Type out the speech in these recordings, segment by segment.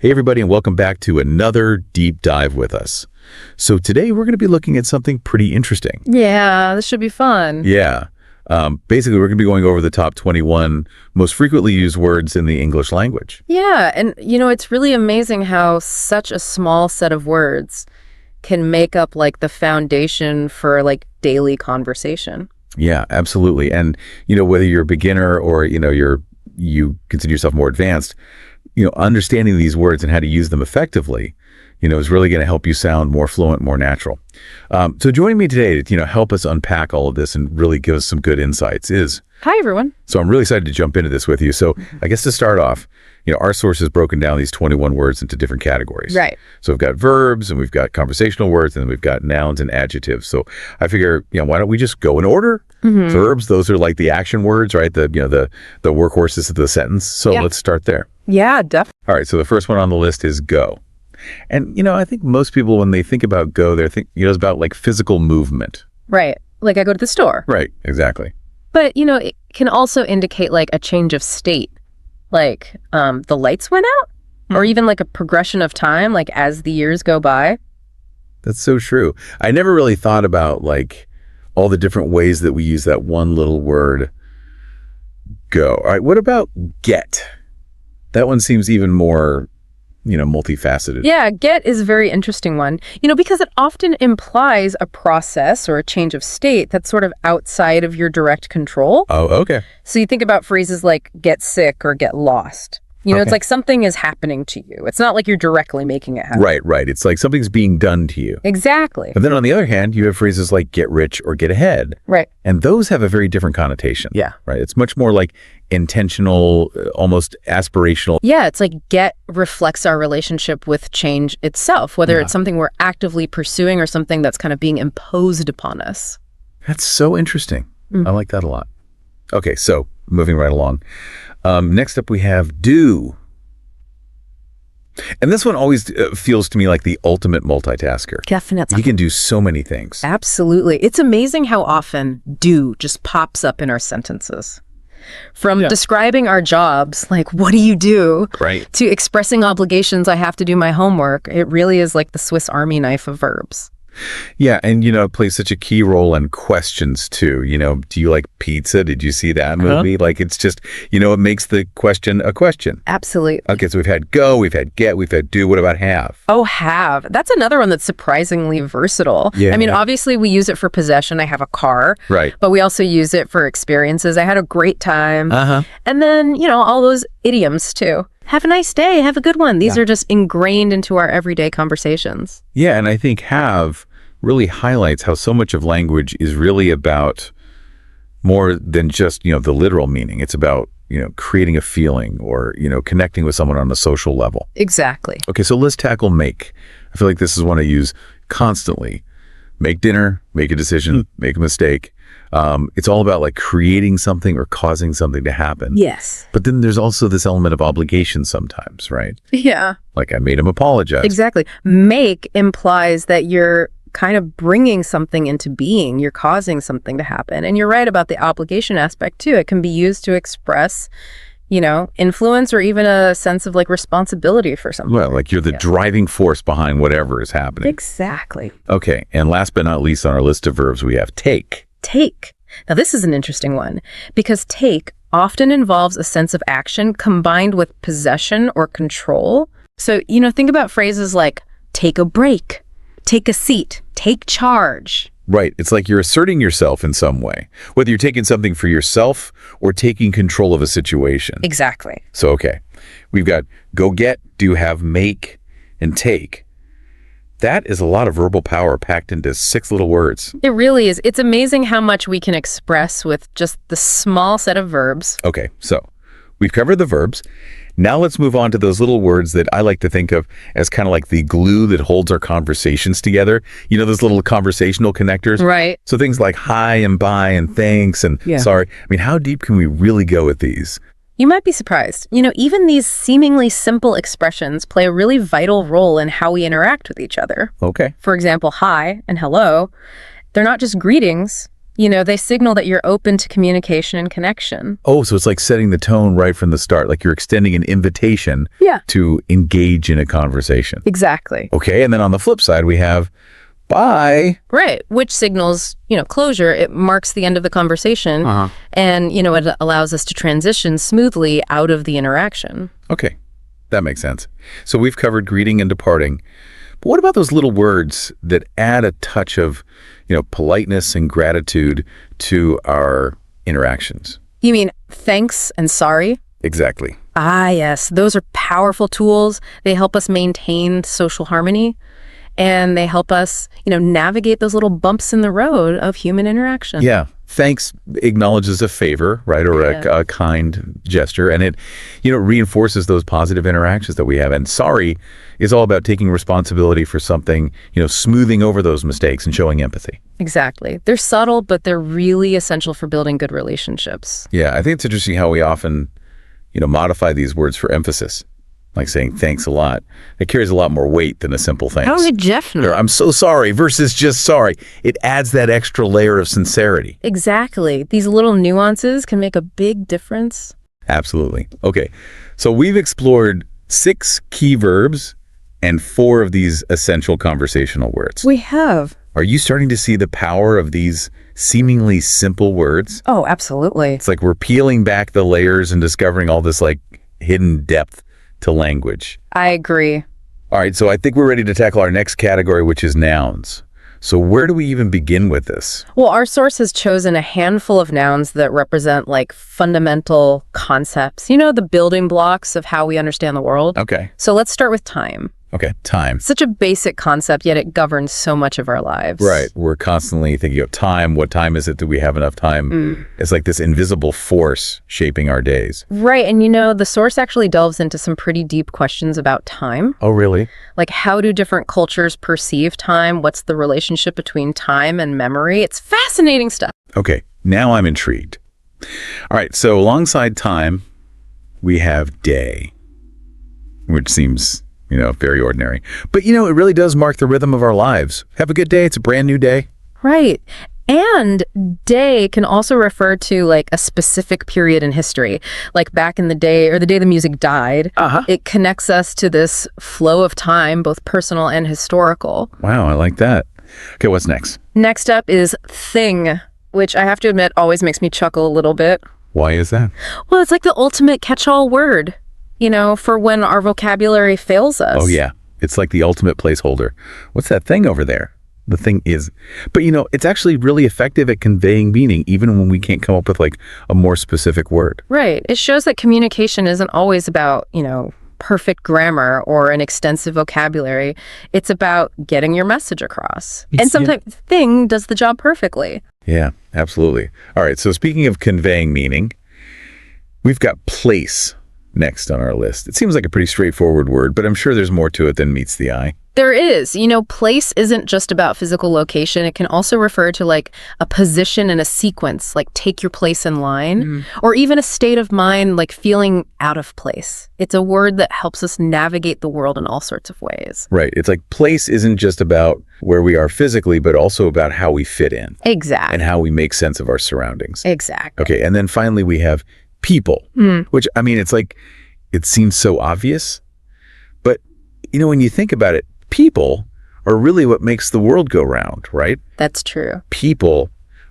Hey everybody, and welcome back to another deep dive with us. So today we're going to be looking at something pretty interesting. Yeah, this should be fun. Yeah. Basically, we're going to be going over the top 21 most frequently used words in the English language. Yeah, and it's really amazing how such a small set of words can make up like the foundation for like daily conversation. Yeah, absolutely. And, whether you're a beginner or, you consider yourself more advanced, understanding these words and how to use them effectively, is really going to help you sound more fluent, more natural. So joining me today to, help us unpack all of this and really give us some good insights is... Hi, everyone. So I'm really excited to jump into this with you. So I guess to start off, our source has broken down these 21 words into different categories. Right. So we've got verbs and we've got conversational words and we've got nouns and adjectives. So I figure, why don't we just go in order? Verbs, those are like the action words, right? The workhorses of the sentence. So let's start there. Yeah, definitely. All right. So the first one on the list is go. And, I think most people, when they think about go, they're thinking, it's about like physical movement. Right. Like I go to the store. Right. Exactly. But, it can also indicate like a change of state. Like the lights went out or even like a progression of time, like as the years go by. That's so true. I never really thought about like all the different ways that we use that one little word go. All right. What about get? That one seems even more, multifaceted. Yeah, get is a very interesting one, because it often implies a process or a change of state that's sort of outside of your direct control. Oh, okay. So you think about phrases like get sick or get lost. It's like something is happening to you. It's not like you're directly making it happen. Right. It's like something's being done to you. Exactly. But then on the other hand, you have phrases like get rich or get ahead. Right. And those have a very different connotation. Yeah. Right. It's much more like intentional, almost aspirational. Yeah, it's like get reflects our relationship with change itself, whether it's something we're actively pursuing or something that's kind of being imposed upon us. That's so interesting. I like that a lot. Okay, so moving right along. Next up, we have do. And this one always feels to me like the ultimate multitasker. Definitely. You can do so many things. Absolutely. It's amazing how often do just pops up in our sentences. From describing our jobs, like, what do you do? Right. To expressing obligations, I have to do my homework. It really is like the Swiss Army knife of verbs. Yeah, and it plays such a key role in questions too. Do you like pizza? Did you see that movie? Like it's just, it makes the question a question. Absolutely. Okay, so we've had go, we've had get, we've had do. What about have? Oh, have. That's another one that's surprisingly versatile. Yeah. I mean, obviously we use it for possession. I have a car. Right. But we also use it for experiences. I had a great time. And then, all those idioms too. Have a nice day. Have a good one. These are just ingrained into our everyday conversations. Yeah, and I think have really highlights how so much of language is really about more than just, the literal meaning. It's about, creating a feeling or, connecting with someone on a social level. Exactly. Okay, so let's tackle make. I feel like this is one I use constantly. Make dinner, make a decision, make a mistake. It's all about like creating something or causing something to happen. Yes. But then there's also this element of obligation sometimes, right? Yeah. Like I made him apologize. Exactly. Make implies that you're kind of bringing something into being. You're causing something to happen. And you're right about the obligation aspect too. It can be used to express, influence or even a sense of like responsibility for something. Well, like you're the driving force behind whatever is happening. Exactly. Okay. And last but not least on our list of verbs, we have take. Take. Now, this is an interesting one because take often involves a sense of action combined with possession or control. So, think about phrases like take a break, take a seat, take charge. Right. It's like you're asserting yourself in some way, whether you're taking something for yourself or taking control of a situation. Exactly. So, okay, we've got go get, do, have, make, and take. That is a lot of verbal power packed into 6 little words. It really is. It's amazing how much we can express with just the small set of verbs. Okay, so we've covered the verbs. Now let's move on to those little words that I like to think of as kind of like the glue that holds our conversations together. Those little conversational connectors? Right. So things like hi and bye and thanks and sorry. I mean, how deep can we really go with these? You might be surprised. Even these seemingly simple expressions play a really vital role in how we interact with each other. Okay. For example, hi and hello, they're not just greetings. They signal that you're open to communication and connection. Oh, so it's like setting the tone right from the start, like you're extending an invitation Yeah. to engage in a conversation. Exactly. Okay, and then on the flip side, we have bye. Right, which signals, closure. It marks the end of the conversation, and, it allows us to transition smoothly out of the interaction. Okay, that makes sense. So we've covered greeting and departing. But what about those little words that add a touch of, politeness and gratitude to our interactions? You mean thanks and sorry? Exactly. Ah, yes. Those are powerful tools. They help us maintain social harmony, and they help us, navigate those little bumps in the road of human interaction. Yeah. Thanks acknowledges a favor, right, or a kind gesture, and it, reinforces those positive interactions that we have. And sorry is all about taking responsibility for something, smoothing over those mistakes and showing empathy. Exactly. They're subtle, but they're really essential for building good relationships. Yeah, I think it's interesting how we often, modify these words for emphasis, like saying thanks a lot. It carries a lot more weight than a simple thanks. Oh, definitely. Or I'm so sorry versus just sorry. It adds that extra layer of sincerity. Exactly. These little nuances can make a big difference. Absolutely. Okay, so we've explored 6 key verbs and 4 of these essential conversational words. We have. Are you starting to see the power of these seemingly simple words? Oh, absolutely. It's like we're peeling back the layers and discovering all this hidden depth to language. I agree. All right, so I think we're ready to tackle our next category, which is nouns. So where do we even begin with this? Well, our source has chosen a handful of nouns that represent fundamental concepts, the building blocks of how we understand the world. Okay. So let's start with time. Okay, time. Such a basic concept, yet it governs so much of our lives. Right. We're constantly thinking of time. What time is it? Do we have enough time? It's like this invisible force shaping our days. Right. And the source actually delves into some pretty deep questions about time. Oh, really? Like, how do different cultures perceive time? What's the relationship between time and memory? It's fascinating stuff. Okay, now I'm intrigued. All right, so alongside time, we have day, which seems, very ordinary. But, it really does mark the rhythm of our lives. Have a good day. It's a brand new day. Right. And day can also refer to a specific period in history, like back in the day or the day the music died. It connects us to this flow of time, both personal and historical. Wow, I like that. Okay, what's next? Next up is thing, which I have to admit always makes me chuckle a little bit. Why is that? Well, it's like the ultimate catch-all word, for when our vocabulary fails us. Oh, yeah. It's like the ultimate placeholder. What's that thing over there? The thing is. But, it's actually really effective at conveying meaning, even when we can't come up with, a more specific word. Right. It shows that communication isn't always about, perfect grammar or an extensive vocabulary. It's about getting your message across. And sometimes thing does the job perfectly. Yeah, absolutely. All right, so speaking of conveying meaning, we've got place next on our list. It seems like a pretty straightforward word, but I'm sure there's more to it than meets the eye. There is. Place isn't just about physical location. It can also refer to a position in a sequence, like take your place in line, or even a state of mind, like feeling out of place. It's a word that helps us navigate the world in all sorts of ways. Right. It's like place isn't just about where we are physically, but also about how we fit in. Exactly. And how we make sense of our surroundings. Exactly. Okay. And then finally we have people, which, it's it seems so obvious, but, when you think about it, people are really what makes the world go round, right? That's true. People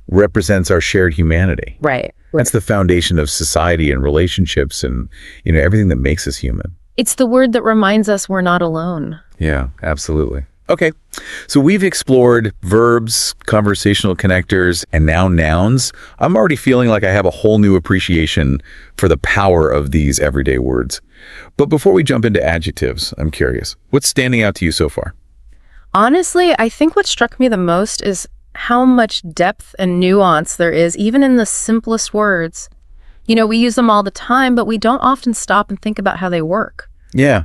represents our shared humanity. Right. That's the foundation of society and relationships and, everything that makes us human. It's the word that reminds us we're not alone. Yeah, absolutely. Okay, so we've explored verbs, conversational connectors, and now nouns. I'm already feeling like I have a whole new appreciation for the power of these everyday words. But before we jump into adjectives, I'm curious, what's standing out to you so far? Honestly, I think what struck me the most is how much depth and nuance there is, even in the simplest words. We use them all the time, but we don't often stop and think about how they work. Yeah.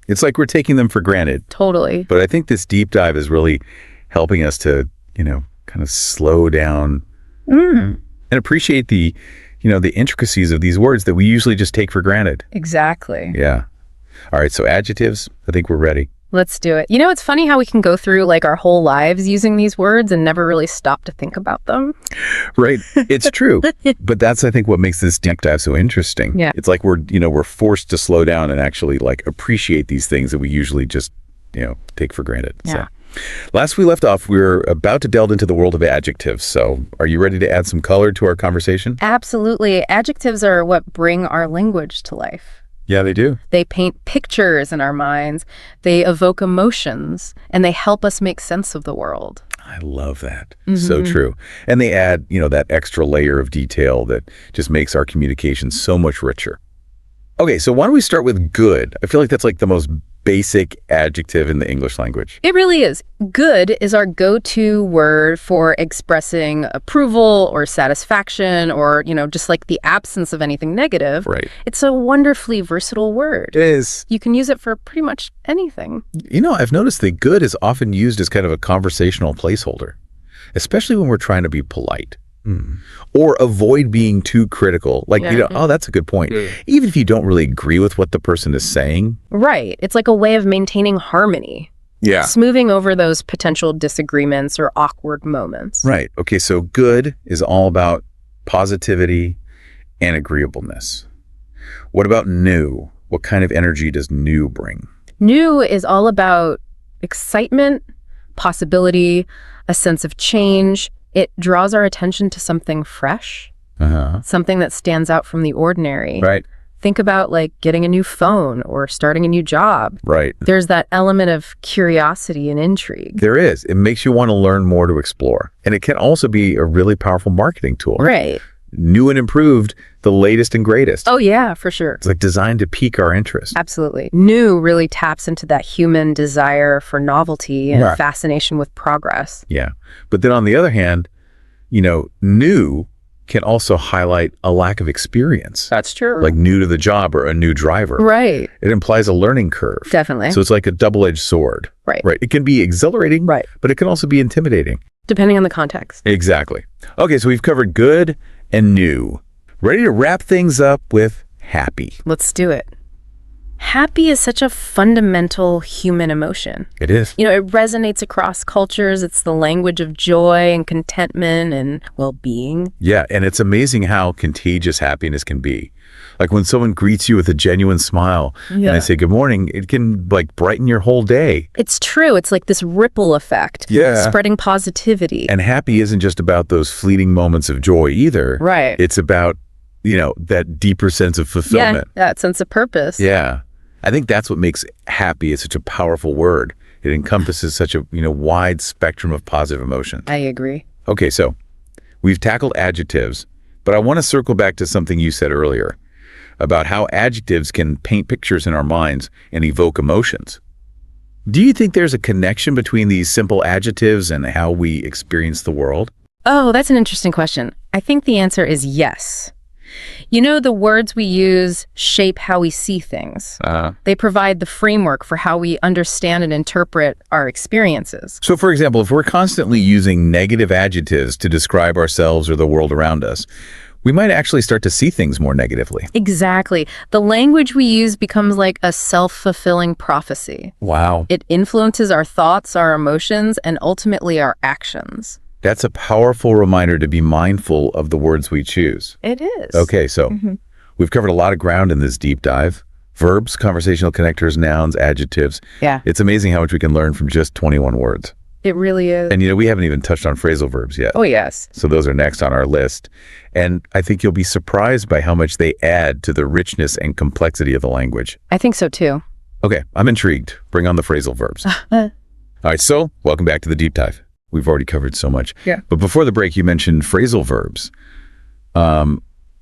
It's like we're taking them for granted. Totally. But I think this deep dive is really helping us to, kind of slow down and appreciate the intricacies of these words that we usually just take for granted. Exactly. Yeah. All right. So adjectives, I think we're ready. Let's do it. You know, it's funny how we can go through like our whole lives using these words and never really stop to think about them. Right. It's true. But that's, I think, what makes this deep dive so interesting. Yeah. It's like we're forced to slow down and actually like appreciate these things that we usually just, take for granted. Yeah. So last we left off, we were about to delve into the world of adjectives. So are you ready to add some color to our conversation? Absolutely. Adjectives are what bring our language to life. Yeah, they do. They paint pictures in our minds, they evoke emotions, and they help us make sense of the world. I love that. So true. And they add, that extra layer of detail that just makes our communication so much richer. Okay, so why don't we start with good? I feel like that's like the most basic adjective in the English language. It really is. Good is our go-to word for expressing approval or satisfaction or, just like the absence of anything negative. Right. It's a wonderfully versatile word. It is. You can use it for pretty much anything. I've noticed that good is often used as kind of a conversational placeholder, especially when we're trying to be polite. Or avoid being too critical. Like, oh, that's a good point. Even if you don't really agree with what the person is saying. Right. It's like a way of maintaining harmony. Yeah. Smoothing over those potential disagreements or awkward moments. Right. Okay, so good is all about positivity and agreeableness. What about new? What kind of energy does new bring? New is all about excitement, possibility, a sense of change. It draws our attention to something fresh, something that stands out from the ordinary. Right. Think about like getting a new phone or starting a new job. Right. There's that element of curiosity and intrigue. There is. It makes you want to learn more to explore. And it can also be a really powerful marketing tool. Right. New and improved, the latest and greatest. Oh, yeah, for sure. It's like designed to pique our interest. Absolutely. New really taps into that human desire for novelty and fascination with progress. Yeah. But then on the other hand, new can also highlight a lack of experience. That's true. Like new to the job or a new driver. Right. It implies a learning curve. Definitely. So it's like a double-edged sword. Right. Right. It can be exhilarating, right, but it can also be intimidating. Depending on the context. Exactly. Okay, so we've covered good and new. Ready to wrap things up with happy. Let's do it. Happy is such a fundamental human emotion. It is. It resonates across cultures. It's the language of joy and contentment and well-being. Yeah, and it's amazing how contagious happiness can be. Like when someone greets you with a genuine smile and I say good morning, it can like brighten your whole day. It's true. It's like this ripple effect. Yeah. Spreading positivity. And happy isn't just about those fleeting moments of joy either. Right. It's about, that deeper sense of fulfillment. Yeah, that sense of purpose. Yeah. I think that's what makes happy such a powerful word. It encompasses such a, wide spectrum of positive emotions. I agree. Okay, so we've tackled adjectives, but I want to circle back to something you said earlier about how adjectives can paint pictures in our minds and evoke emotions. Do you think there's a connection between these simple adjectives and how we experience the world? Oh, that's an interesting question. I think the answer is yes. The words we use shape how we see things. They provide the framework for how we understand and interpret our experiences. So, for example, if we're constantly using negative adjectives to describe ourselves or the world around us, we might actually start to see things more negatively. Exactly. The language we use becomes like a self-fulfilling prophecy. Wow. It influences our thoughts, our emotions, and ultimately our actions. That's a powerful reminder to be mindful of the words we choose. It is. Okay, so we've covered a lot of ground in this deep dive. Verbs, conversational connectors, nouns, adjectives. Yeah. It's amazing how much we can learn from just 21 words. It really is. And we haven't even touched on phrasal verbs yet. Oh, yes. So those are next on our list. And I think you'll be surprised by how much they add to the richness and complexity of the language. I think so too. Okay, I'm intrigued. Bring on the phrasal verbs. All right, so welcome back to the deep dive. We've already covered so much. Yeah. But before the break, you mentioned phrasal verbs.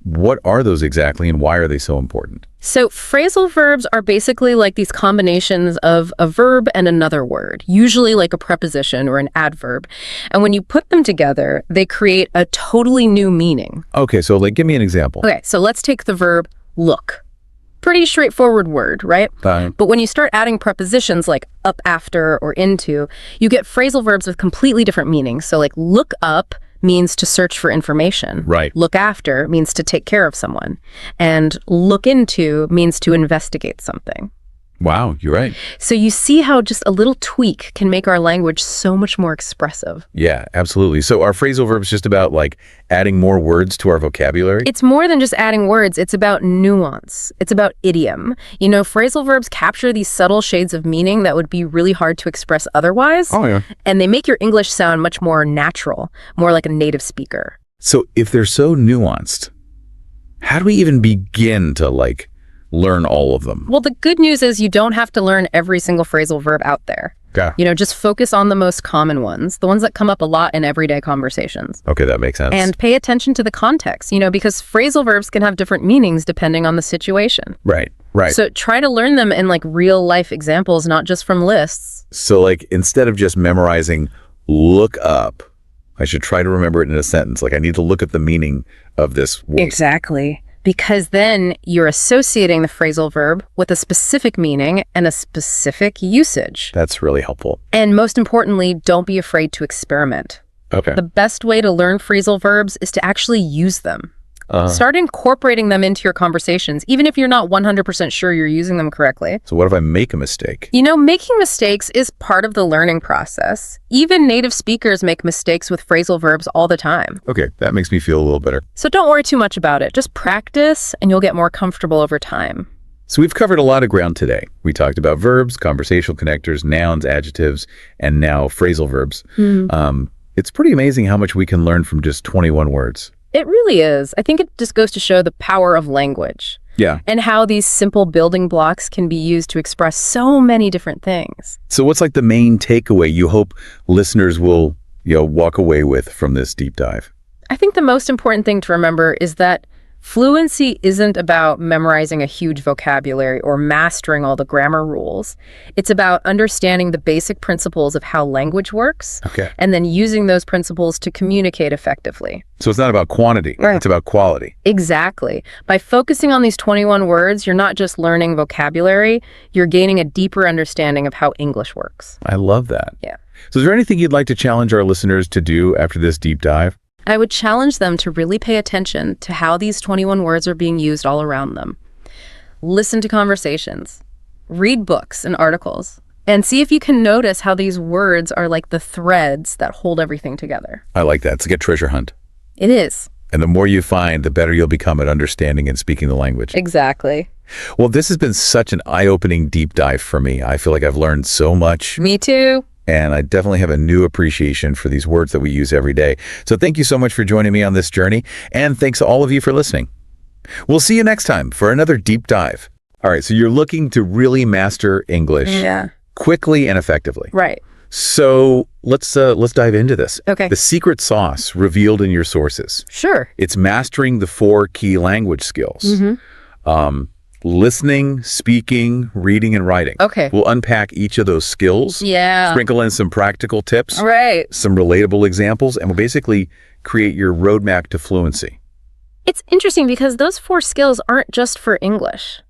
What are those exactly and why are they so important? So phrasal verbs are basically like these combinations of a verb and another word, usually like a preposition or an adverb. And when you put them together, they create a totally new meaning. Okay, so give me an example. Okay, so let's take the verb look. Pretty straightforward word, right? But when you start adding prepositions like up after or into, you get phrasal verbs with completely different meanings. So like look up means to search for information. Right. Look after means to take care of someone. And look into means to investigate something. Wow, you're right. So you see how just a little tweak can make our language so much more expressive. Yeah, absolutely. So are phrasal verbs just about like adding more words to our vocabulary? It's more than just adding words. It's about nuance. It's about idiom. Phrasal verbs capture these subtle shades of meaning that would be really hard to express otherwise. Oh, yeah. And they make your English sound much more natural, more like a native speaker. So if they're so nuanced, how do we even begin to learn all of them? Well, the good news is you don't have to learn every single phrasal verb out there. Yeah. Just focus on the most common ones, the ones that come up a lot in everyday conversations. Okay, that makes sense. And pay attention to the context, because phrasal verbs can have different meanings depending on the situation. Right. So try to learn them in real life examples, not just from lists. So instead of just memorizing look up, I should try to remember it in a sentence. I need to look at the meaning of this word. Exactly. Because then you're associating the phrasal verb with a specific meaning and a specific usage. That's really helpful. And most importantly, don't be afraid to experiment. Okay. The best way to learn phrasal verbs is to actually use them. Start incorporating them into your conversations, even if you're not 100% sure you're using them correctly. So what if I make a mistake? Making mistakes is part of the learning process. Even native speakers make mistakes with phrasal verbs all the time. Okay, that makes me feel a little better. So don't worry too much about it. Just practice and you'll get more comfortable over time. So we've covered a lot of ground today. We talked about verbs, conversational connectors, nouns, adjectives, and now phrasal verbs. It's pretty amazing how much we can learn from just 21 words. It really is. I think it just goes to show the power of language. Yeah. And how these simple building blocks can be used to express so many different things. So what's the main takeaway you hope listeners will, walk away with from this deep dive? I think the most important thing to remember is that fluency isn't about memorizing a huge vocabulary or mastering all the grammar rules. It's about understanding the basic principles of how language works. Okay. And then using those principles to communicate effectively. So it's not about quantity, Right. It's about quality. Exactly. By focusing on these 21 words, you're not just learning vocabulary, you're gaining a deeper understanding of how English works. I love that. Yeah. So is there anything you'd like to challenge our listeners to do after this deep dive? I would challenge them to really pay attention to how these 21 words are being used all around them. Listen to conversations, read books and articles, and see if you can notice how these words are like the threads that hold everything together. I like that. It's like a treasure hunt. It is. And the more you find, the better you'll become at understanding and speaking the language. Exactly. Well, this has been such an eye-opening deep dive for me. I feel like I've learned so much. Me too. And I definitely have a new appreciation for these words that we use every day. So thank you so much for joining me on this journey. And thanks to all of you for listening. We'll see you next time for another deep dive. All right, so you're looking to really master English quickly and effectively. Right. So let's dive into this. Okay. The secret sauce revealed in your sources. Sure. It's mastering the 4 key language skills. Listening, speaking, reading, and writing. Okay. We'll unpack each of those skills. Yeah. Sprinkle in some practical tips. Right. Some relatable examples, and we'll basically create your roadmap to fluency. It's interesting because those 4 skills aren't just for English.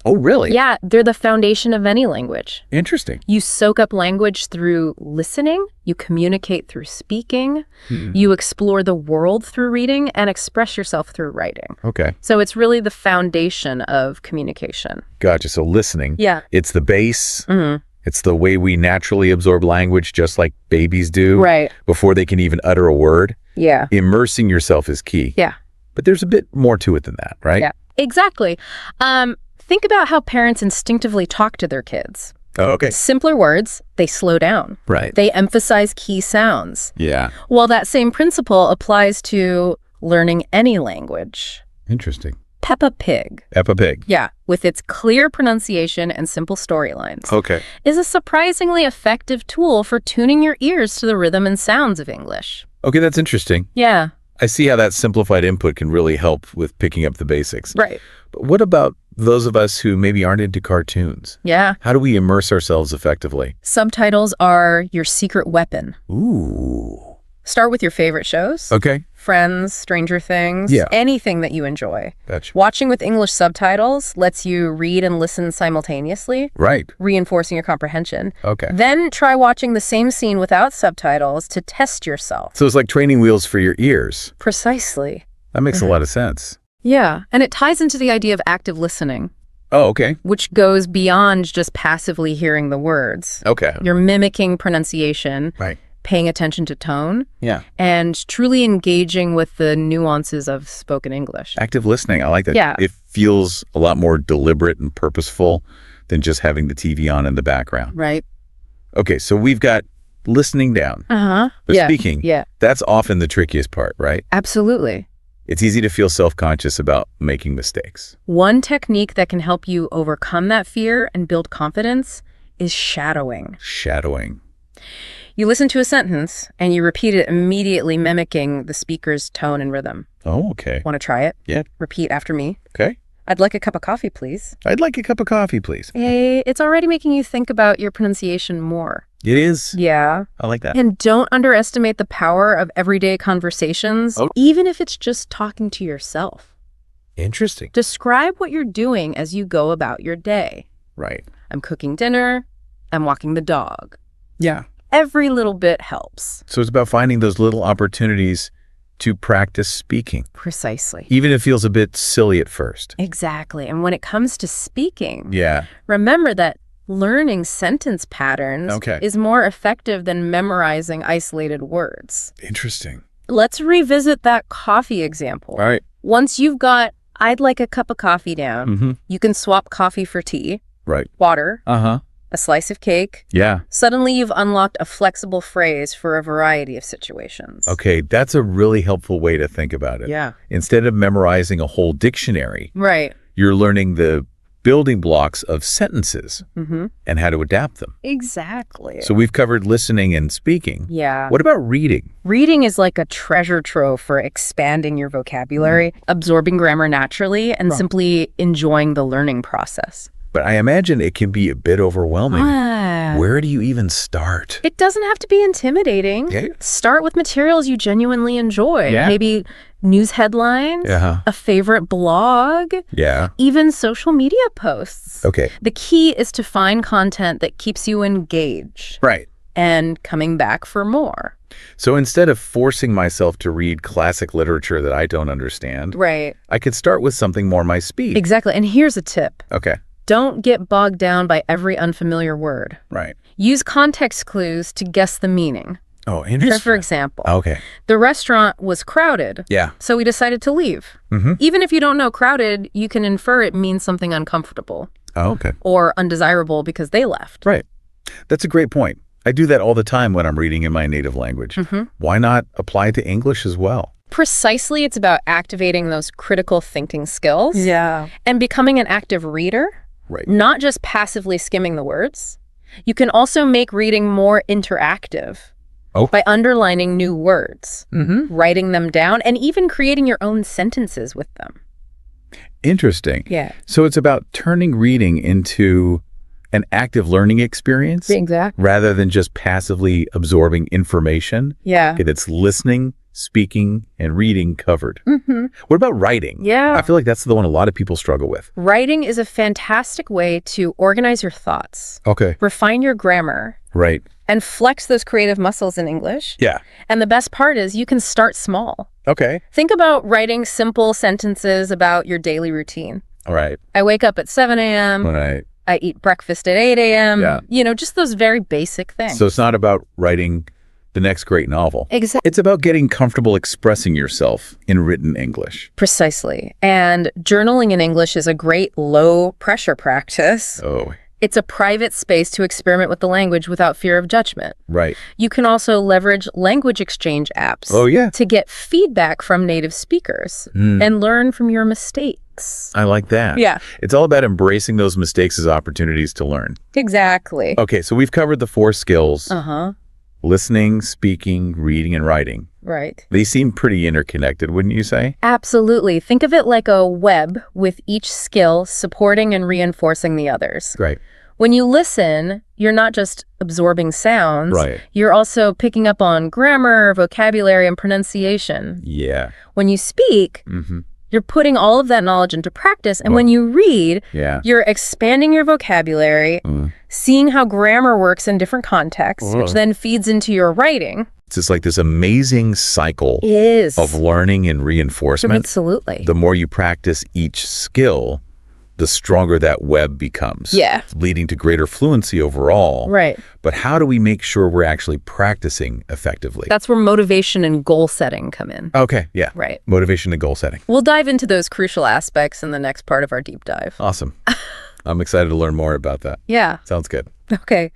Oh, really? Yeah, they're the foundation of any language. Interesting. You soak up language through listening, you communicate through speaking, you explore the world through reading, and express yourself through writing. Okay. So it's really the foundation of communication. Gotcha. So listening. Yeah. It's the base. It's the way we naturally absorb language, just like babies do. Right. Before they can even utter a word. Yeah. Immersing yourself is key. Yeah. But there's a bit more to it than that, right? Yeah. Exactly. Think about how parents instinctively talk to their kids. Oh, okay. Simpler words, they slow down. Right. They emphasize key sounds. Yeah. Well, that same principle applies to learning any language. Interesting. Peppa Pig. Peppa Pig. Yeah, with its clear pronunciation and simple storylines, Okay. is a surprisingly effective tool for tuning your ears to the rhythm and sounds of English. Okay, that's interesting. Yeah. I see how that simplified input can really help with picking up the basics. Right. But what about those of us who maybe aren't into cartoons? Yeah. How do we immerse ourselves effectively? Subtitles are your secret weapon. Ooh. Start with your favorite shows. Okay. Friends, Stranger Things, Yeah. anything that you enjoy. Gotcha. Watching with English subtitles lets you read and listen simultaneously, Right. reinforcing your comprehension. Okay. Then try watching the same scene without subtitles to test yourself. So it's like training wheels for your ears. Precisely. That makes a lot of sense. Yeah, and it ties into the idea of active listening. Oh, okay. which goes beyond just passively hearing the words. Okay. You're mimicking pronunciation, Right. paying attention to tone, Yeah. and truly engaging with the nuances of spoken English. Active listening. I like that. Yeah. It feels a lot more deliberate and purposeful than just having the TV on in the background. Right. Okay, so we've got listening down. Uh-huh. But Yeah. speaking, Yeah. that's often the trickiest part, right? Absolutely. It's easy to feel self-conscious about making mistakes. One technique that can help you overcome that fear and build confidence is shadowing. Shadowing. You listen to a sentence and you repeat it immediately, mimicking the speaker's tone and rhythm. Oh, okay. Want to try it? Yeah. Repeat after me. Okay. I'd like a cup of coffee, please. I'd like a cup of coffee, please. Hey, it's already making you think about your pronunciation more. It is. Yeah. I like that. And don't underestimate the power of everyday conversations, Oh. even if it's just talking to yourself. Interesting. Describe what you're doing as you go about your day. Right. I'm cooking dinner. I'm walking the dog. Yeah. Every little bit helps. So it's about finding those little opportunities to practice speaking, Precisely. even if it feels a bit silly at first. Exactly. And when it comes to speaking, Yeah. remember that learning sentence patterns Okay. is more effective than memorizing isolated words. Interesting. Let's revisit that coffee example. All right. Once you've got, I'd like a cup of coffee down, Mm-hmm. you can swap coffee for tea, Right. water, Uh-huh. a slice of cake. Yeah. Suddenly you've unlocked a flexible phrase for a variety of situations. Okay, that's a really helpful way to think about it. Yeah. Instead of memorizing a whole dictionary, Right. you're learning the building blocks of sentences Mm-hmm. and how to adapt them. Exactly. So we've covered listening and speaking. Yeah. What about reading? Reading is like a treasure trove for expanding your vocabulary, absorbing grammar naturally, and simply enjoying the learning process. But I imagine it can be a bit overwhelming. Ah. Where do you even start? It doesn't have to be intimidating. Yeah. Start with materials you genuinely enjoy. Yeah. Maybe news headlines, Yeah. a favorite blog, Yeah. even social media posts. Okay. The key is to find content that keeps you engaged Right. and coming back for more. So instead of forcing myself to read classic literature that I don't understand, Right. I could start with something more my speed. Exactly. And here's a tip. Okay. Don't get bogged down by every unfamiliar word. Right. Use context clues to guess the meaning. Oh, For interesting. example, Okay. the restaurant was crowded, Yeah. so we decided to leave. Mm-hmm. Even if you don't know crowded, you can infer it means something uncomfortable Oh, okay. or undesirable because they left. Right. That's a great point. I do that all the time when I'm reading in my native language. Mm-hmm. Why not apply to English as well? Precisely, it's about activating those critical thinking skills and becoming an active reader, Right. not just passively skimming the words. You can also make reading more interactive by underlining new words, writing them down, and even creating your own sentences with them. Interesting. Yeah. So it's about turning reading into an active learning experience Exactly. rather than just passively absorbing information. Yeah. It's listening, speaking, and reading covered. Mm-hmm. What about writing? Yeah. I feel like that's the one a lot of people struggle with. Writing is a fantastic way to organize your thoughts, Okay. refine your grammar, Right. and flex those creative muscles in English. Yeah. And the best part is you can start small. Okay. Think about writing simple sentences about your daily routine. All right. I wake up at 7 a.m. All right. I eat breakfast at 8 a.m. Yeah. You know, just those very basic things. So it's not about writing the next great novel. Exactly. It's about getting comfortable expressing yourself in written English. Precisely. And journaling in English is a great low-pressure practice. Oh, It's a private space to experiment with the language without fear of judgment. right. You can also leverage language exchange apps Oh, yeah. to get feedback from native speakers Mm. and learn from your mistakes. I like that. Yeah, It's all about embracing those mistakes as opportunities to learn. exactly. Okay, so we've covered the 4 skills: Uh-huh. listening, speaking, reading, and writing. Right. They seem pretty interconnected, wouldn't you say? Absolutely. Think of it like a web with each skill supporting and reinforcing the others. Right. When you listen, you're not just absorbing sounds. Right. You're also picking up on grammar, vocabulary, and pronunciation. Yeah. When you speak, Mm-hmm. you're putting all of that knowledge into practice. And Well, when you read, Yeah. you're expanding your vocabulary, Mm. seeing how grammar works in different contexts, which then feeds into your writing. It's just like this amazing cycle Is. of learning and reinforcement. Absolutely. The more you practice each skill, the stronger that web becomes. Yeah. Leading to greater fluency overall. Right. But how do we make sure we're actually practicing effectively? That's where motivation and goal setting come in. Okay, yeah. Right. Motivation and goal setting. We'll dive into those crucial aspects in the next part of our deep dive. Awesome. I'm excited to learn more about that. Yeah. Sounds good. Okay.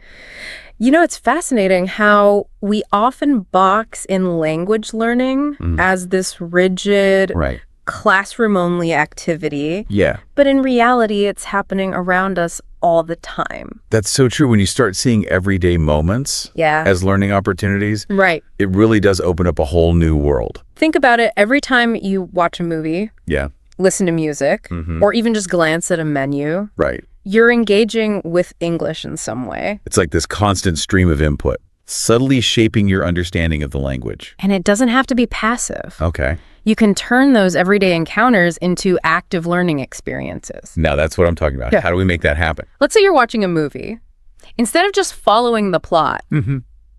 It's fascinating how we often box in language learning as this rigid, Right. classroom-only activity. Yeah. But in reality, it's happening around us all the time. That's so true. When you start seeing everyday moments Yeah. as learning opportunities, Right. it really does open up a whole new world. Think about it. Every time you watch a movie, Yeah. listen to music, or even just glance at a menu, Right. you're engaging with English in some way. It's like this constant stream of input, subtly shaping your understanding of the language. And it doesn't have to be passive. Okay. You can turn those everyday encounters into active learning experiences. Now that's what I'm talking about. Yeah. How do we make that happen? Let's say you're watching a movie. Instead of just following the plot,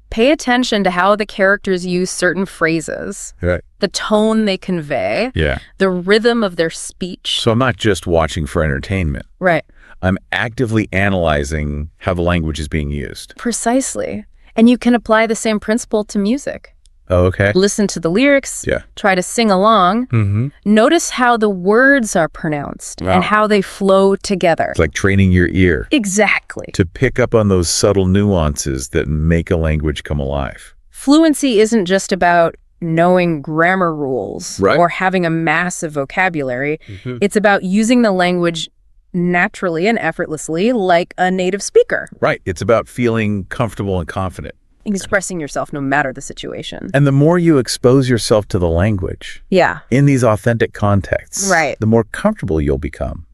pay attention to how the characters use certain phrases, Right. the tone they convey, Yeah. the rhythm of their speech. So I'm not just watching for entertainment. Right. I'm actively analyzing how the language is being used. Precisely. And you can apply the same principle to music. Oh, okay. Listen to the lyrics, Yeah. try to sing along, notice how the words are pronounced Wow. and how they flow together. It's like training your ear Exactly. to pick up on those subtle nuances that make a language come alive. Fluency isn't just about knowing grammar rules Right. or having a massive vocabulary. It's about using the language naturally and effortlessly like a native speaker, Right. It's about feeling comfortable and confident. expressing yourself no matter the situation. And the more you expose yourself to the language Yeah. in these authentic contexts, Right. the more comfortable you'll become.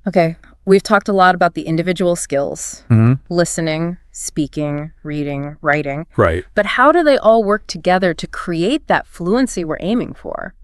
Okay. We've talked a lot about the individual skills, Mm-hmm. listening, speaking, reading, writing. Right. But how do they all work together to create that fluency we're aiming for?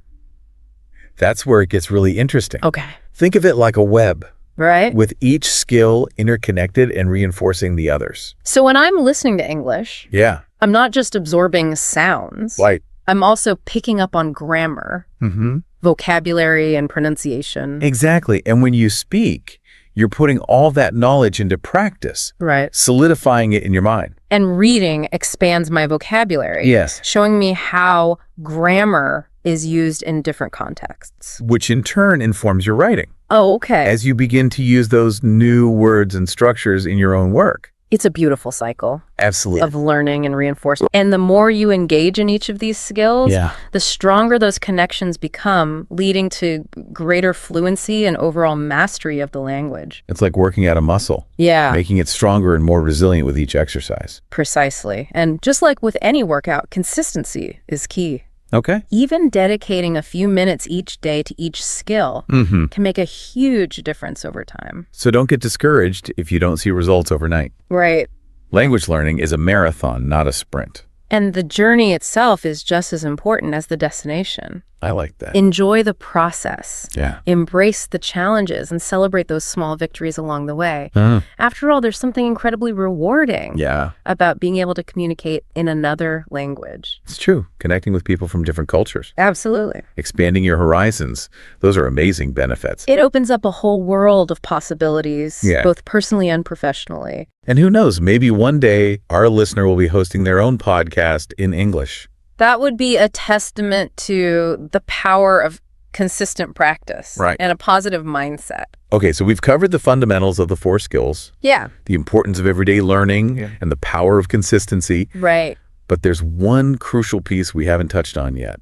That's where it gets really interesting. Okay. Think of it like a web, Right? with each skill interconnected and reinforcing the others. So when I'm listening to English, Yeah. I'm not just absorbing sounds. Right. I'm also picking up on grammar, Mm-hmm. vocabulary, and pronunciation. Exactly. And when you speak, you're putting all that knowledge into practice, Right. solidifying it in your mind. And reading expands my vocabulary. Yes. Showing me how grammar is used in different contexts. Which in turn informs your writing Oh, okay. as you begin to use those new words and structures in your own work. It's a beautiful cycle Absolutely. of learning and reinforcement. And the more you engage in each of these skills, Yeah. the stronger those connections become, leading to greater fluency and overall mastery of the language. It's like working out a muscle, Yeah, making it stronger and more resilient with each exercise. precisely. And just like with any workout, consistency is key. Okay. Even dedicating a few minutes each day to each skill Mm-hmm. can make a huge difference over time. So don't get discouraged if you don't see results overnight. Right. Language learning is a marathon, not a sprint. And the journey itself is just as important as the destination. I like that. Enjoy the process. Yeah. Embrace the challenges and celebrate those small victories along the way. After all, there's something incredibly rewarding Yeah. about being able to communicate in another language. It's true. Connecting with people from different cultures, Absolutely. expanding your horizons. Those are amazing benefits. It opens up a whole world of possibilities, Yeah. both personally and professionally. And who knows, maybe one day our listener will be hosting their own podcast in English. That would be a testament to the power of consistent practice Right. and a positive mindset. Okay, so we've covered the fundamentals of the 4 skills, Yeah, the importance of everyday learning, and the power of consistency. right. But there's one crucial piece we haven't touched on yet: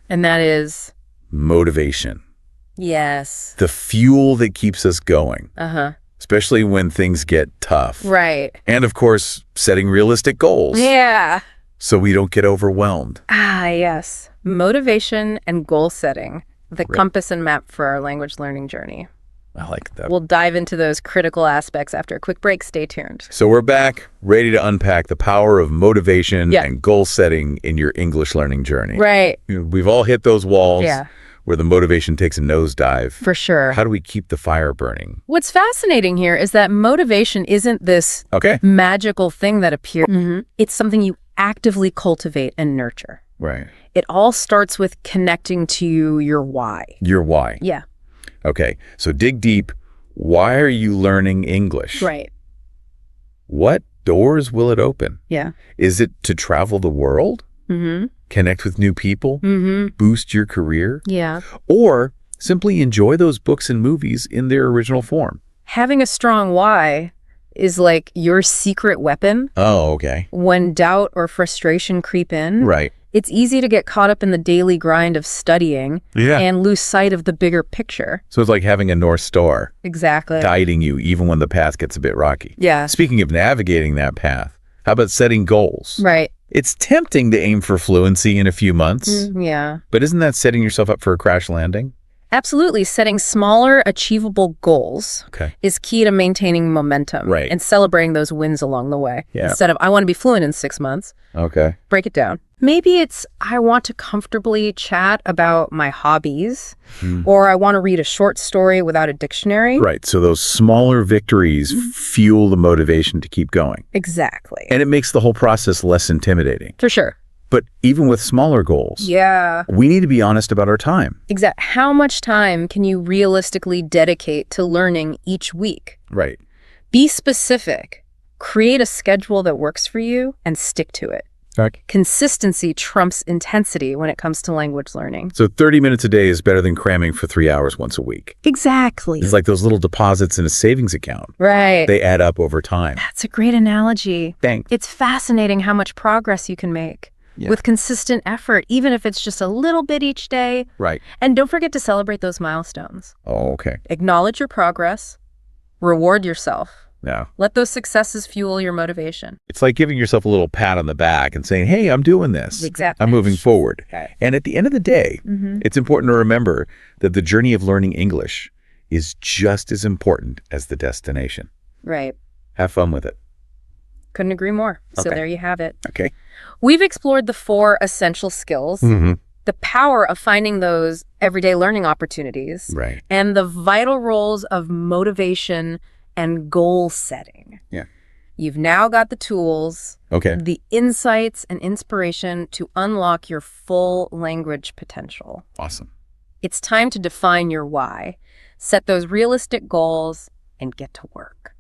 And that is, motivation. yes. The fuel that keeps us going, Uh-huh. especially when things get tough. Right. And of course, setting realistic goals Yeah. so we don't get overwhelmed. Ah, yes. Motivation and goal setting, the compass and map for our language learning journey. I like that. We'll dive into those critical aspects after a quick break. Stay tuned. So we're back, ready to unpack the power of motivation Yeah. and goal setting in your English learning journey. Right. You know, we've all hit those walls Yeah. where the motivation takes a nosedive. For sure. How do we keep the fire burning? What's fascinating here is that motivation isn't this Okay. magical thing that appears. It's something you actively cultivate and nurture. Right. It all starts with connecting to your why. Your why. Yeah. Okay, so dig deep. Why are you learning English? Right. What doors will it open? Yeah. Is it to travel the world? Mm-hmm. Connect with new people? Mm-hmm. Boost your career? Yeah. Or simply enjoy those books and movies in their original form? Having a strong why is like your secret weapon. Oh, okay. When doubt or frustration creep in, Right. it's easy to get caught up in the daily grind of studying and lose sight of the bigger picture. So it's like having a North Star Exactly. guiding you even when the path gets a bit rocky. Yeah. Speaking of navigating that path, how about setting goals? Right. It's tempting to aim for fluency in a few months, Yeah. but isn't that setting yourself up for a crash landing? Absolutely. Setting smaller, achievable goals is key to maintaining momentum and celebrating those wins along the way. Yeah. Instead of, I want to be fluent in 6 months, Okay. break it down. Maybe it's, I want to comfortably chat about my hobbies, or I want to read a short story without a dictionary. Right. So those smaller victories fuel the motivation to keep going. Exactly. And it makes the whole process less intimidating. For sure. But even with smaller goals, we need to be honest about our time. Exactly. How much time can you realistically dedicate to learning each week? Right. Be specific. Create a schedule that works for you and stick to it. Okay. Consistency trumps intensity when it comes to language learning. So 30 minutes a day is better than cramming for 3 hours once a week. Exactly. It's like those little deposits in a savings account. Right. They add up over time. That's a great analogy. Thanks. It's fascinating how much progress you can make with consistent effort, even if it's just a little bit each day. Right. And don't forget to celebrate those milestones. Oh, okay. Acknowledge your progress. Reward yourself. Yeah. Let those successes fuel your motivation. It's like giving yourself a little pat on the back and saying, hey, I'm doing this. Exactly. I'm moving forward. Okay. And at the end of the day, it's important to remember that the journey of learning English is just as important as the destination. Right. Have fun with it. Couldn't agree more. So there you have it. Okay. We've explored the 4 essential skills, the power of finding those everyday learning opportunities, and the vital roles of motivation and goal setting. Yeah. You've now got the tools, Okay. the insights and inspiration to unlock your full language potential. Awesome. It's time to define your why, set those realistic goals, and get to work.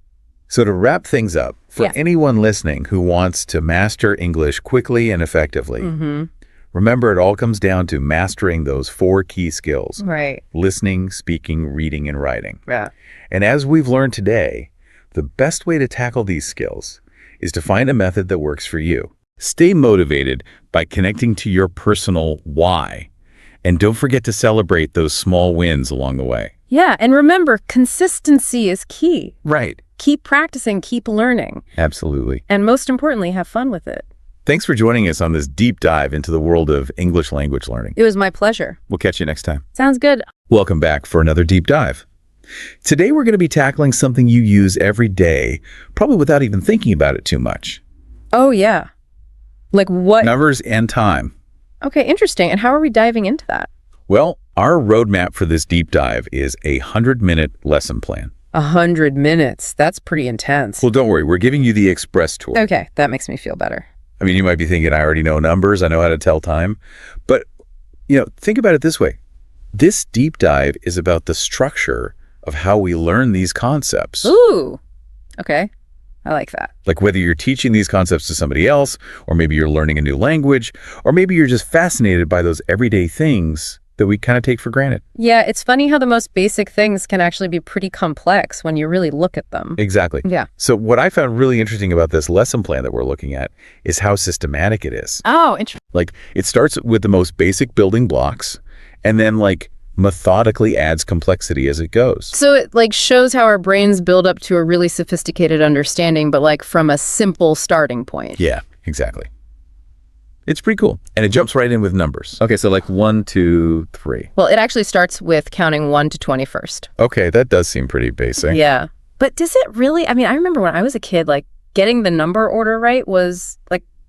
So to wrap things up, for anyone listening who wants to master English quickly and effectively, remember it all comes down to mastering those 4 key skills. Right. Listening, speaking, reading, and writing. Yeah. And as we've learned today, the best way to tackle these skills is to find a method that works for you. Stay motivated by connecting to your personal why. And don't forget to celebrate those small wins along the way. Yeah, and remember, consistency is key. Right. Keep practicing, keep learning, Absolutely. and most importantly, have fun with it. Thanks for joining us on this deep dive into the world of English language learning. It was my pleasure. We'll catch you next time. Sounds good. Welcome back for another deep dive. Today we're going to be tackling something you use every day, probably without even thinking about it too much. Oh, yeah. Like what? Numbers and time. Okay, interesting. And how are we diving into that? Well, our roadmap for this deep dive is a 100-minute lesson plan. 100 minutes. That's pretty intense. Well, don't worry. We're giving you the express tour. Okay, that makes me feel better. I mean, you might be thinking, I already know numbers. I know how to tell time. But, think about it this way. This deep dive is about the structure of how we learn these concepts. Ooh, okay. I like that. Like whether you're teaching these concepts to somebody else, or maybe you're learning a new language, or maybe you're just fascinated by those everyday things that we kind of take for granted. Yeah, it's funny how the most basic things can actually be pretty complex when you really look at them. Exactly. Yeah. So what I found really interesting about this lesson plan that we're looking at is how systematic it is. Oh, interesting. Like it starts with the most basic building blocks and then methodically adds complexity as it goes. So it shows how our brains build up to a really sophisticated understanding, but from a simple starting point. Yeah, exactly. It's pretty cool. And it jumps right in with numbers. Okay, so 1, 2, 3. Well, it actually starts with counting 1 to 20 first. Okay, that does seem pretty basic. Yeah. But does it really? I mean, I remember when I was a kid, getting the number order right was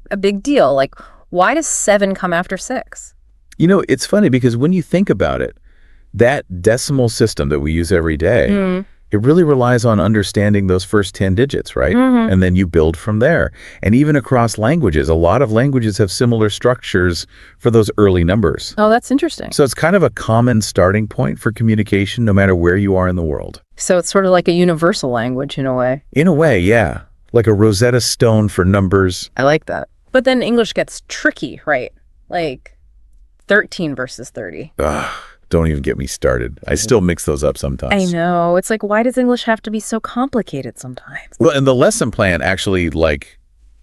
a big deal. Why does 7 come after 6? It's funny because when you think about it, that decimal system that we use every day it really relies on understanding those first 10 digits, right? And then you build from there. And even across languages, a lot of languages have similar structures for those early numbers. Oh, that's interesting. So it's kind of a common starting point for communication no matter where you are in the world. So it's sort of like a universal language in a way. In a way, yeah. Like a Rosetta Stone for numbers. I like that. But then English gets tricky, right? Like 13 versus 30. Ugh, don't even get me started. I still mix those up sometimes. I know. It's like, why does English have to be so complicated sometimes? Well, and the lesson plan actually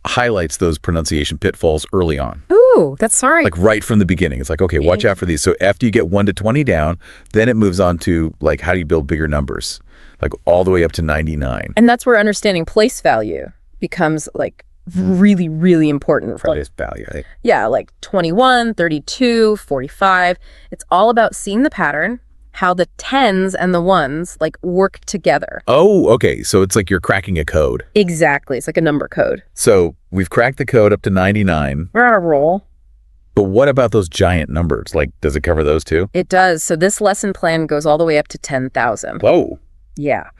highlights those pronunciation pitfalls early on. Ooh, that's sorry. Like right from the beginning. It's like, okay, watch out for these. So after you get 1 to 20 down, then it moves on to like, how do you build bigger numbers? Like all the way up to 99. And that's where understanding place value becomes like really, really important. For Place value. Right? Yeah, like 21, 32, 45. It's all about seeing the pattern, how the tens and the ones like work together. Oh, okay. So it's like you're cracking a code. Exactly. It's like a number code. So we've cracked the code up to 99. We're on a roll. But what about those giant numbers? Like, does it cover those too? It does. So this lesson plan goes all the way up to 10,000. Whoa. Yeah.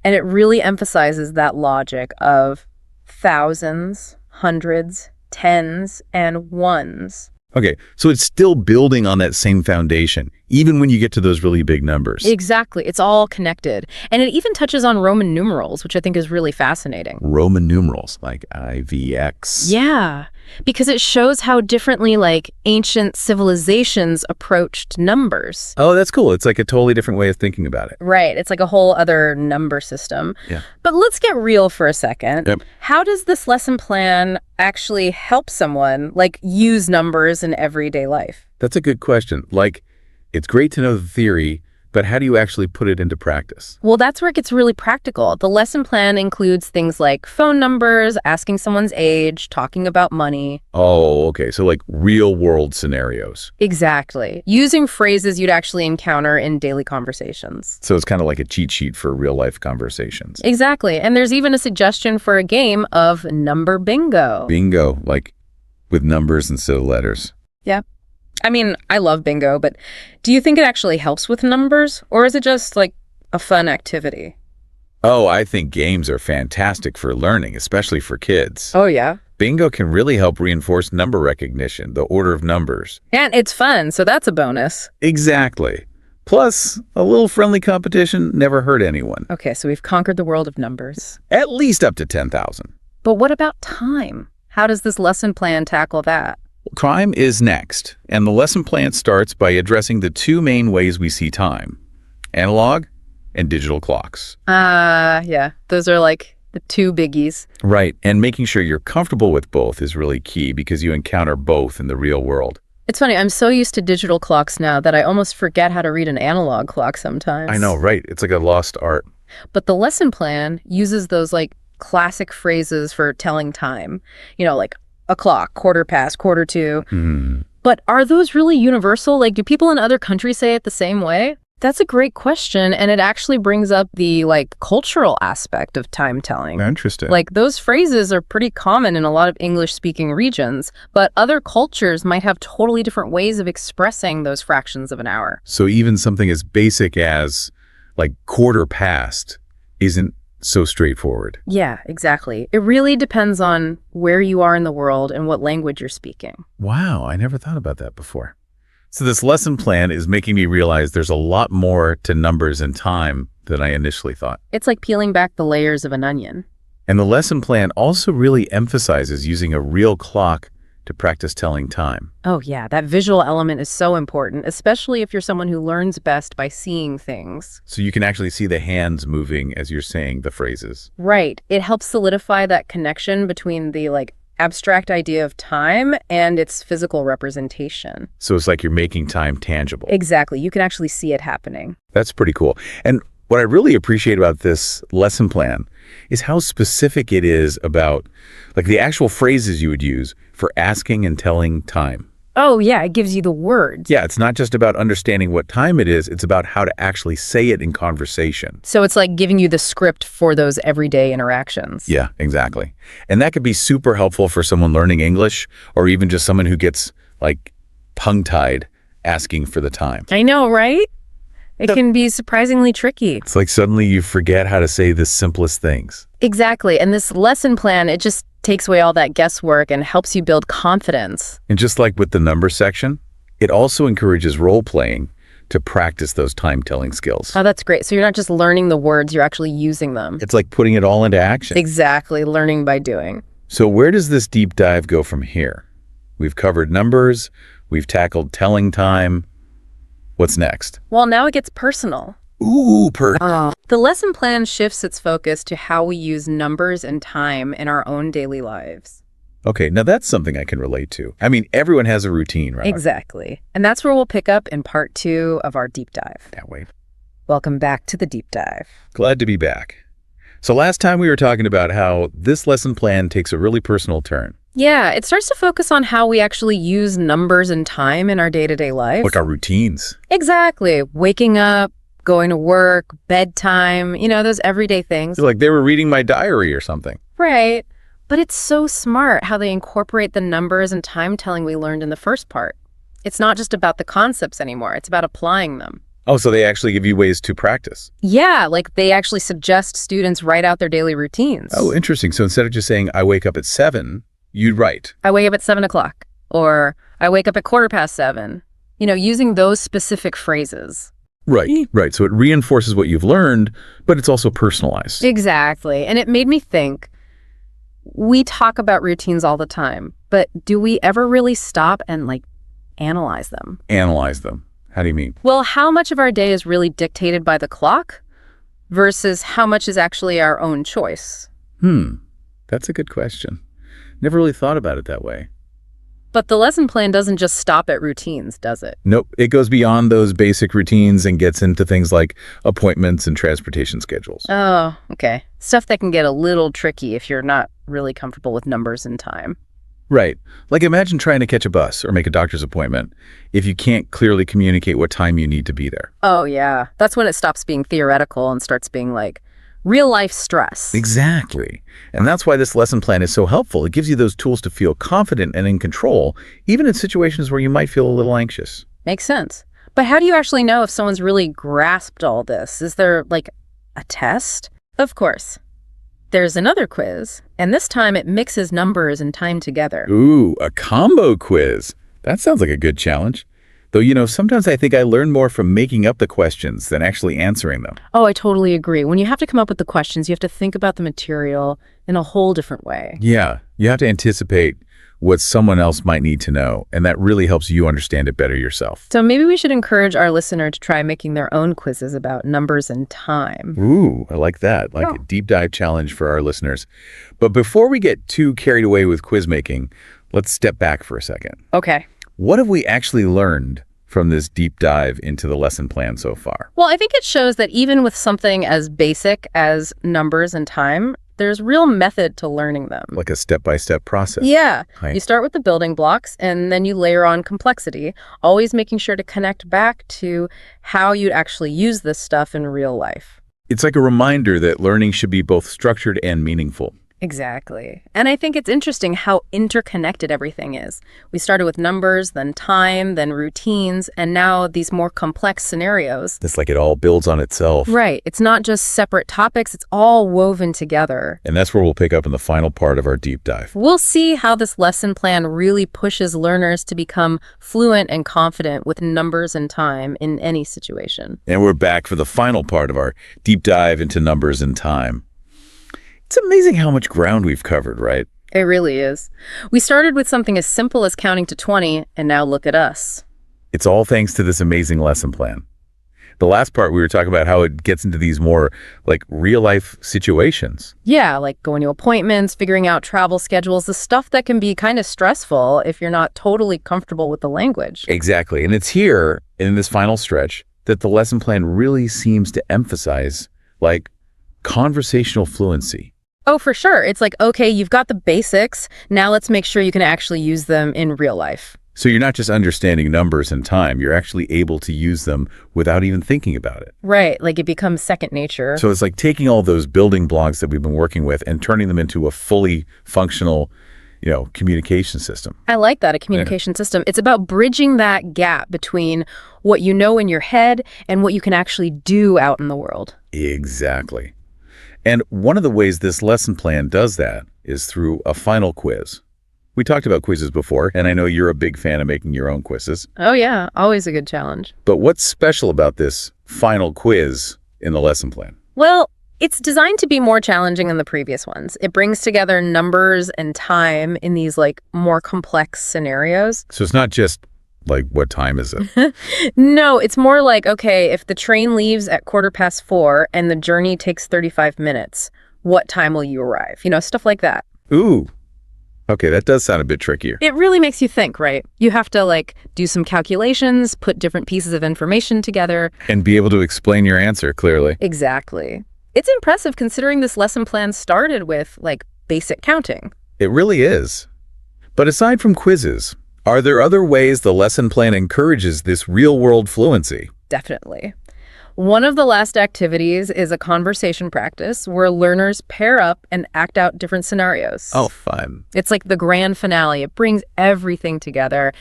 And it really emphasizes that logic of thousands, hundreds, tens, and ones. Okay, so it's still building on that same foundation, even when you get to those really big numbers. Exactly. It's all connected. And it even touches on Roman numerals, which I think is really fascinating. Roman numerals, like IVX. Yeah, because it shows how differently like ancient civilizations approached numbers. Oh, that's cool. It's like a totally different way of thinking about it. Right. It's like a whole other number system. Yeah. But let's get real for a second. Yep. How does this lesson plan actually help someone like use numbers in everyday life? That's a good question. Like, it's great to know the theory, but how do you actually put it into practice? Well, that's where it gets really practical. The lesson plan includes things like phone numbers, asking someone's age, talking about money. Oh, okay. So like real world scenarios. Exactly. Using phrases you'd actually encounter in daily conversations. So it's kind of like a cheat sheet for real life conversations. Exactly. And there's even a suggestion for a game of number bingo. Bingo, like with numbers instead of letters. Yeah. I mean, I love bingo, but do you think it actually helps with numbers, or is it just like a fun activity? Oh, I think games are fantastic for learning, especially for kids. Oh, yeah. Bingo can really help reinforce number recognition, the order of numbers. And it's fun, so that's a bonus. Exactly. Plus, a little friendly competition never hurt anyone. Okay, so we've conquered the world of numbers. At least up to 10,000. But what about time? How does this lesson plan tackle that? Crime is next, and the lesson plan starts by addressing the two main ways we see time: analog and digital clocks. Yeah, those are like the two biggies. Right, and making sure you're comfortable with both is really key because you encounter both in the real world. It's funny, I'm so used to digital clocks now that I almost forget how to read an analog clock sometimes. I know, right? It's like a lost art. But the lesson plan uses those like classic phrases for telling time, like o'clock, quarter past, quarter to. But are those really universal? Like, do people in other countries say it the same way? That's a great question, and it actually brings up the like cultural aspect of time telling. Interesting. Like, those phrases are pretty common in a lot of English-speaking regions, but other cultures might have totally different ways of expressing those fractions of an hour. So even something as basic as like quarter past isn't so straightforward. Yeah, exactly. It really depends on where you are in the world and what language you're speaking. Wow, I never thought about that before. So this lesson plan is making me realize there's a lot more to numbers and time than I initially thought. It's like peeling back the layers of an onion. And the lesson plan also really emphasizes using a real clock to practice telling time. Oh yeah, that visual element is so important, especially if you're someone who learns best by seeing things. So you can actually see the hands moving as you're saying the phrases. Right. It helps solidify that connection between the like abstract idea of time and its physical representation. So it's like you're making time tangible. Exactly. You can actually see it happening. That's pretty cool. And what I really appreciate about this lesson plan is how specific it is about like the actual phrases you would use for asking and telling time. Oh yeah, it gives you the words. Yeah, it's not just about understanding what time it is, it's about how to actually say it in conversation. So it's like giving you the script for those everyday interactions. Yeah, exactly. And that could be super helpful for someone learning English or even just someone who gets like tongue-tied asking for the time. I know, right? It can be surprisingly tricky. It's like suddenly you forget how to say the simplest things. Exactly. And this lesson plan, it just takes away all that guesswork and helps you build confidence. And just like with the number section, it also encourages role-playing to practice those time-telling skills. Oh, that's great. So you're not just learning the words, you're actually using them. It's like putting it all into action. Exactly. Learning by doing. So where does this deep dive go from here? We've covered numbers, we've tackled telling time. What's next? Well, now it gets personal. Ooh, The lesson plan shifts its focus to how we use numbers and time in our own daily lives. Okay, now that's something I can relate to. I mean, everyone has a routine, right? Exactly. And that's where we'll pick up in part 2 of our deep dive. That way. Welcome back to the deep dive. Glad to be back. So last time we were talking about how this lesson plan takes a really personal turn. Yeah, it starts to focus on how we actually use numbers and time in our day-to-day life. Like our routines. Exactly. Waking up, going to work, bedtime, those everyday things. Like they were reading my diary or something. Right. But it's so smart how they incorporate the numbers and time telling we learned in the first part. It's not just about the concepts anymore. It's about applying them. Oh, so they actually give you ways to practice. Yeah, like they actually suggest students write out their daily routines. Oh, interesting. So instead of just saying, I wake up at 7, you'd write. I wake up at 7 o'clock, or I wake up at 7:15. Using those specific phrases. Right. So it reinforces what you've learned, but it's also personalized. Exactly. And it made me think, we talk about routines all the time, but do we ever really stop and analyze them? Analyze them. How do you mean? Well, how much of our day is really dictated by the clock versus how much is actually our own choice? That's a good question. Never really thought about it that way. But the lesson plan doesn't just stop at routines, does it? Nope. It goes beyond those basic routines and gets into things like appointments and transportation schedules. Oh, okay. Stuff that can get a little tricky if you're not really comfortable with numbers and time. Right. Like imagine trying to catch a bus or make a doctor's appointment if you can't clearly communicate what time you need to be there. Oh, yeah. That's when it stops being theoretical and starts being real life stress. Exactly. And that's why this lesson plan is so helpful. It gives you those tools to feel confident and in control, even in situations where you might feel a little anxious. Makes sense. But how do you actually know if someone's really grasped all this? Is there a test? Of course. There's another quiz, and this time it mixes numbers and time together. Ooh, a combo quiz. That sounds like a good challenge. Though, sometimes I think I learn more from making up the questions than actually answering them. Oh, I totally agree. When you have to come up with the questions, you have to think about the material in a whole different way. Yeah, you have to anticipate what someone else might need to know, and that really helps you understand it better yourself. So maybe we should encourage our listener to try making their own quizzes about numbers and time. Ooh, I like that. Like a deep dive challenge for our listeners. But before we get too carried away with quiz making, let's step back for a second. Okay. What have we actually learned from this deep dive into the lesson plan so far? Well, I think it shows that even with something as basic as numbers and time, there's real method to learning them. Like a step-by-step process. Yeah. Right. You start with the building blocks and then you layer on complexity, always making sure to connect back to how you'd actually use this stuff in real life. It's like a reminder that learning should be both structured and meaningful. Exactly. And I think it's interesting how interconnected everything is. We started with numbers, then time, then routines, and now these more complex scenarios. It's like it all builds on itself. Right. It's not just separate topics, it's all woven together. And that's where we'll pick up in the final part of our deep dive. We'll see how this lesson plan really pushes learners to become fluent and confident with numbers and time in any situation. And we're back for the final part of our deep dive into numbers and time. It's amazing how much ground we've covered, right? It really is. We started with something as simple as counting to 20, and now look at us. It's all thanks to this amazing lesson plan. The last part, we were talking about how it gets into these more real-life situations. Yeah, like going to appointments, figuring out travel schedules, the stuff that can be kind of stressful if you're not totally comfortable with the language. Exactly. And it's here, in this final stretch, that the lesson plan really seems to emphasize, conversational fluency. Oh, for sure. It's okay, you've got the basics. Now let's make sure you can actually use them in real life. So you're not just understanding numbers and time, you're actually able to use them without even thinking about it. Right, it becomes second nature. So it's like taking all those building blocks that we've been working with and turning them into a fully functional communication system. I like that, a communication system. It's about bridging that gap between what you know in your head and what you can actually do out in the world. Exactly. And one of the ways this lesson plan does that is through a final quiz. We talked about quizzes before, and I know you're a big fan of making your own quizzes. Oh yeah, always a good challenge. But what's special about this final quiz in the lesson plan? Well, it's designed to be more challenging than the previous ones. It brings together numbers and time in these more complex scenarios. So it's not just what time is it? No, it's more like, okay, if the train leaves at 4:15 and the journey takes 35 minutes, what time will you arrive? Stuff like that. Ooh. Okay, that does sound a bit trickier. It really makes you think, right? You have to do some calculations, put different pieces of information together. And be able to explain your answer clearly. Exactly. It's impressive considering this lesson plan started with basic counting. It really is. But aside from quizzes, are there other ways the lesson plan encourages this real-world fluency? Definitely. One of the last activities is a conversation practice where learners pair up and act out different scenarios. Oh, fun. It's like the grand finale. It brings everything together.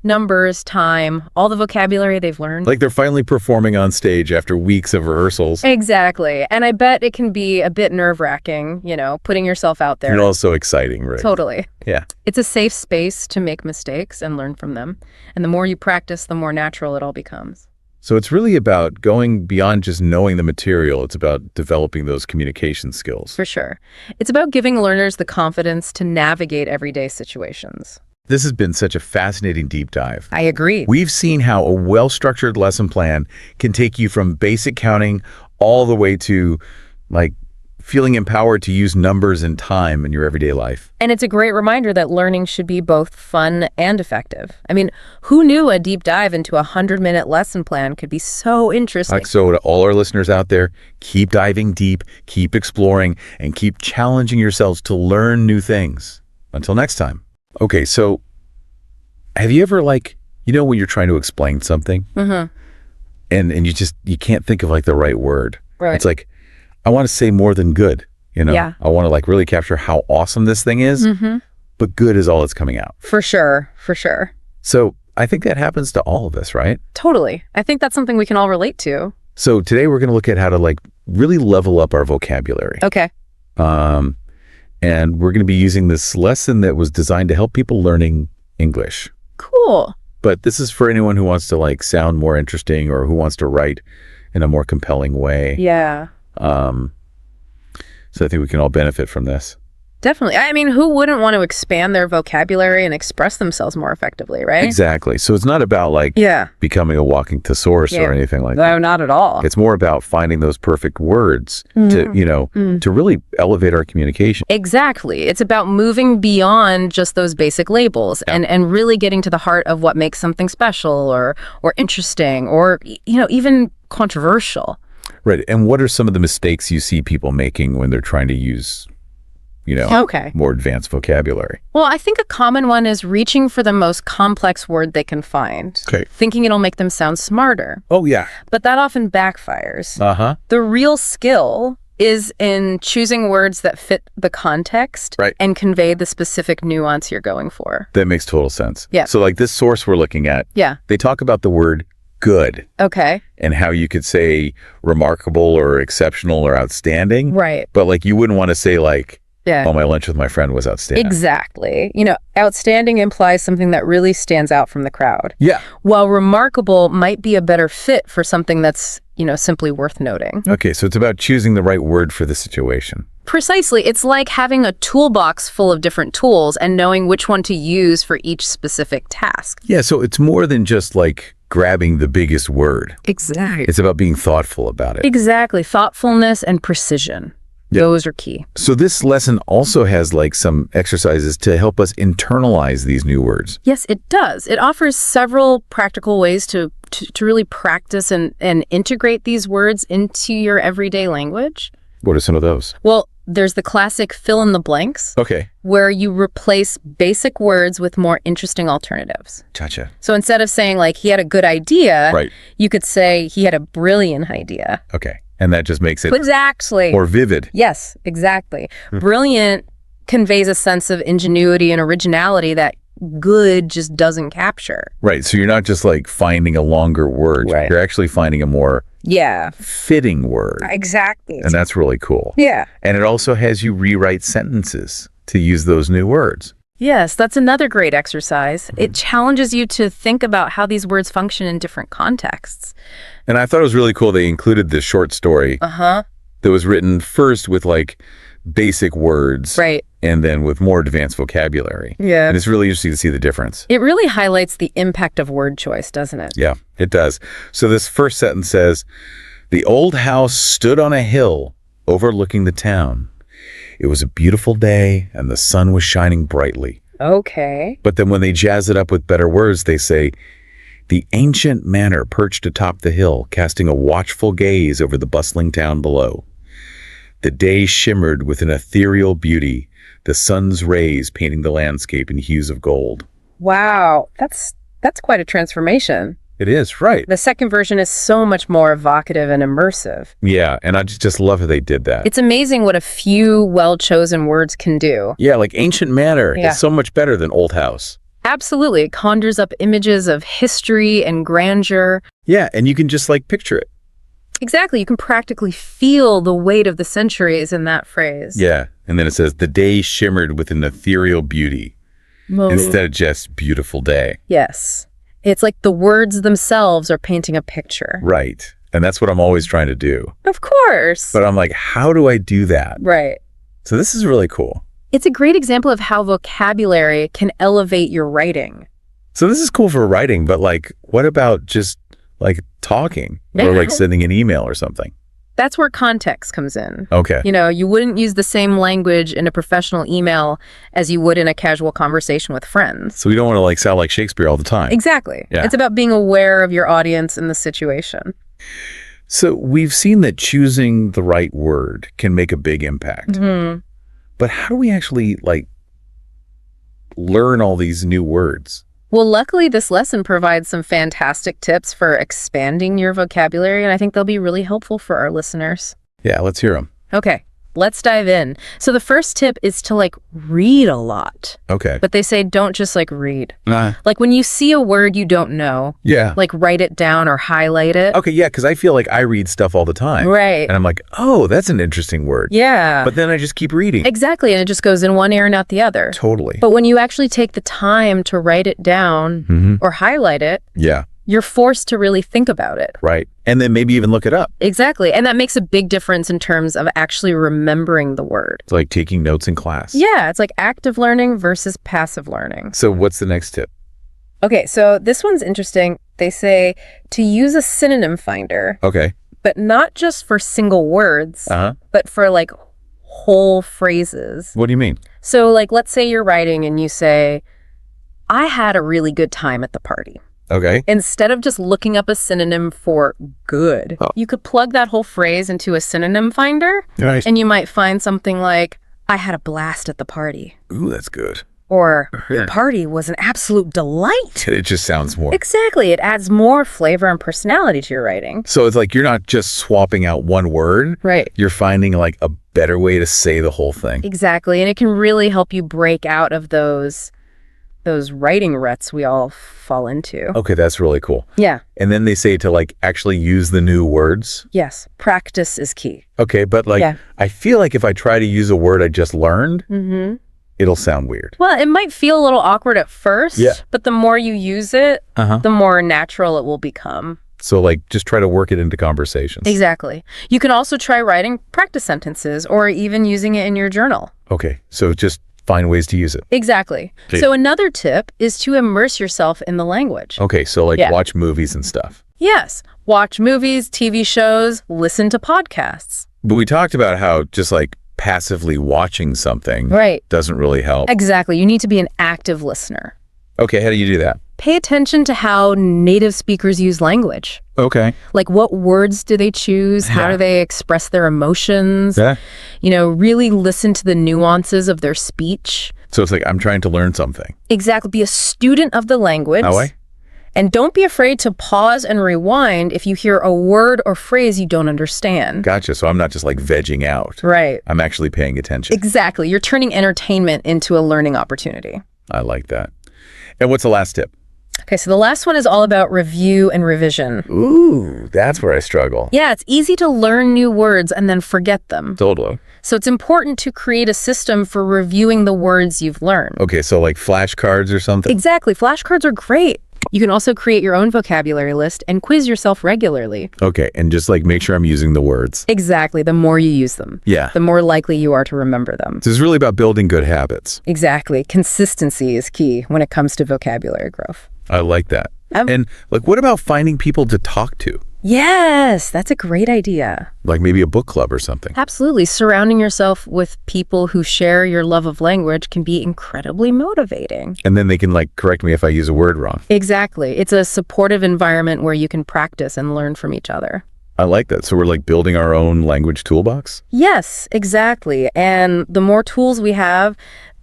Numbers, time, all the vocabulary they've learned. Like they're finally performing on stage after weeks of rehearsals. Exactly. And I bet it can be a bit nerve-wracking, putting yourself out there. And also exciting, right? Totally. Yeah. It's a safe space to make mistakes and learn from them. And the more you practice, the more natural it all becomes. So it's really about going beyond just knowing the material. It's about developing those communication skills. For sure. It's about giving learners the confidence to navigate everyday situations. This has been such a fascinating deep dive. I agree. We've seen how a well-structured lesson plan can take you from basic counting all the way to feeling empowered to use numbers and time in your everyday life. And it's a great reminder that learning should be both fun and effective. I mean, who knew a deep dive into a 100-minute lesson plan could be so interesting? So to all our listeners out there, keep diving deep, keep exploring, and keep challenging yourselves to learn new things. Until next time. Okay, so have you ever when you're trying to explain something and you can't think of the right word. Right. It's I want to say more than good, Yeah. I want to really capture how awesome this thing is, but good is all that's coming out. For sure. For sure. So I think that happens to all of us, right? Totally. I think that's something we can all relate to. So today we're going to look at how to really level up our vocabulary. Okay. And we're going to be using this lesson that was designed to help people learning English. Cool. But this is for anyone who wants to sound more interesting or who wants to write in a more compelling way. Yeah. So I think we can all benefit from this. Definitely. I mean, who wouldn't want to expand their vocabulary and express themselves more effectively, right? Exactly. So it's not about becoming a walking thesaurus or anything like that. No, not at all. It's more about finding those perfect words to really elevate our communication. Exactly. It's about moving beyond just those basic labels and really getting to the heart of what makes something special or interesting or, even controversial. Right. And what are some of the mistakes you see people making when they're trying to use more advanced vocabulary? Well, I think a common one is reaching for the most complex word they can find, thinking it'll make them sound smarter. Oh, yeah. But that often backfires. Uh-huh. The real skill is in choosing words that fit the context and convey the specific nuance you're going for. That makes total sense. Yeah. So this source we're looking at, they talk about the word good. Okay. And how you could say remarkable or exceptional or outstanding. Right. But you wouldn't want to say oh, my lunch with my friend was outstanding. Exactly. Outstanding implies something that really stands out from the crowd. Yeah. While remarkable might be a better fit for something that's, simply worth noting. Okay, so it's about choosing the right word for the situation. Precisely. It's like having a toolbox full of different tools and knowing which one to use for each specific task. Yeah, so it's more than just grabbing the biggest word. Exactly. It's about being thoughtful about it. Exactly. Thoughtfulness and precision. Yeah. Those are key. So this lesson also has some exercises to help us internalize these new words. Yes, it does. It offers several practical ways to really practice and integrate these words into your everyday language. What are some of those? Well, there's the classic fill in the blanks. Okay. Where you replace basic words with more interesting alternatives. Gotcha. So instead of saying he had a good idea, you could say he had a brilliant idea. Okay. And that just makes it exactly more vivid. Yes, exactly. Brilliant conveys a sense of ingenuity and originality that good just doesn't capture. Right. So you're not just like finding a longer word. Right. You're actually finding a more Yeah, fitting word. exactly. And that's really cool. Yeah. And it also has you rewrite sentences to use those new words. Yes, that's another great exercise. It challenges you to think about how these words function in different contexts. And I thought it was really cool they included this short story Uh-huh. that was written first with like basic words. Right. And then with more advanced vocabulary. Yeah. And it's really interesting to see the difference. It really highlights the impact of word choice, doesn't it? Yeah, it does. So this first sentence says, "The old house stood on a hill overlooking the town. It was a beautiful day and the sun was shining brightly." Okay. But then when they jazz it up with better words, they say, "The ancient manor perched atop the hill, casting a watchful gaze over the bustling town below. The day shimmered with an ethereal beauty, the sun's rays painting the landscape in hues of gold." Wow. That's quite a transformation. It is, right. The second version is so much more evocative and immersive. Yeah, and I just love how they did that. It's amazing what a few well-chosen words can do. Yeah, like ancient manor Yeah. is so much better than old house. Absolutely. It conjures up images of history and grandeur. Yeah, and you can just like picture it. Exactly. You can practically feel the weight of the centuries in that phrase. Yeah, and then it says, "The day shimmered with an ethereal beauty," instead of just beautiful day. Yes. It's like the words themselves are painting a picture. Right, and that's what I'm always trying to do. Of course. But I'm like, how do I do that? Right. So this is really cool. It's a great example of how vocabulary can elevate your writing. So this is cool for writing, but like, what about just like talking or like sending an email or something? That's where context comes in. Okay. You know, you wouldn't use the same language in a professional email as you would in a casual conversation with friends. So we don't want to like sound like Shakespeare all the time. Exactly. Yeah. It's about being aware of your audience and the situation. So we've seen that choosing the right word can make a big impact. Mhm. But how do we actually like learn all these new words? Well, luckily, this lesson provides some fantastic tips for expanding your vocabulary, and I think they'll be really helpful for our listeners. Yeah, let's hear them. Okay, let's dive in. So the first tip is to read a lot. Okay. But they say don't just read. Like when you see a word you don't know, Yeah. write it down or highlight it. Okay, yeah, because I feel like I read stuff all the time. Right. And I'm like, oh, that's an interesting word. Yeah. But then I just keep reading. Exactly, and it just goes in one ear and out the other. Totally. But when you actually take the time to write it down or highlight it, Yeah, you're forced to really think about it. right. And then maybe even look it up. Exactly. And that makes a big difference in terms of actually remembering the word. It's like taking notes in class. Yeah, it's like active learning versus passive learning. So what's the next tip? Okay, so this one's interesting. They say to use a synonym finder, Okay. but not just for single words, Uh-huh. but for whole phrases. What do you mean? So let's say you're writing and you say, "I had a really good time at the party." Okay. Instead of just looking up a synonym for good, you could plug that whole phrase into a synonym finder, Right. and you might find something like, "I had a blast at the party," Ooh, that's good. or "The party was an absolute delight." It just sounds more. Exactly. It adds more flavor and personality to your writing. So it's like you're not just swapping out one word. Right. You're finding like a better way to say the whole thing. Exactly. And it can really help you break out of those writing ruts we all fall into. Okay, that's really cool. Yeah. And then they say to actually use the new words. Yes. Practice is key. Okay, but Yeah. I feel like if I try to use a word I just learned, it'll sound weird. Well, it might feel a little awkward at first, Yeah. but the more you use it, Uh-huh. the more natural it will become. So just try to work it into conversations. Exactly. You can also try writing practice sentences or even using it in your journal. Okay, so just find ways to use it. Exactly. Okay. So another tip is to immerse yourself in the language. Okay, so Yeah. watch movies and stuff. Yes. Watch movies, TV shows, listen to podcasts. But we talked about how just passively watching something Right. doesn't really help. Exactly. You need to be an active listener. Okay, how do you do that? Pay attention to how native speakers use language. Okay. What words do they choose? How Yeah. do they express their emotions? Yeah. Really listen to the nuances of their speech. So it's I'm trying to learn something. Exactly. Be a student of the language. Oh, And don't be afraid to pause and rewind if you hear a word or phrase you don't understand. Gotcha. So I'm not just like vegging out. Right. I'm actually paying attention. Exactly. You're turning entertainment into a learning opportunity. I like that. And what's the last tip? Okay, so the last one is all about review and revision. Ooh, that's where I struggle. Yeah, it's easy to learn new words and then forget them. Totally. So it's important to create a system for reviewing the words you've learned. Okay, so like flashcards or something? Exactly. Flashcards are great. You can also create your own vocabulary list and quiz yourself regularly. Okay, and just like make sure I'm using the words. Exactly. The more you use them, Yeah. the more likely you are to remember them. This is really about building good habits. Exactly. Consistency is key when it comes to vocabulary growth. I like that. And like, what about finding people to talk to? Yes, that's a great idea. Like maybe a book club or something. Absolutely. Surrounding yourself with people who share your love of language can be incredibly motivating. And then they can like correct me if I use a word wrong. Exactly. It's a supportive environment where you can practice and learn from each other. I like that. So we're like building our own language toolbox? Yes, exactly. And the more tools we have,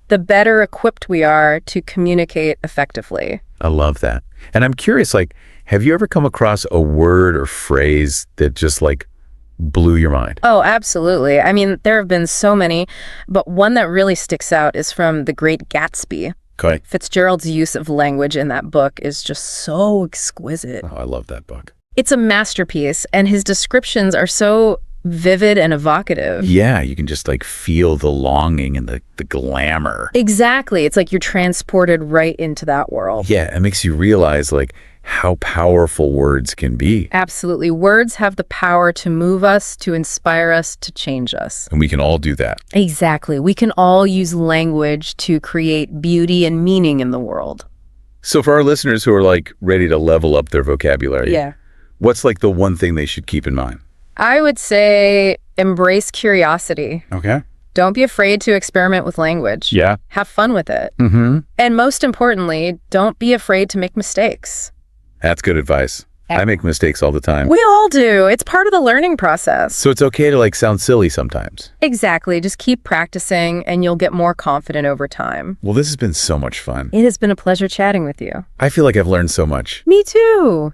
the better equipped we are to communicate effectively. I love that. And I'm curious, like, have you ever come across a word or phrase that just like blew your mind? Oh, absolutely. I mean, there have been so many, but one that really sticks out is from The Great Gatsby. Okay. Fitzgerald's use of language in that book is just so exquisite. Oh, I love that book. It's a masterpiece, and his descriptions are so vivid and evocative. Yeah, you can just like feel the longing and the glamour. Exactly. It's like you're transported right into that world. Yeah, it makes you realize like how powerful words can be. Absolutely. Words have the power to move us, to inspire us, to change us. And we can all do that. Exactly. We can all use language to create beauty and meaning in the world. So for our listeners who are like ready to level up their vocabulary, Yeah. what's like the one thing they should keep in mind? I would say embrace curiosity. Okay. Don't be afraid to experiment with language. Yeah. Have fun with it. Mm-hmm. And most importantly, don't be afraid to make mistakes. That's good advice. I make mistakes all the time. We all do. It's part of the learning process. So it's okay to like sound silly sometimes. Exactly. Just keep practicing and you'll get more confident over time. Well, this has been so much fun. It has been a pleasure chatting with you. I feel like I've learned so much. Me too.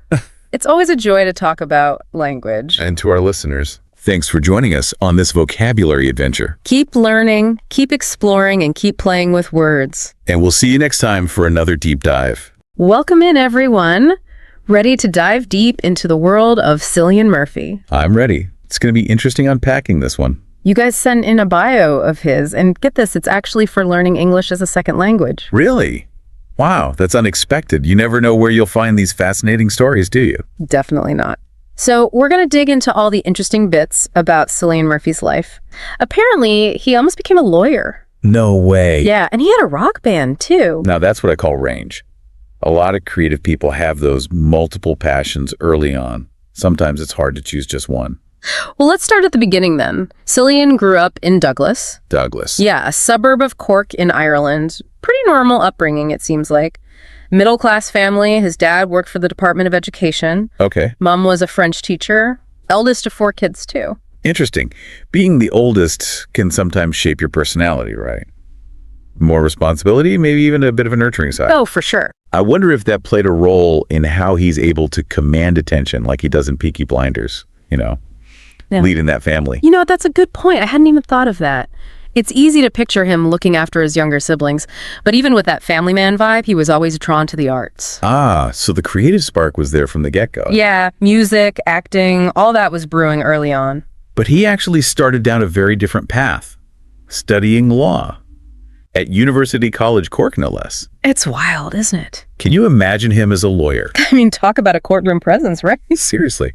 It's always a joy to talk about language. And to our listeners, thanks for joining us on this vocabulary adventure. Keep learning, keep exploring, and keep playing with words. And we'll see you next time for another deep dive. Welcome in, everyone. Ready to dive deep into the world of Cillian Murphy. I'm ready. It's going to be interesting unpacking this one. You guys sent in a bio of his, and get this, it's actually for learning English as a second language. Really? Wow, that's unexpected. You never know where you'll find these fascinating stories, do you? Definitely not. So we're going to dig into all the interesting bits about Cillian Murphy's life. Apparently, he almost became a lawyer. No way. Yeah, and he had a rock band, too. Now, that's what I call range. A lot of creative people have those multiple passions early on. Sometimes it's hard to choose just one. Well, let's start at the beginning then. Cillian grew up in Douglas. Douglas. Yeah, a suburb of Cork in Ireland. Pretty normal upbringing, it seems like. Middle-class family. His dad worked for the Department of Education. Okay. Mom was a French teacher. Eldest of 4 kids, too. Interesting. Being the oldest can sometimes shape your personality, right? More responsibility, maybe even a bit of a nurturing side. Oh, for sure. I wonder if that played a role in how he's able to command attention like he does in Peaky Blinders, Yeah. leading that family. You know, that's a good point. I hadn't even thought of that. It's easy to picture him looking after his younger siblings, but even with that family man vibe, he was always drawn to the arts. Ah, so the creative spark was there from the get-go. Yeah, music, acting, all that was brewing early on. But he actually started down a very different path, studying law at University College Cork, no less. It's wild, isn't it? Can you imagine him as a lawyer? I mean, talk about a courtroom presence, right? Seriously.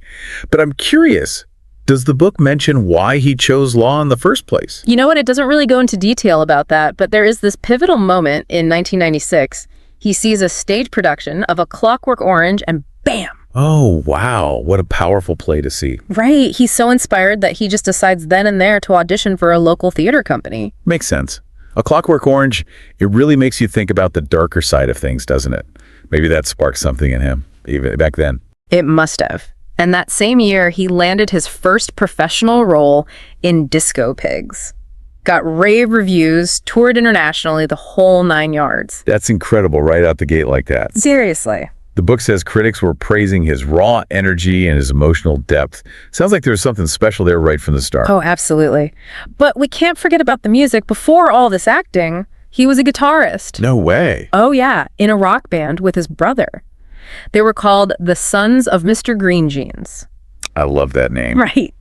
But I'm curious, does the book mention why he chose law in the first place? You know what? It doesn't really go into detail about that, but there is this pivotal moment in 1996. He sees a stage production of A Clockwork Orange and bam! Oh, wow. What a powerful play to see. Right. He's so inspired that he just decides then and there to audition for a local theater company. Makes sense. A Clockwork Orange, it really makes you think about the darker side of things, doesn't it? Maybe that sparked something in him, even back then. It must have. And that same year, he landed his first professional role in Disco Pigs. Got rave reviews, toured internationally, the whole 9 yards. That's incredible right out the gate like that. Seriously. The book says critics were praising his raw energy and his emotional depth. Sounds like there's something special there right from the start. Oh, absolutely. But we can't forget about the music. Before all this acting, he was a guitarist. No way. Oh, yeah, in a rock band with his brother. They were called the Sons of Mr. Green Jeans. I love that name. Right.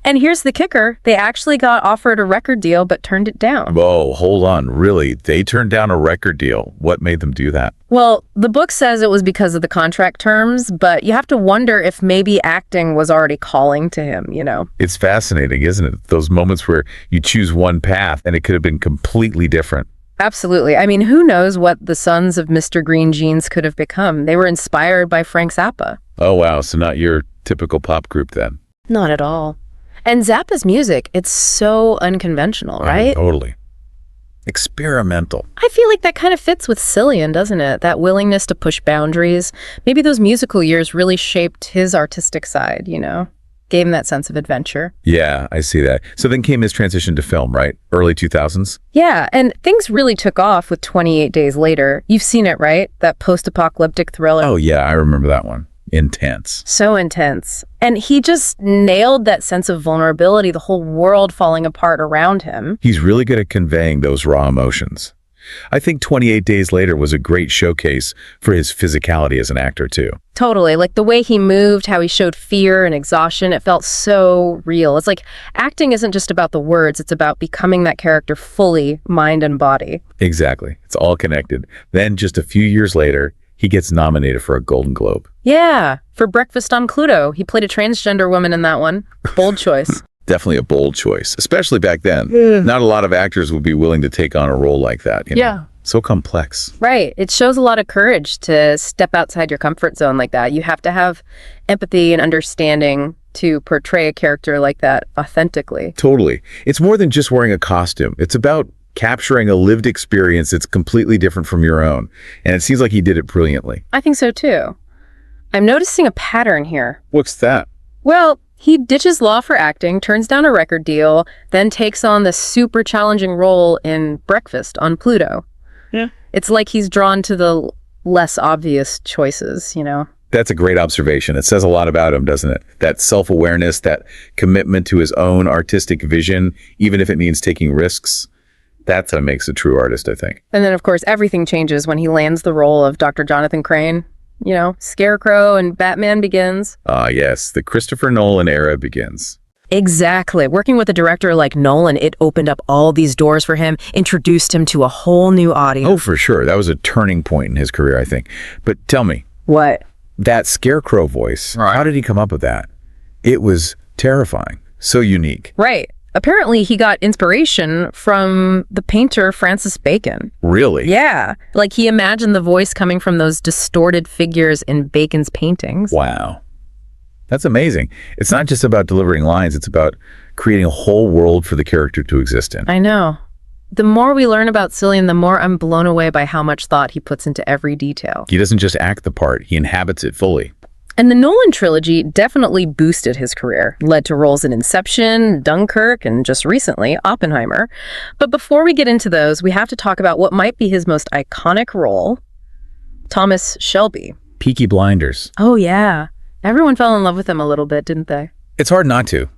And here's the kicker. They actually got offered a record deal, but turned it down. Whoa, hold on. Really? They turned down a record deal. What made them do that? Well, the book says it was because of the contract terms, but you have to wonder if maybe acting was already calling to him, you know? It's fascinating, isn't it? Those moments where you choose one path and it could have been completely different. Absolutely. I mean, who knows what the Sons of Mr. Green Jeans could have become? They were inspired by Frank Zappa. Oh, wow. So not your typical pop group then. Not at all. And Zappa's music, it's so unconventional, right? Totally. Experimental. I feel like that kind of fits with Cillian, doesn't it? That willingness to push boundaries. Maybe those musical years really shaped his artistic side, you know? Gave him that sense of adventure. Yeah, I see that. So then came his transition to film, right? Early 2000s? Yeah, and things really took off with 28 Days Later. You've seen it, right? That post-apocalyptic thriller. Oh, yeah, I remember that one. Intense. So intense. And he just nailed that sense of vulnerability, the whole world falling apart around him. He's really good at conveying those raw emotions. I think 28 Days Later was a great showcase for his physicality as an actor, too. Totally. Like the way he moved, how he showed fear and exhaustion, it felt so real. It's like acting isn't just about the words, it's about becoming that character fully, mind and body. Exactly. It's all connected. Then just a few years later, he gets nominated for a Golden Globe. Yeah, for Breakfast on Pluto. He played a transgender woman in that one. Bold choice. Definitely a bold choice, especially back then. Not a lot of actors would be willing to take on a role like that. You know? Yeah. So complex. Right. It shows a lot of courage to step outside your comfort zone like that. You have to have empathy and understanding to portray a character like that authentically. Totally. It's more than just wearing a costume. It's about capturing a lived experience that's completely different from your own. And it seems like he did it brilliantly. I think so too. I'm noticing a pattern here. What's that? Well, he ditches law for acting, turns down a record deal, then takes on the super challenging role in Breakfast on Pluto. Yeah. It's like he's drawn to the less obvious choices, you know? That's a great observation. It says a lot about him, doesn't it? That self-awareness, that commitment to his own artistic vision, even if it means taking risks. That's what makes a true artist, I think. And then, of course, everything changes when he lands the role of Dr. Jonathan Crane. You know, Scarecrow and Batman begins. Ah, yes. The Christopher Nolan era begins. Exactly. Working with a director like Nolan, it opened up all these doors for him, introduced him to a whole new audience. Oh, for sure. That was a turning point in his career, I think. But tell me, What? that Scarecrow voice, how did he come up with that? It was terrifying. So unique. Right. Apparently, he got inspiration from the painter Francis Bacon. Really? Yeah. Like he imagined the voice coming from those distorted figures in Bacon's paintings. Wow. That's amazing. It's not just about delivering lines. It's about creating a whole world for the character to exist in. I know. The more we learn about Cillian, the more I'm blown away by how much thought he puts into every detail. He doesn't just act the part. He inhabits it fully. And the Nolan trilogy definitely boosted his career, led to roles in Inception, Dunkirk, and just recently, Oppenheimer. But before we get into those, we have to talk about what might be his most iconic role, Thomas Shelby. Peaky Blinders. Oh, yeah. Everyone fell in love with him a little bit, didn't they? It's hard not to.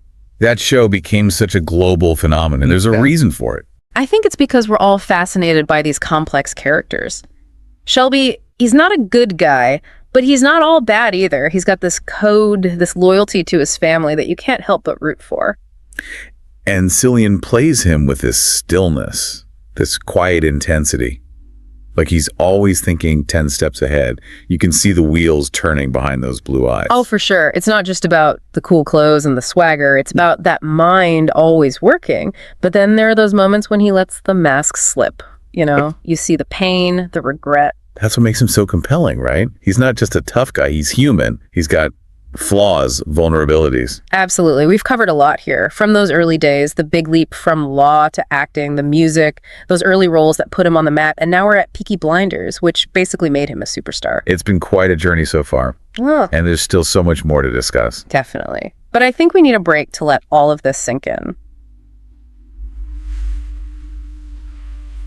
That show became such a global phenomenon. There's a reason for it. I think it's because we're all fascinated by these complex characters. Shelby, he's not a good guy, but he's not all bad either. He's got this code, this loyalty to his family that you can't help but root for. And Cillian plays him with this stillness, this quiet intensity. Like he's always thinking 10 steps ahead. You can see the wheels turning behind those blue eyes. Oh, for sure. It's not just about the cool clothes and the swagger. It's about that mind always working. But then there are those moments when he lets the mask slip. You know, you see the pain, the regret. That's what makes him so compelling, right? He's not just a tough guy. He's human. He's got flaws, vulnerabilities. Absolutely. We've covered a lot here. From those early days, the big leap from law to acting, the music, those early roles that put him on the map. And now we're at Peaky Blinders, which basically made him a superstar. It's been quite a journey so far. Oh, And there's still so much more to discuss. definitely. But I think we need a break to let all of this sink in.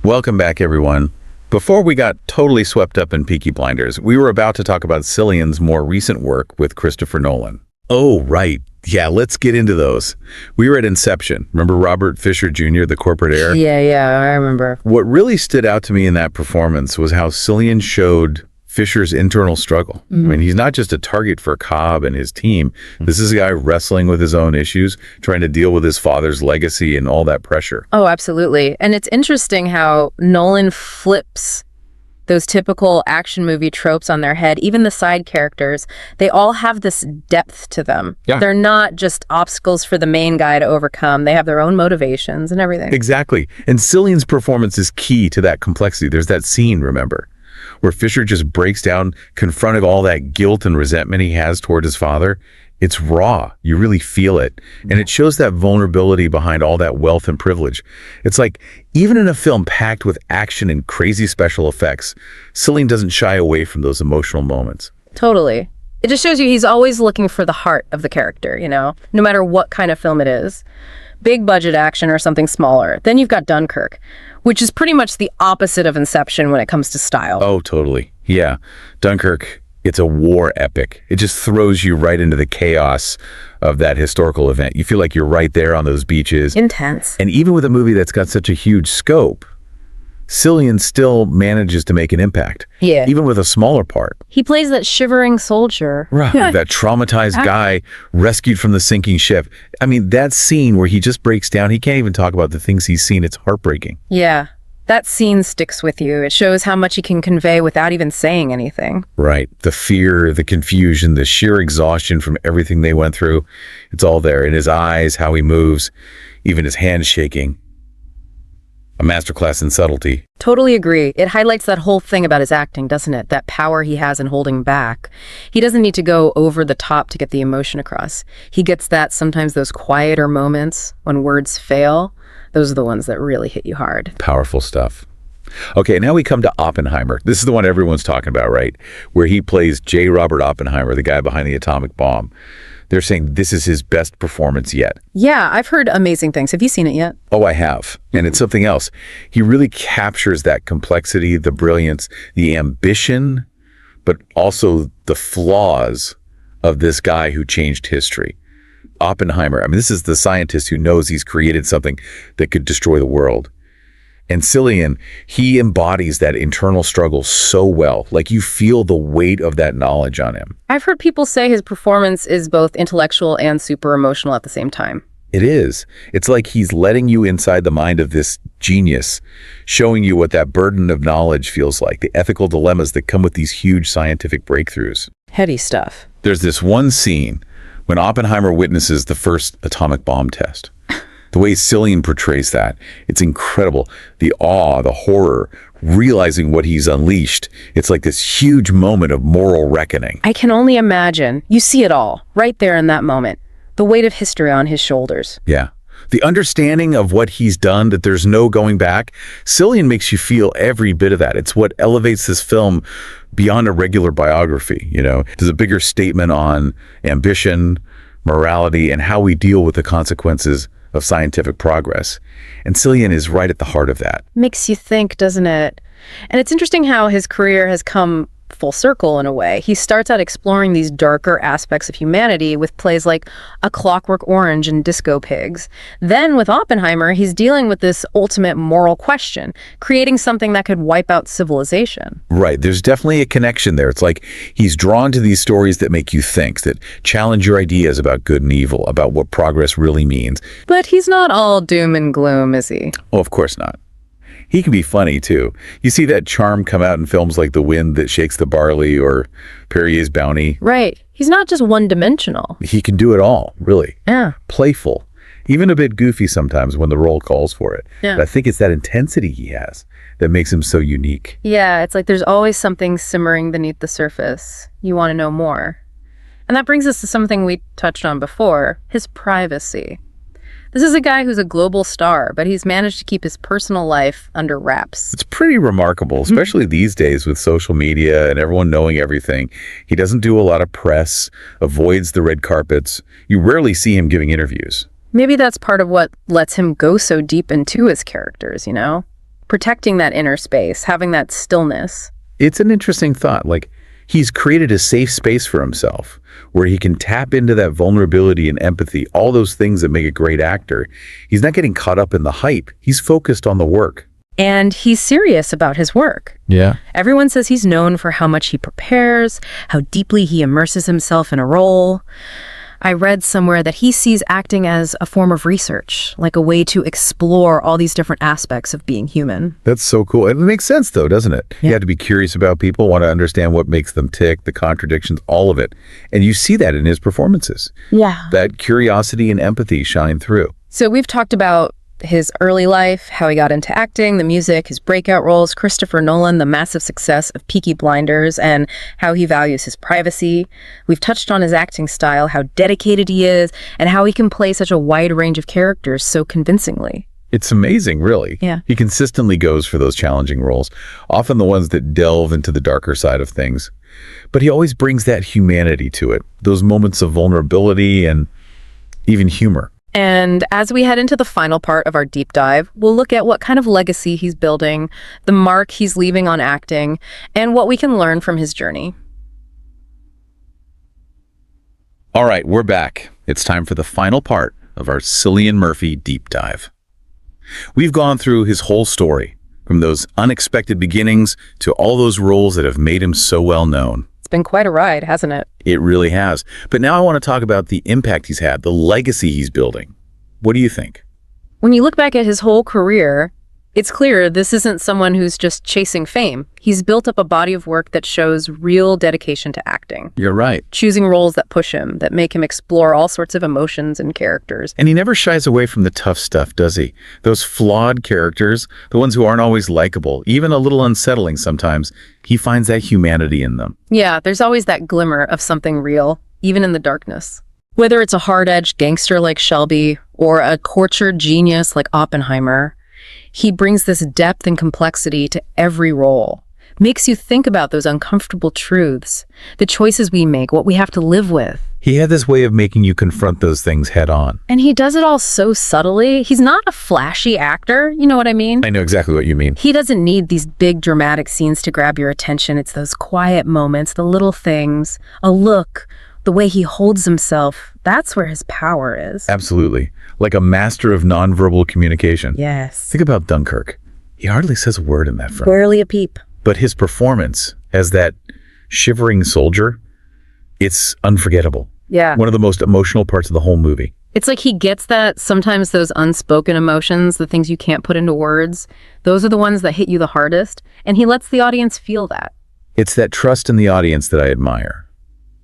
Welcome back, everyone. Before we got totally swept up in Peaky Blinders, we were about to talk about Cillian's more recent work with Christopher Nolan. Oh, right. Yeah, let's get into those. We were at Inception. Remember Robert Fisher Jr., the corporate heir? Yeah, I remember. What really stood out to me in that performance was how Cillian showed Fisher's internal struggle. I mean, he's not just a target for Cobb and his team. This is a guy wrestling with his own issues, trying to deal with his father's legacy and all that pressure. Oh, absolutely. And it's interesting how Nolan flips those typical action movie tropes on their head. Even the side characters, they all have this depth to them. Yeah. They're not just obstacles for the main guy to overcome. They have their own motivations and everything. Exactly. And Cillian's performance is key to that complexity. There's that scene, remember, where Fisher just breaks down, confronting all that guilt and resentment he has toward his father. It's raw. You really feel it. And it shows that vulnerability behind all that wealth and privilege. It's like, even in a film packed with action and crazy special effects, Cillian doesn't shy away from those emotional moments. Totally. It just shows you he's always looking for the heart of the character, no matter what kind of film it is. Big budget action or something smaller. Then you've got Dunkirk, which is pretty much the opposite of Inception when it comes to style. Oh, totally. Yeah. Dunkirk, it's a war epic. It just throws you right into the chaos of that historical event. You feel like you're right there on those beaches. Intense. And even with a movie that's got such a huge scope, Cillian still manages to make an impact. Yeah. Even with a smaller part. He plays that shivering soldier. Right. That traumatized guy rescued from the sinking ship. I mean, that scene where he just breaks down, he can't even talk about the things he's seen. It's heartbreaking. Yeah. That scene sticks with you. It shows how much he can convey without even saying anything. Right. The fear, the confusion, the sheer exhaustion from everything they went through. It's all there in his eyes, how he moves, even his hands shaking. A masterclass in subtlety. Totally agree. It highlights that whole thing about his acting, doesn't it? That power he has in holding back. He doesn't need to go over the top to get the emotion across. He gets that sometimes those quieter moments when words fail. Those are the ones that really hit you hard. Powerful stuff. Okay, now we come to Oppenheimer. This is the one everyone's talking about, right? Where he plays J. Robert Oppenheimer, the guy behind the atomic bomb. They're saying this is his best performance yet. Yeah, I've heard amazing things. Have you seen it yet? Oh, I have. And it's something else. He really captures that complexity, the brilliance, the ambition, but also the flaws of this guy who changed history. Oppenheimer, I mean, this is the scientist who knows he's created something that could destroy the world. And Cillian, he embodies that internal struggle so well. Like, you feel the weight of that knowledge on him. I've heard people say his performance is both intellectual and super emotional at the same time. It is. It's like he's letting you inside the mind of this genius, showing you what that burden of knowledge feels like, the ethical dilemmas that come with these huge scientific breakthroughs. Heady stuff. There's this one scene when Oppenheimer witnesses the first atomic bomb test. The way Cillian portrays that, it's incredible. The awe, the horror, realizing what he's unleashed. It's like this huge moment of moral reckoning. I can only imagine. You see it all, right there in that moment. The weight of history on his shoulders. Yeah. The understanding of what he's done, that there's no going back. Cillian makes you feel every bit of that. It's what elevates this film beyond a regular biography, There's a bigger statement on ambition, morality, and how we deal with the consequences of scientific progress. And Cillian is right at the heart of that. Makes you think, doesn't it? And it's interesting how his career has come full circle in a way. He starts out exploring these darker aspects of humanity with plays like A Clockwork Orange and Disco Pigs. Then with Oppenheimer, he's dealing with this ultimate moral question, creating something that could wipe out civilization. Right. There's definitely a connection there. It's like he's drawn to these stories that make you think, that challenge your ideas about good and evil, about what progress really means. But he's not all doom and gloom, is he? Oh, of course not. He can be funny, too. You see that charm come out in films like The Wind That Shakes the Barley or Perrier's Bounty. Right. He's not just one-dimensional. He can do it all, really. Yeah. Playful. Even a bit goofy sometimes when the role calls for it. Yeah. But I think it's that intensity he has that makes him so unique. Yeah, it's like there's always something simmering beneath the surface. You want to know more. And that brings us to something we touched on before, his privacy. This is a guy who's a global star, but he's managed to keep his personal life under wraps. It's pretty remarkable, especially these days with social media and everyone knowing everything. He doesn't do a lot of press, avoids the red carpets. You rarely see him giving interviews. Maybe that's part of what lets him go so deep into his characters, protecting that inner space, having that stillness. It's an interesting thought. Like, he's created a safe space for himself where he can tap into that vulnerability and empathy, all those things that make a great actor. He's not getting caught up in the hype. He's focused on the work. And he's serious about his work. Yeah. Everyone says he's known for how much he prepares, how deeply he immerses himself in a role. I read somewhere that he sees acting as a form of research, like a way to explore all these different aspects of being human. That's so cool. It makes sense, though, doesn't it? Yeah. You have to be curious about people, want to understand what makes them tick, the contradictions, all of it. And you see that in his performances. Yeah. That curiosity and empathy shine through. So we've talked about his early life, how he got into acting, the music, his breakout roles, Christopher Nolan, the massive success of Peaky Blinders, and how he values his privacy. We've touched on his acting style, how dedicated he is, and how he can play such a wide range of characters so convincingly. It's amazing, really. Yeah. He consistently goes for those challenging roles, often the ones that delve into the darker side of things. But he always brings that humanity to it, those moments of vulnerability and even humor. And as we head into the final part of our deep dive, we'll look at what kind of legacy he's building, the mark he's leaving on acting, and what we can learn from his journey. All right, we're back. It's time for the final part of our Cillian Murphy deep dive. We've gone through his whole story, from those unexpected beginnings to all those roles that have made him so well known. It's been quite a ride, hasn't it? It really has. But now I want to talk about the impact he's had, the legacy he's building. What do you think? When you look back at his whole career, it's clear this isn't someone who's just chasing fame. He's built up a body of work that shows real dedication to acting, You're right. choosing roles that push him, that make him explore all sorts of emotions and characters. And he never shies away from the tough stuff, does he? Those flawed characters, the ones who aren't always likable, even a little unsettling sometimes, he finds that humanity in them. Yeah, there's always that glimmer of something real, even in the darkness. Whether it's a hard-edged gangster like Shelby or a tortured genius like Oppenheimer, he brings this depth and complexity to every role. Makes you think about those uncomfortable truths, the choices we make, what we have to live with. He had this way of making you confront those things head on. And he does it all so subtly. He's not a flashy actor, you know what I mean? I know exactly what you mean. He doesn't need these big dramatic scenes to grab your attention. It's those quiet moments, the little things, a look, the way he holds himself. That's where his power is. Absolutely. Like a master of nonverbal communication. Yes. Think about Dunkirk. He hardly says a word in that film. Barely a peep. But his performance as that shivering soldier, it's unforgettable. Yeah. One of the most emotional parts of the whole movie. It's like he gets that sometimes those unspoken emotions, the things you can't put into words, those are the ones that hit you the hardest, and he lets the audience feel that. It's that trust in the audience that I admire.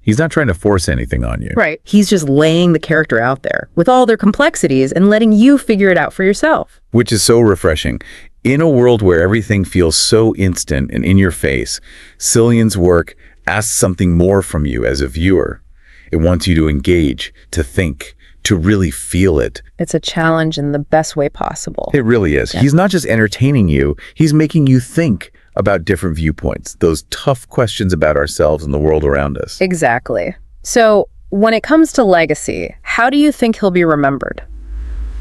He's not trying to force anything on you. Right. He's just laying the character out there with all their complexities and letting you figure it out for yourself. Which is so refreshing. In a world where everything feels so instant and in your face, Cillian's work asks something more from you as a viewer. It wants you to engage, to think, to really feel it. It's a challenge in the best way possible. It really is. Yeah. He's not just entertaining you, he's making you think about different viewpoints, those tough questions about ourselves and the world around us. Exactly. So, when it comes to legacy, how do you think he'll be remembered?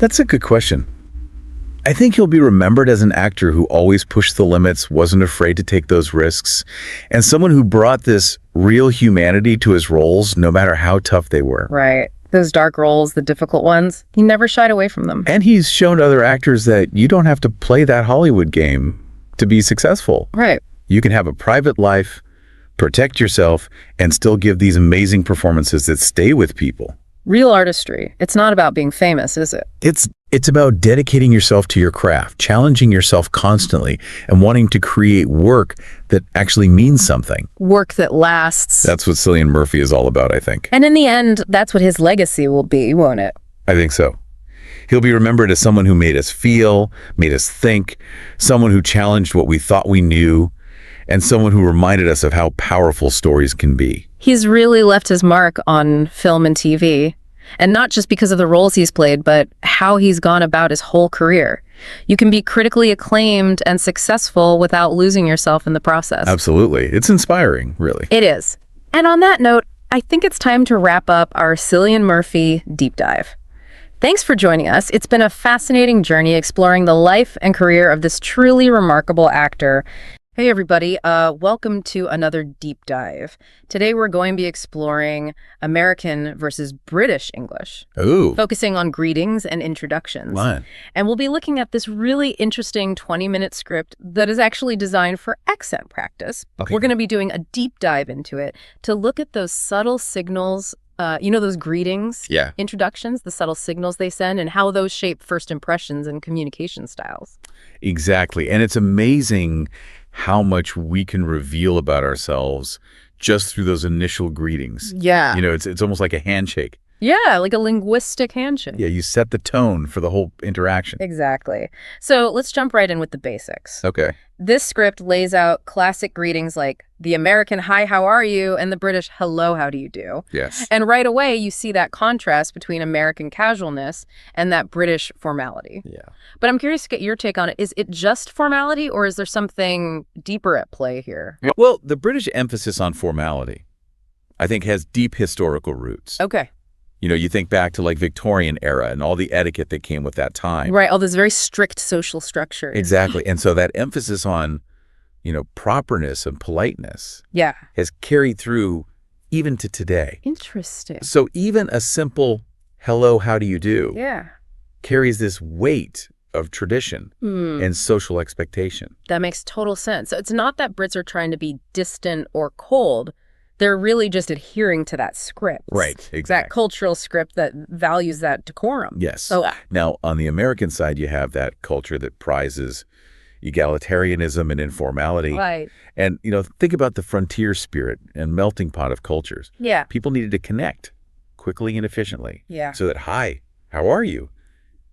That's a good question. I think he'll be remembered as an actor who always pushed the limits, wasn't afraid to take those risks, and someone who brought this real humanity to his roles, no matter how tough they were. Right. Those dark roles, the difficult ones, he never shied away from them. And he's shown other actors that you don't have to play that Hollywood game to be successful. Right. You can have a private life, protect yourself, and still give these amazing performances that stay with people. Real artistry. It's not about being famous, is it? It's about dedicating yourself to your craft, challenging yourself constantly, and wanting to create work that actually means something. Work that lasts. That's what Cillian Murphy is all about, I think. And in the end, that's what his legacy will be, won't it? I think so. He'll be remembered as someone who made us feel, made us think, someone who challenged what we thought we knew, and someone who reminded us of how powerful stories can be. He's really left his mark on film and TV. And not just because of the roles he's played, but how he's gone about his whole career. You can be critically acclaimed and successful without losing yourself in the process. Absolutely. It's inspiring, really. It is. And on that note, I think it's time to wrap up our Cillian Murphy deep dive. Thanks for joining us. It's been a fascinating journey exploring the life and career of this truly remarkable actor. Hey everybody, welcome to another deep dive. Today we're going to be exploring American versus British English, Ooh, focusing on greetings and introductions. fun. And we'll be looking at this really interesting 20-minute script that is actually designed for accent practice. Okay. We're going to be doing a deep dive into it to look at those subtle signals, those greetings, Yeah. introductions, the subtle signals they send, and how those shape first impressions and communication styles. Exactly. And it's amazing how much we can reveal about ourselves just through those initial greetings. Yeah. It's almost like a handshake. Yeah, like a linguistic handshake. Yeah, you set the tone for the whole interaction. Exactly. So let's jump right in with the basics. Okay. This script lays out classic greetings like the American "Hi, how are you?" and the British "Hello, how do you do?" Yes. And right away, you see that contrast between American casualness and that British formality. Yeah. But I'm curious to get your take on it. Is it just formality, or is there something deeper at play here? Well, the British emphasis on formality, I think, has deep historical roots. Okay. You think back to like Victorian era and all the etiquette that came with that time. Right, all those very strict social structures. Exactly. And so that emphasis on, properness and politeness Yeah. has carried through even to today. Interesting. So even a simple hello, how do you do Yeah. carries this weight of tradition and social expectation. That makes total sense. So it's not that Brits are trying to be distant or cold. They're really just adhering to that script. Right, That exactly. cultural script that values that decorum. Yes. Oh, Now, on the American side, you have that culture that prizes egalitarianism and informality. right. And, think about the frontier spirit and melting pot of cultures. Yeah. People needed to connect quickly and efficiently. Yeah. So that, hi, how are you?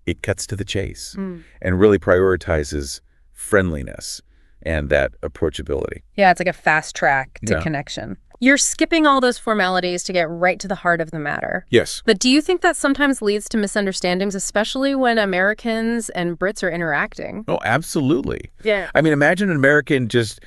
It cuts to the chase and really prioritizes friendliness and that approachability. Yeah, it's like a fast track to Yeah. connection. You're skipping all those formalities to get right to the heart of the matter. Yes. But do you think that sometimes leads to misunderstandings, especially when Americans and Brits are interacting? Oh, absolutely. Yeah. I mean, imagine an American just,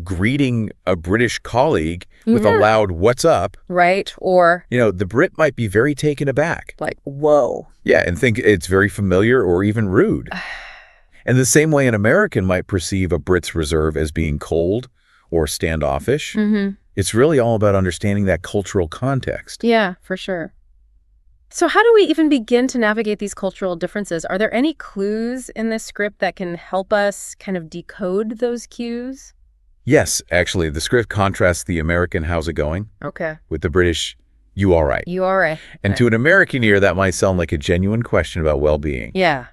greeting a British colleague with a loud, what's up? Right? Or The Brit might be very taken aback. like, whoa. Yeah, and think it's very familiar or even rude. And the same way an American might perceive a Brit's reserve as being cold or standoffish. It's really all about understanding that cultural context. Yeah, for sure. So how do we even begin to navigate these cultural differences? Are there any clues in this script that can help us kind of decode those cues? Yes, actually, the script contrasts the American how's it going Okay. with the British you all right. You are right. And to an American ear, that might sound like a genuine question about well-being. Yeah.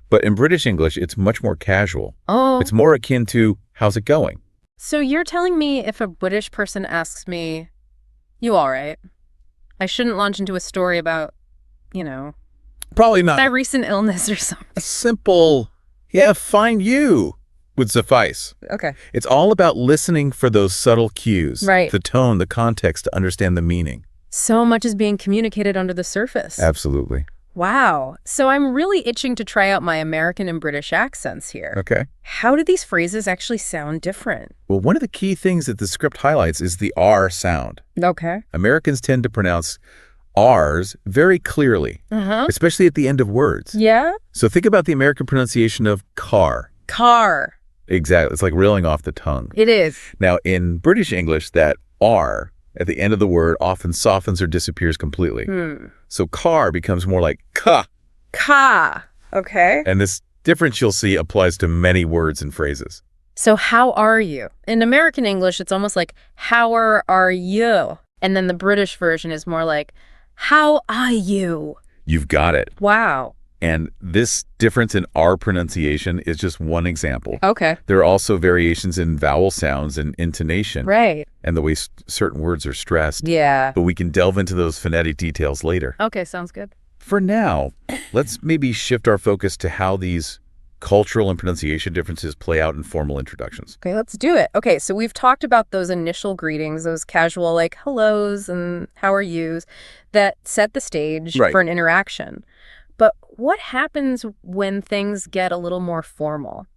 But in British English, it's much more casual. Oh. It's more akin to how's it going? So you're telling me if a British person asks me, you all right? I shouldn't launch into a story about, Probably not. my recent illness or something. A simple, yeah, fine you would suffice. Okay. It's all about listening for those subtle cues. Right. The tone, the context to understand the meaning. So much is being communicated under the surface. Absolutely. Wow. So I'm really itching to try out my American and British accents here. Okay. How do these phrases actually sound different? Well, one of the key things that the script highlights is the R sound. Okay. Americans tend to pronounce R's very clearly, especially at the end of words. Yeah? So think about the American pronunciation of car. Car. Exactly. It's like reeling off the tongue. It is. Now, in British English, that R at the end of the word often softens or disappears completely. So car becomes more like ka. Ka. Okay. And this difference you'll see applies to many words and phrases. So how are you? In American English, it's almost like, how are you? And then the British version is more like, how are you? You've got it. Wow. And this difference in R pronunciation is just one example. Okay. There are also variations in vowel sounds and intonation Right. and the way certain words are stressed. Yeah. But we can delve into those phonetic details later. Okay, sounds good. For now, let's maybe shift our focus to how these cultural and pronunciation differences play out in formal introductions. Okay, let's do it. Okay, so we've talked about those initial greetings, those casual like hellos and how are yous that set the stage Right. for an interaction. But what happens when things get a little more formal?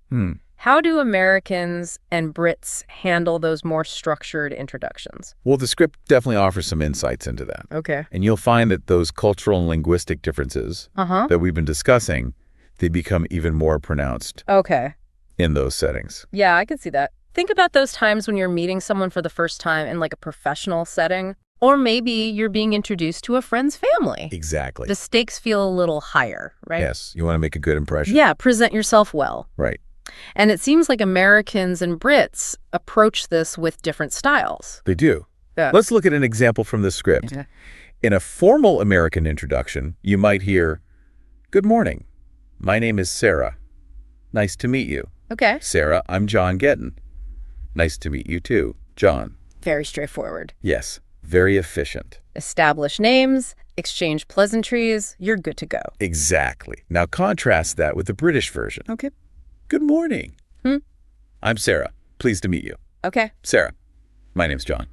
How do Americans and Brits handle those more structured introductions? Well, the script definitely offers some insights into that. Okay. And you'll find that those cultural and linguistic differences that we've been discussing, they become even more pronounced Okay. in those settings. Yeah, I can see that. Think about those times when you're meeting someone for the first time in like a professional setting, or maybe you're being introduced to a friend's family. Exactly. The stakes feel a little higher, right? Yes. You want to make a good impression. Yeah, present yourself well. Right. And it seems like Americans and Brits approach this with different styles. They do. Yeah. Let's look at an example from this script. Okay. In a formal American introduction, you might hear, "Good morning. My name is Sarah. Nice to meet you. Okay. Sarah, I'm John Gettin. Nice to meet you too, John." Very straightforward. Yes. Very efficient. Establish names, exchange pleasantries, you're good to go. Exactly. Now contrast that with the British version. Okay. "Good morning. Hmm? I'm Sarah. Pleased to meet you. Okay. Sarah, my name's John.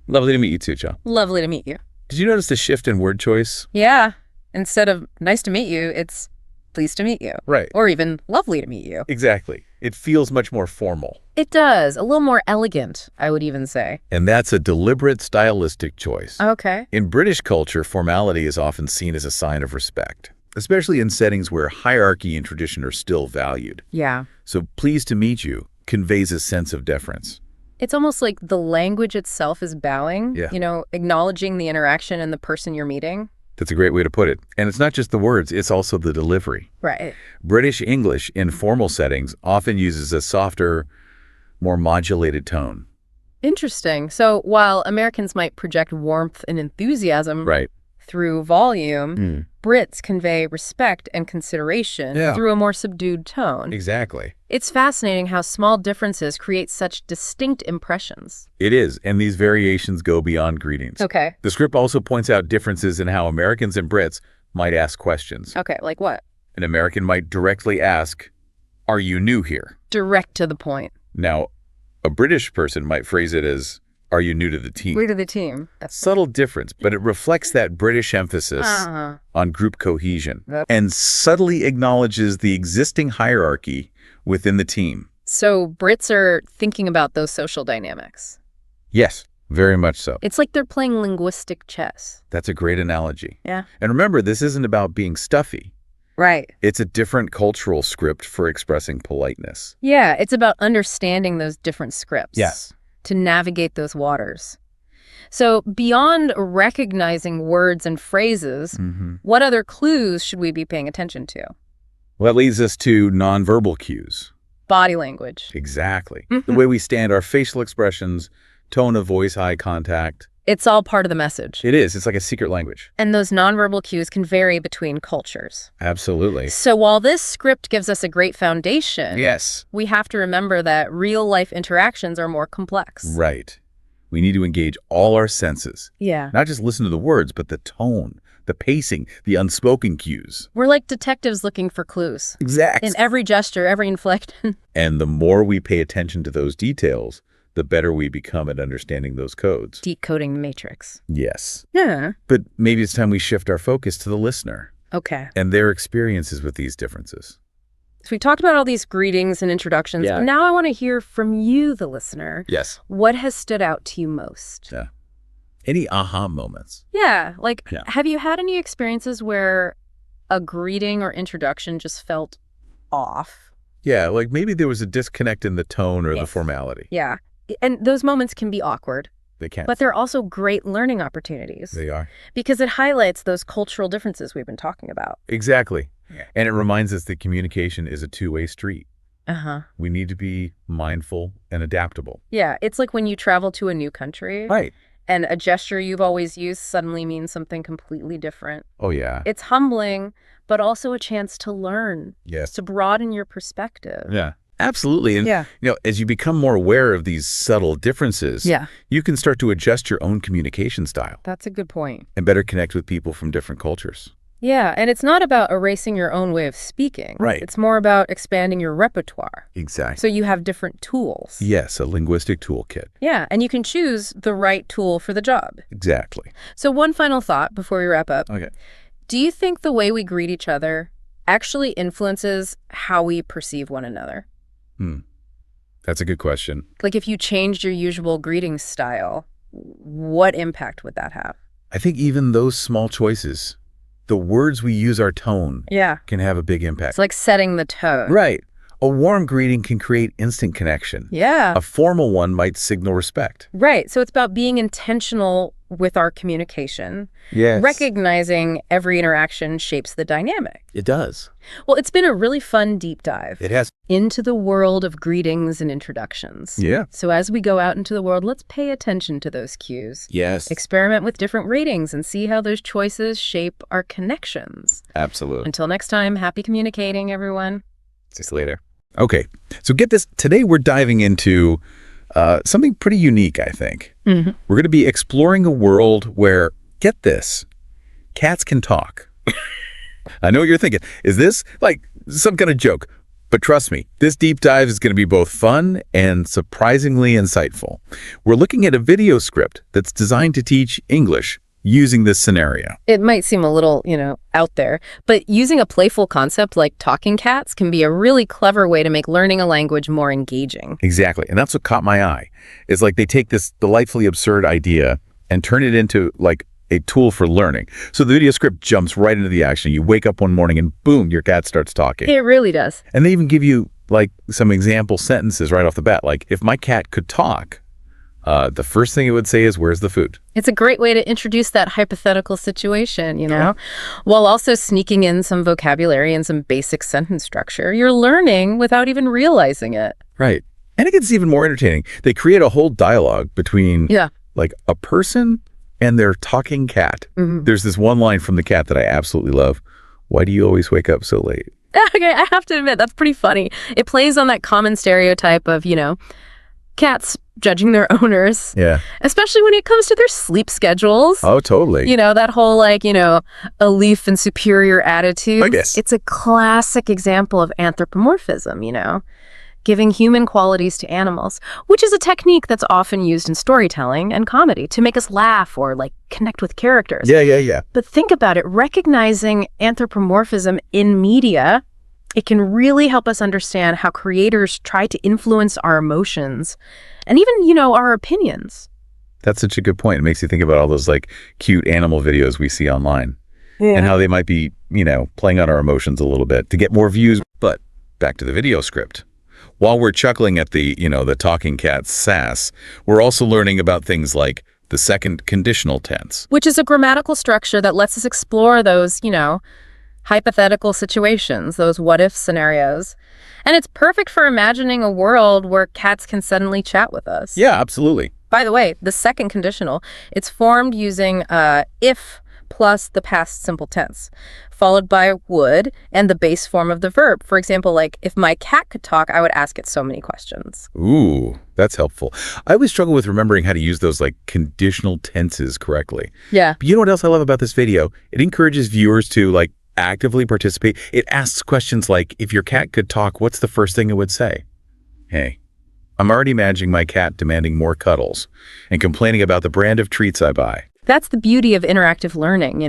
Lovely to meet you too, John." Lovely to meet you. Did you notice the shift in word choice? Yeah. Instead of nice to meet you, it's pleased to meet you. Right. Or even lovely to meet you. Exactly. It feels much more formal. It does. A little more elegant, I would even say. And that's a deliberate stylistic choice. Okay. In British culture, formality is often seen as a sign of respect, especially in settings where hierarchy and tradition are still valued. Yeah. So pleased to meet you conveys a sense of deference. It's almost like the language itself is bowing, Yeah. Acknowledging the interaction and the person you're meeting. That's a great way to put it. And it's not just the words, it's also the delivery. Right. British English in formal settings often uses a softer, more modulated tone. Interesting. So while Americans might project warmth and enthusiasm Right. through volume, Brits convey respect and consideration through a more subdued tone. Exactly. It's fascinating how small differences create such distinct impressions. It is, and these variations go beyond greetings. Okay. The script also points out differences in how Americans and Brits might ask questions. Okay, like what? An American might directly ask, "Are you new here?" Direct to the point. Now, a British person might phrase it as, "Are you new to the team?" New to the team. That's Subtle difference, but it reflects that British emphasis on group cohesion and subtly acknowledges the existing hierarchy within the team. So Brits are thinking about those social dynamics. Yes, very much so. It's like they're playing linguistic chess. That's a great analogy. Yeah. And remember, this isn't about being stuffy. Right. It's a different cultural script for expressing politeness. Yeah, it's about understanding those different scripts. Yes. To navigate those waters. So beyond recognizing words and phrases, what other clues should we be paying attention to? Well, that leads us to nonverbal cues. Body language. Exactly. The way we stand, our facial expressions, tone of voice, eye contact. It's all part of the message. It is. It's like a secret language. And those nonverbal cues can vary between cultures. Absolutely. So while this script gives us a great foundation, Yes. we have to remember that real-life interactions are more complex. Right. We need to engage all our senses. Yeah. Not just listen to the words, but the tone, the pacing, the unspoken cues. We're like detectives looking for clues. Exactly. In every gesture, every inflection. And the more we pay attention to those details, the better we become at understanding those codes. Decoding the matrix. Yes. Yeah. But maybe it's time we shift our focus to the listener Okay. and their experiences with these differences. So we talked about all these greetings and introductions. Yeah. But now I want to hear from you, the listener. Yes. What has stood out to you most? Yeah. Any aha moments? Yeah. Like, Yeah. have you had any experiences where a greeting or introduction just felt off? Yeah, like maybe there was a disconnect in the tone or the Yes. formality. Yeah. And those moments can be awkward, They can't. but they're also great learning opportunities They are. because it highlights those cultural differences we've been talking about. Exactly. And it reminds us that communication is a two-way street. Uh-huh. We need to be mindful and adaptable. Yeah. It's like when you travel to a new country Right. and a gesture you've always used suddenly means something completely different. Oh, yeah. It's humbling, but also a chance to learn, Yes. to broaden your perspective. Yeah. Absolutely. And, Yeah. as you become more aware of these subtle differences, Yeah. you can start to adjust your own communication style That's a good point. and better connect with people from different cultures. Yeah, and it's not about erasing your own way of speaking. Right. It's more about expanding your repertoire. Exactly. So you have different tools. Yes, a linguistic toolkit. Yeah, and you can choose the right tool for the job. Exactly. So one final thought before we wrap up. Okay. Do you think the way we greet each other actually influences how we perceive one another? That's a good question. Like if you changed your usual greeting style, what impact would that have? I think even those small choices, the words we use, our tone, Yeah. can have a big It's impact. like setting the tone. Right. A warm greeting can create instant connection. Yeah. A formal one might signal respect. Right. So it's about being intentional with our communication, Yes. recognizing every interaction shapes the dynamic. It does. Well, it's been a really fun deep dive It has. into the world of greetings and introductions. Yeah. So as we go out into the world, let's pay attention to those cues. Yes. Experiment with different readings and see how those choices shape our connections. Absolutely. Until next time, happy communicating, everyone. See you later. Okay. So get this. Today we're diving into something pretty unique, I think. Mm-hmm. We're going to be exploring a world where, get this, cats can talk. I know what you're thinking. Is this like some kind of joke? But trust me, this deep dive is going to be both fun and surprisingly insightful. We're looking at a video script that's designed to teach English using this scenario. It might seem a little, out there, but using a playful concept like talking cats can be a really clever way to make learning a language more engaging. Exactly. And that's what caught my eye. Is like they take this delightfully absurd idea and turn it into like a tool for learning. So the video script jumps right into the action. You wake up one morning and boom, your cat starts talking. It really does. And they even give you like some example sentences right off the bat. Like if my cat could talk, the first thing it would say is, where's the food? It's a great way to introduce that hypothetical situation, while also sneaking in some vocabulary and some basic sentence structure. You're learning without even realizing it. Right. And it gets even more entertaining. They create a whole dialogue between like a person and their talking cat. Mm-hmm. There's this one line from the cat that I absolutely love. Why do you always wake up so late? Okay, I have to admit, that's pretty funny. It plays on that common stereotype of, cats judging their owners. Yeah. Especially when it comes to their sleep schedules. Oh, totally. That whole aloof and superior attitude. I guess. It's a classic example of anthropomorphism, giving human qualities to animals, which is a technique that's often used in storytelling and comedy to make us laugh or connect with characters. Yeah. But think about it, recognizing anthropomorphism in media, it can really help us understand how creators try to influence our emotions and even, our opinions. That's such a good point. It makes you think about all those cute animal videos we see online and how they might be, playing on our emotions a little bit to get more views. But back to the video script. While we're chuckling at the, the talking cat's sass, we're also learning about things like the second conditional tense. Which is a grammatical structure that lets us explore those, hypothetical situations, those what-if scenarios. And it's perfect for imagining a world where cats can suddenly chat with us. Yeah, absolutely. By the way, the second conditional, it's formed using if plus the past simple tense, followed by would and the base form of the verb. For example, if my cat could talk, I would ask it so many questions. Ooh, that's helpful. I always struggle with remembering how to use those conditional tenses correctly. Yeah. But you know what else I love about this video? It encourages viewers to actively participate. It asks questions like, if your cat could talk, what's the first thing it would say? Hey, I'm already imagining my cat demanding more cuddles and complaining about the brand of treats I buy. That's the beauty of interactive learning,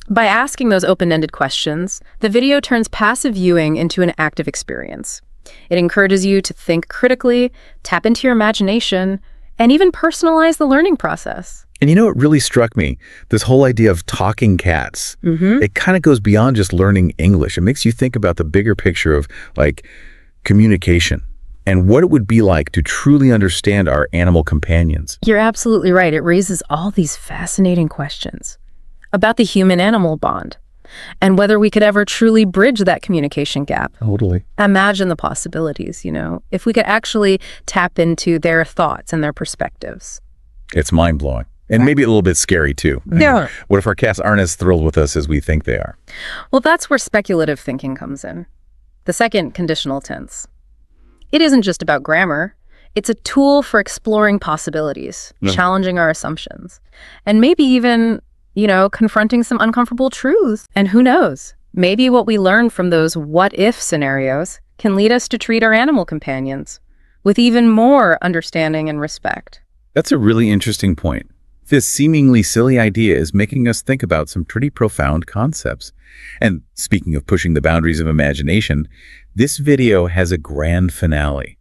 By asking those open-ended questions, the video turns passive viewing into an active experience. It encourages you to think critically, tap into your imagination, and even personalize the learning process. And it really struck me, this whole idea of talking cats. Mm-hmm. It kind of goes beyond just learning English. It makes you think about the bigger picture of communication and what it would be like to truly understand our animal companions. You're absolutely right. It raises all these fascinating questions about the human-animal bond and whether we could ever truly bridge that communication gap. Totally. Imagine the possibilities, if we could actually tap into their thoughts and their perspectives. It's mind-blowing. And maybe a little bit scary, too. Yeah. What if our cats aren't as thrilled with us as we think they are? Well, that's where speculative thinking comes in. The second conditional tense. It isn't just about grammar. It's a tool for exploring possibilities, challenging our assumptions, and maybe even, confronting some uncomfortable truths. And who knows? Maybe what we learn from those what-if scenarios can lead us to treat our animal companions with even more understanding and respect. That's a really interesting point. This seemingly silly idea is making us think about some pretty profound concepts. And speaking of pushing the boundaries of imagination, this video has a grand finale.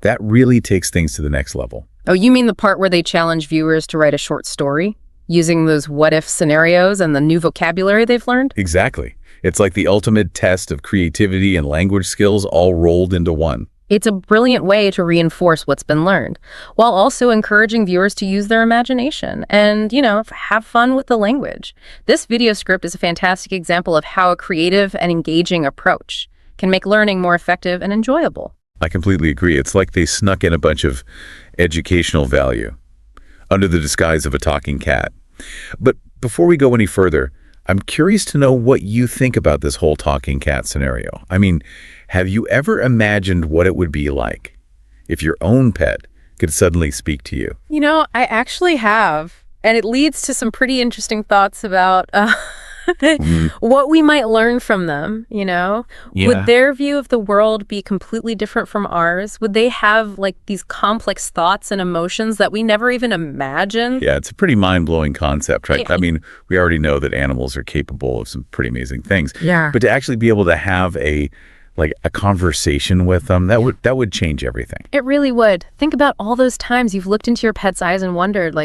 That really takes things to the next level. Oh, you mean the part where they challenge viewers to write a short story? Using those what-if scenarios and the new vocabulary they've learned? Exactly. It's like the ultimate test of creativity and language skills all rolled into one. It's a brilliant way to reinforce what's been learned, while also encouraging viewers to use their imagination and, have fun with the language. This video script is a fantastic example of how a creative and engaging approach can make learning more effective and enjoyable. I completely agree. It's like they snuck in a bunch of educational value under the disguise of a talking cat. But before we go any further, I'm curious to know what you think about this whole talking cat scenario. I mean, have you ever imagined what it would be like if your own pet could suddenly speak to you? I actually have, and it leads to some pretty interesting thoughts about what we might learn from them, Yeah. Would their view of the world be completely different from ours? Would they have these complex thoughts and emotions that we never even imagined? Yeah, it's a pretty mind-blowing concept, right? Yeah. I mean, we already know that animals are capable of some pretty amazing things. Yeah. But to actually be able to have a conversation with them, that would change everything. It really would. Think about all those times you've looked into your pet's eyes and wondered,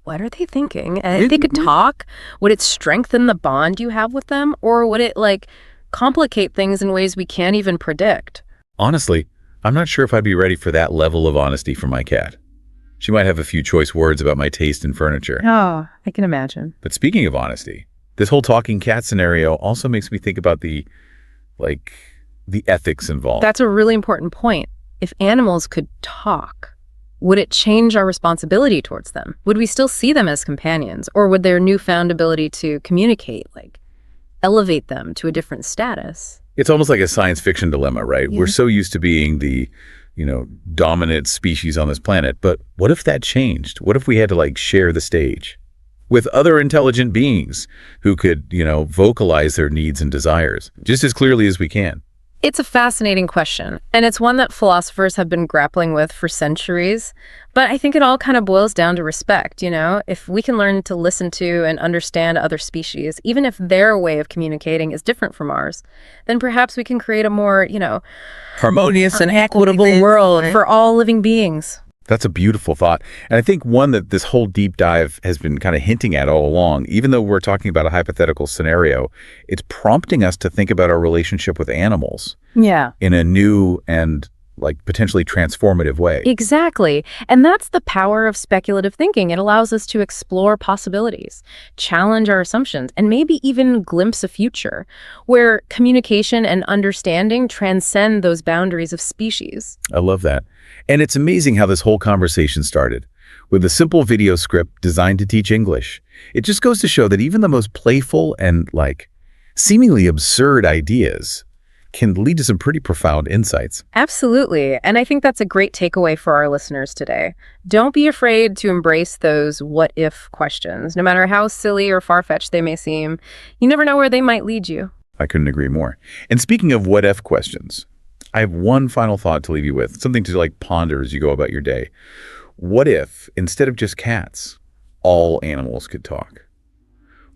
what are they thinking? And if they could talk, would it strengthen the bond you have with them? Or would it, complicate things in ways we can't even predict? Honestly, I'm not sure if I'd be ready for that level of honesty from my cat. She might have a few choice words about my taste in furniture. Oh, I can imagine. But speaking of honesty, this whole talking cat scenario also makes me think about the ethics involved. That's a really important point. If animals could talk, would it change our responsibility towards them? Would we still see them as companions? Or would their newfound ability to communicate, elevate them to a different status? It's almost like a science fiction dilemma, right? Yeah. We're so used to being the, dominant species on this planet. But what if that changed? What if we had to, share the stage with other intelligent beings who could, vocalize their needs and desires just as clearly as we can? It's a fascinating question, and it's one that philosophers have been grappling with for centuries. But I think it all kind of boils down to respect, If we can learn to listen to and understand other species, even if their way of communicating is different from ours, then perhaps we can create a more, Harmonious and equitable world for all living beings. That's a beautiful thought. And I think one that this whole deep dive has been kind of hinting at all along, even though we're talking about a hypothetical scenario, it's prompting us to think about our relationship with animals Yeah. in a new and potentially transformative way. Exactly. And that's the power of speculative thinking. It allows us to explore possibilities, challenge our assumptions, and maybe even glimpse a future where communication and understanding transcend those boundaries of species. I love that. And it's amazing how this whole conversation started with a simple video script designed to teach English. It just goes to show that even the most playful and seemingly absurd ideas can lead to some pretty profound insights. Absolutely. And I think that's a great takeaway for our listeners today. Don't be afraid to embrace those what-if questions. No matter how silly or far-fetched they may seem, you never know where they might lead you. I couldn't agree more. And speaking of what-if questions, I have one final thought to leave you with, something to ponder as you go about your day. What if, instead of just cats, all animals could talk?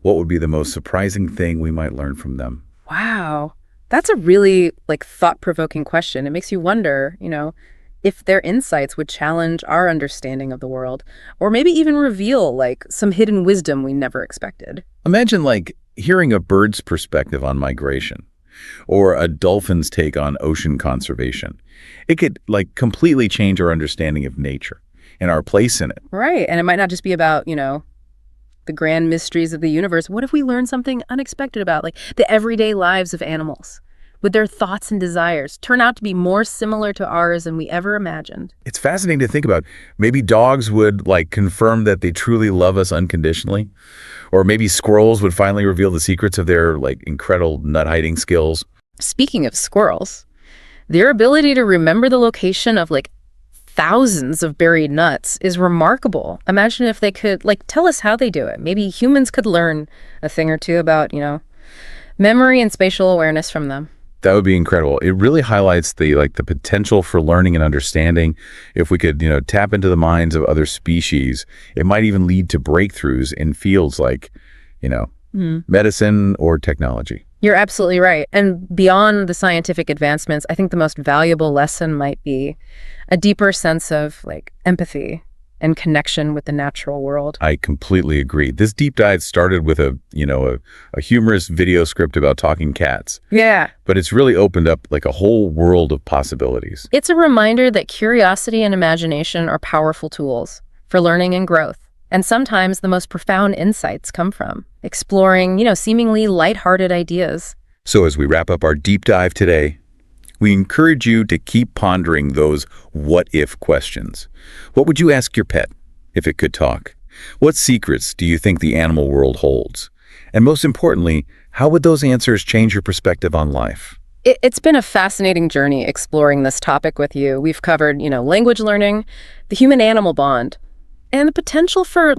What would be the most surprising thing we might learn from them? Wow. That's a really thought-provoking question. It makes you wonder, if their insights would challenge our understanding of the world, or maybe even reveal some hidden wisdom we never expected. Imagine hearing a bird's perspective on migration, or a dolphin's take on ocean conservation. It could completely change our understanding of nature and our place in it. Right. And it might not just be about, the grand mysteries of the universe. What if we learn something unexpected about the everyday lives of animals? Would their thoughts and desires turn out to be more similar to ours than we ever imagined? It's fascinating to think about. Maybe dogs would confirm that they truly love us unconditionally, or maybe squirrels would finally reveal the secrets of their incredible nut hiding skills. Speaking of squirrels, their ability to remember the location of thousands of buried nuts is remarkable. Imagine if they could tell us how they do it. Maybe humans could learn a thing or two about, memory and spatial awareness from them. That would be incredible. It really highlights the potential for learning and understanding. If we could, tap into the minds of other species, it might even lead to breakthroughs in fields like, medicine or technology. You're absolutely right. And beyond the scientific advancements, I think the most valuable lesson might be a deeper sense of empathy and connection with the natural world. I completely agree. This deep dive started with a humorous video script about talking cats. Yeah. But it's really opened up a whole world of possibilities. It's a reminder that curiosity and imagination are powerful tools for learning and growth. And sometimes the most profound insights come from exploring, seemingly lighthearted ideas. So as we wrap up our deep dive today, we encourage you to keep pondering those what-if questions. What would you ask your pet if it could talk? What secrets do you think the animal world holds? And most importantly, how would those answers change your perspective on life? It's been a fascinating journey exploring this topic with you. We've covered, language learning, the human-animal bond, and the potential for,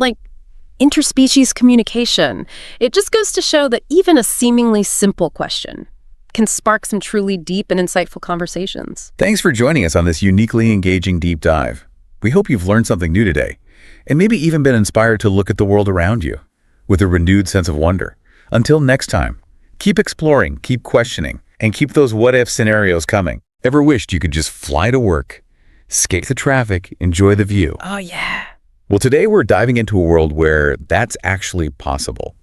interspecies communication. It just goes to show that even a seemingly simple question can spark some truly deep and insightful conversations. Thanks for joining us on this uniquely engaging deep dive. We hope you've learned something new today, and maybe even been inspired to look at the world around you with a renewed sense of wonder. Until next time, keep exploring, keep questioning, and keep those what-if scenarios coming. Ever wished you could just fly to work, escape the traffic, enjoy the view? Oh, yeah. Well, today we're diving into a world where that's actually possible.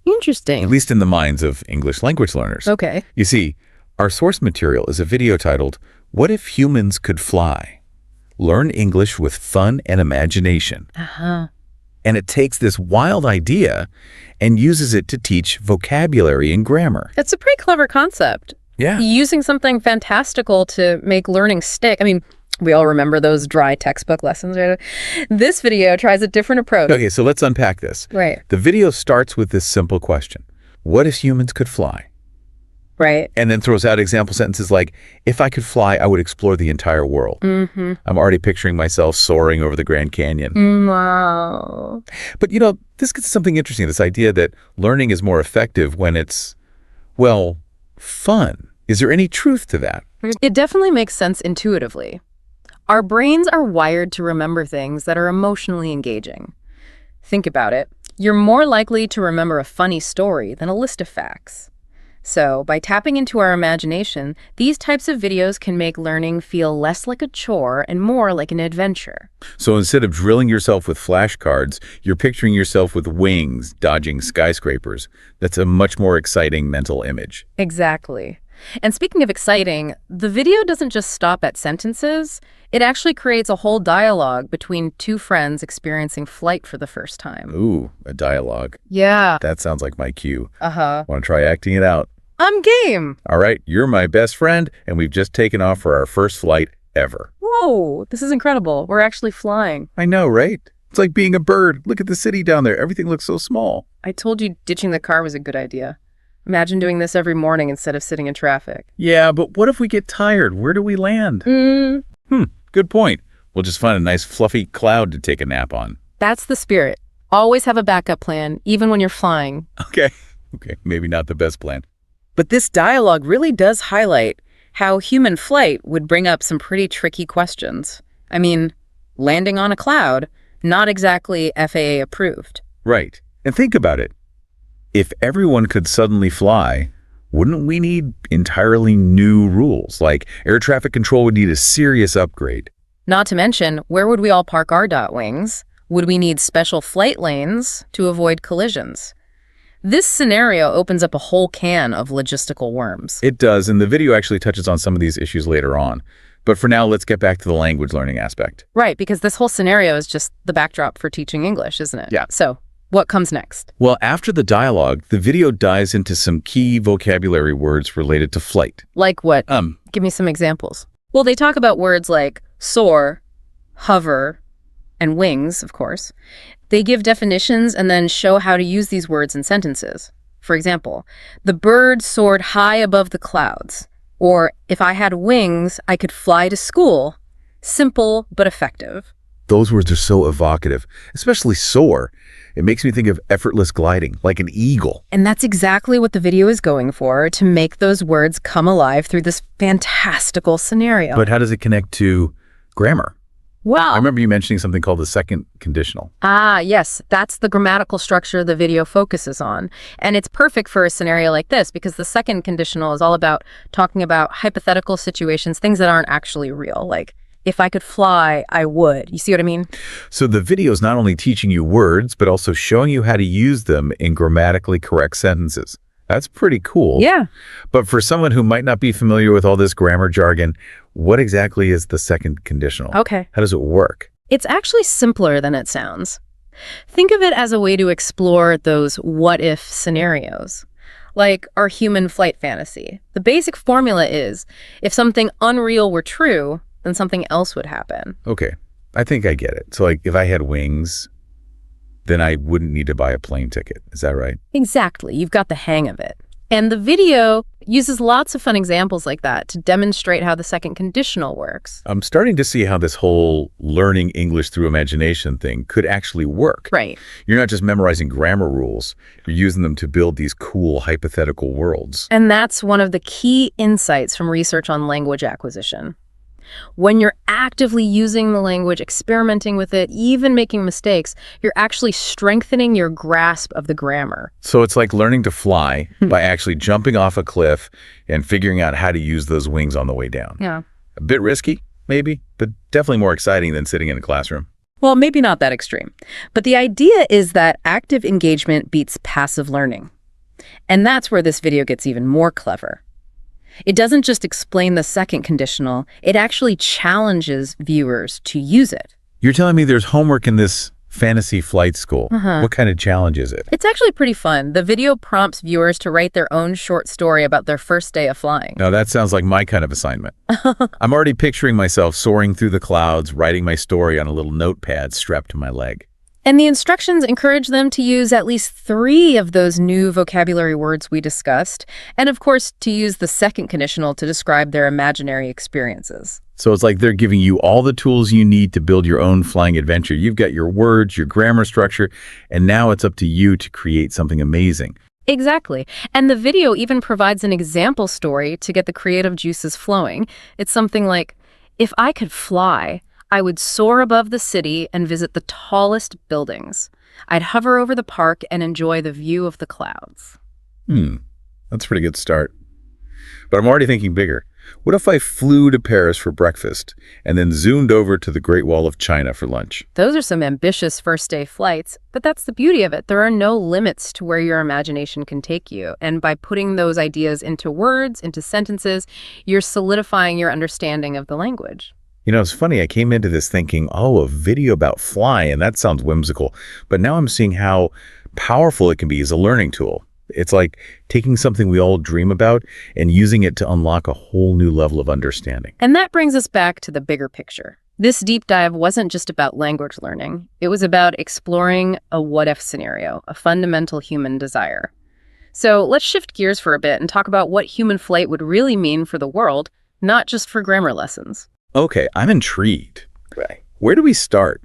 Interesting. At least in the minds of English language learners. Okay. You see, our source material is a video titled, "What If Humans Could Fly? Learn English with Fun and Imagination." Uh-huh. And it takes this wild idea and uses it to teach vocabulary and grammar. It's a pretty clever concept. Yeah. Using something fantastical to make learning stick. I mean, we all remember those dry textbook lessons, right? This video tries a different approach. Okay, so let's unpack this. Right. The video starts with this simple question. What if humans could fly? Right. And then throws out example sentences like, if I could fly, I would explore the entire world. Mm-hmm. I'm already picturing myself soaring over the Grand Canyon. Wow. But, this gets something interesting, this idea that learning is more effective when it's, fun. Is there any truth to that? It definitely makes sense intuitively. Our brains are wired to remember things that are emotionally engaging. Think about it. You're more likely to remember a funny story than a list of facts. So, by tapping into our imagination, these types of videos can make learning feel less like a chore and more like an adventure. So instead of drilling yourself with flashcards, you're picturing yourself with wings dodging skyscrapers. That's a much more exciting mental image. Exactly. And speaking of exciting, the video doesn't just stop at sentences. It actually creates a whole dialogue between two friends experiencing flight for the first time. Ooh, a dialogue. Yeah. That sounds like my cue. Uh-huh. Want to try acting it out? I'm game. All right, you're my best friend, and we've just taken off for our first flight ever. Whoa, this is incredible. We're actually flying. I know, right? It's like being a bird. Look at the city down there. Everything looks so small. I told you ditching the car was a good idea. Imagine doing this every morning instead of sitting in traffic. Yeah, but what if we get tired? Where do we land? Good point. We'll just find a nice fluffy cloud to take a nap on. That's the spirit. Always have a backup plan, even when you're flying. Okay, maybe not the best plan. But this dialogue really does highlight how human flight would bring up some pretty tricky questions. I mean, landing on a cloud, not exactly FAA approved. Right. And think about it. If everyone could suddenly fly, wouldn't we need entirely new rules? Like air traffic control would need a serious upgrade. Not to mention, where would we all park our wings? Would we need special flight lanes to avoid collisions? This scenario opens up a whole can of logistical worms. It does, and the video actually touches on some of these issues later on. But for now, let's get back to the language learning aspect. Right, because this whole scenario is just the backdrop for teaching English, isn't it? Yeah. So, what comes next? Well, after the dialogue, the video dives into some key vocabulary words related to flight. Like what? Give me some examples. Well, they talk about words like soar, hover, and wings, of course. They give definitions and then show how to use these words in sentences. For example, the bird soared high above the clouds. Or, if I had wings, I could fly to school. Simple but effective. Those words are so evocative, especially soar. It makes me think of effortless gliding, like an eagle. And that's exactly what the video is going for, to make those words come alive through this fantastical scenario. But how does it connect to grammar? Well, I remember you mentioning something called the second conditional. Yes, that's the grammatical structure the video focuses on. And it's perfect for a scenario like this because the second conditional is all about talking about hypothetical situations, things that aren't actually real. Like, if I could fly, I would. You see what I mean? So the video is not only teaching you words, but also showing you how to use them in grammatically correct sentences. That's pretty cool. Yeah. But for someone who might not be familiar with all this grammar jargon, what exactly is the second conditional? Okay. How does it work? It's actually simpler than it sounds. Think of it as a way to explore those what-if scenarios, like our human flight fantasy. The basic formula is, if something unreal were true, then something else would happen. Okay, I think I get it. So like if I had wings, then I wouldn't need to buy a plane ticket. Is that right? Exactly. You've got the hang of it. And the video uses lots of fun examples like that to demonstrate how the second conditional works. I'm starting to see how this whole learning English through imagination thing could actually work. Right. You're not just memorizing grammar rules, you're using them to build these cool hypothetical worlds. And that's one of the key insights from research on language acquisition. When you're actively using the language, experimenting with it, even making mistakes, you're actually strengthening your grasp of the grammar. So it's like learning to fly by actually jumping off a cliff and figuring out how to use those wings on the way down. Yeah. A bit risky, maybe, but definitely more exciting than sitting in a classroom. Well, maybe not that extreme. But the idea is that active engagement beats passive learning. And that's where this video gets even more clever. It doesn't just explain the second conditional, it actually challenges viewers to use it. You're telling me there's homework in this fantasy flight school. What kind of challenge is it? It's actually pretty fun. The video prompts viewers to write their own short story about their first day of flying. Now that sounds like my kind of assignment. I'm already picturing myself soaring through the clouds, writing my story on a little notepad strapped to my leg. And the instructions encourage them to use at least 3 of those new vocabulary words we discussed, and of course, to use the second conditional to describe their imaginary experiences. So it's like they're giving you all the tools you need to build your own flying adventure. You've got your words, your grammar structure, and now it's up to you to create something amazing. Exactly. And the video even provides an example story to get the creative juices flowing. It's something like, if I could fly, I would soar above the city and visit the tallest buildings. I'd hover over the park and enjoy the view of the clouds. That's a pretty good start. But I'm already thinking bigger. What if I flew to Paris for breakfast and then zoomed over to the Great Wall of China for lunch? Those are some ambitious first-day flights, but that's the beauty of it. There are no limits to where your imagination can take you. And by putting those ideas into words, into sentences, you're solidifying your understanding of the language. You know, it's funny, I came into this thinking, oh, a video about flying, that sounds whimsical. But now I'm seeing how powerful it can be as a learning tool. It's like taking something we all dream about and using it to unlock a whole new level of understanding. And that brings us back to the bigger picture. This deep dive wasn't just about language learning. It was about exploring a what-if scenario, a fundamental human desire. So let's shift gears for a bit and talk about what human flight would really mean for the world, not just for grammar lessons. Okay, I'm intrigued. Right. Where do we start?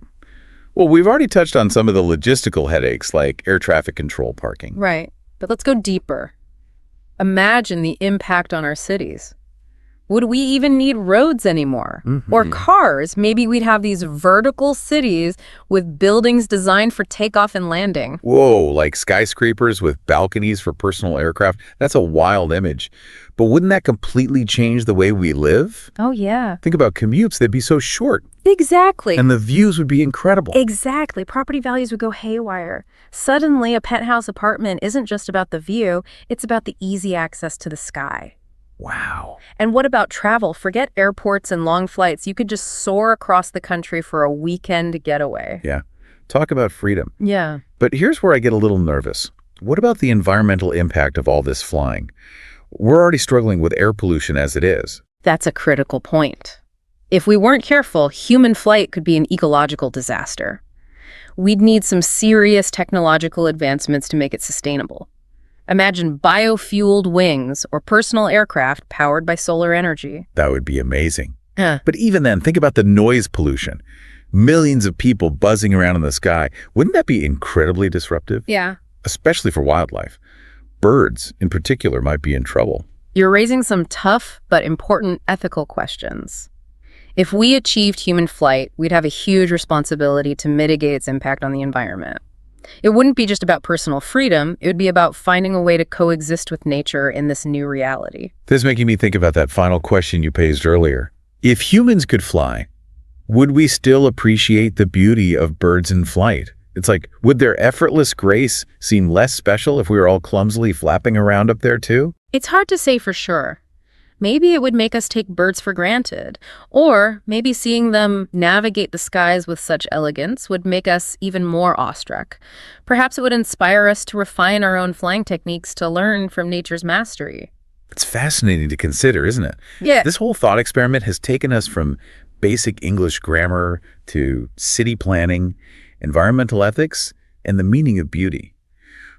Well, we've already touched on some of the logistical headaches like air traffic control parking. Right. But let's go deeper. Imagine the impact on our cities. Would we even need roads anymore? Or cars? Maybe we'd have these vertical cities with buildings designed for takeoff and landing. Whoa, like skyscrapers with balconies for personal aircraft? That's a wild image. But wouldn't that completely change the way we live? Oh, yeah. Think about commutes. They'd be so short. Exactly. And the views would be incredible. Exactly. Property values would go haywire. Suddenly, a penthouse apartment isn't just about the view, it's about the easy access to the sky. Wow. And what about travel? Forget airports and long flights. You could just soar across the country for a weekend getaway. Yeah. Talk about freedom. Yeah. But here's where I get a little nervous. What about the environmental impact of all this flying? We're already struggling with air pollution as it is. That's a critical point. If we weren't careful, human flight could be an ecological disaster. We'd need some serious technological advancements to make it sustainable. Imagine biofueled wings or personal aircraft powered by solar energy. That would be amazing. But even then, think about the noise pollution. millions of people buzzing around in the sky. Wouldn't that be incredibly disruptive? Yeah. Especially for wildlife. Birds, in particular, might be in trouble. You're raising some tough but important ethical questions. If we achieved human flight, we'd have a huge responsibility to mitigate its impact on the environment. It wouldn't be just about personal freedom, it would be about finding a way to coexist with nature in this new reality. This is making me think about that final question you posed earlier. If humans could fly, would we still appreciate the beauty of birds in flight? It's like, would their effortless grace seem less special if we were all clumsily flapping around up there too? It's hard to say for sure. Maybe it would make us take birds for granted, or maybe seeing them navigate the skies with such elegance would make us even more awestruck. Perhaps it would inspire us to refine our own flying techniques to learn from nature's mastery. It's fascinating to consider, isn't it? Yeah. This whole thought experiment has taken us from basic English grammar to city planning, environmental ethics, and the meaning of beauty.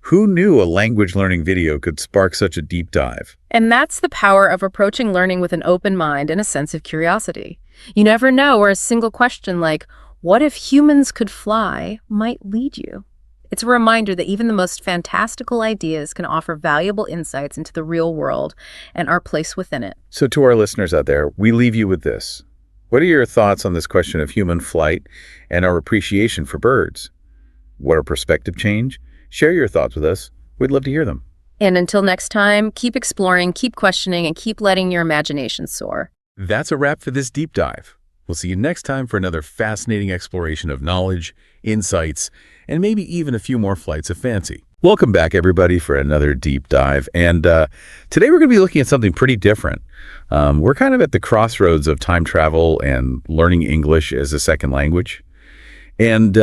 Who knew a language learning video could spark such a deep dive? And that's the power of approaching learning with an open mind and a sense of curiosity. You never know where a single question like, what if humans could fly, might lead you. It's a reminder that even the most fantastical ideas can offer valuable insights into the real world and our place within it. So to our listeners out there, we leave you with this. What are your thoughts on this question of human flight and our appreciation for birds? What a perspective change? Share your thoughts with us. We'd love to hear them. And until next time, keep exploring, keep questioning, and keep letting your imagination soar. That's a wrap for this deep dive. We'll see you next time for another fascinating exploration of knowledge, insights, and maybe even a few more flights of fancy. Welcome back, everybody, for another deep dive. And today we're going to be looking at something pretty different. We're kind of at the crossroads of time travel and learning English as a second language. And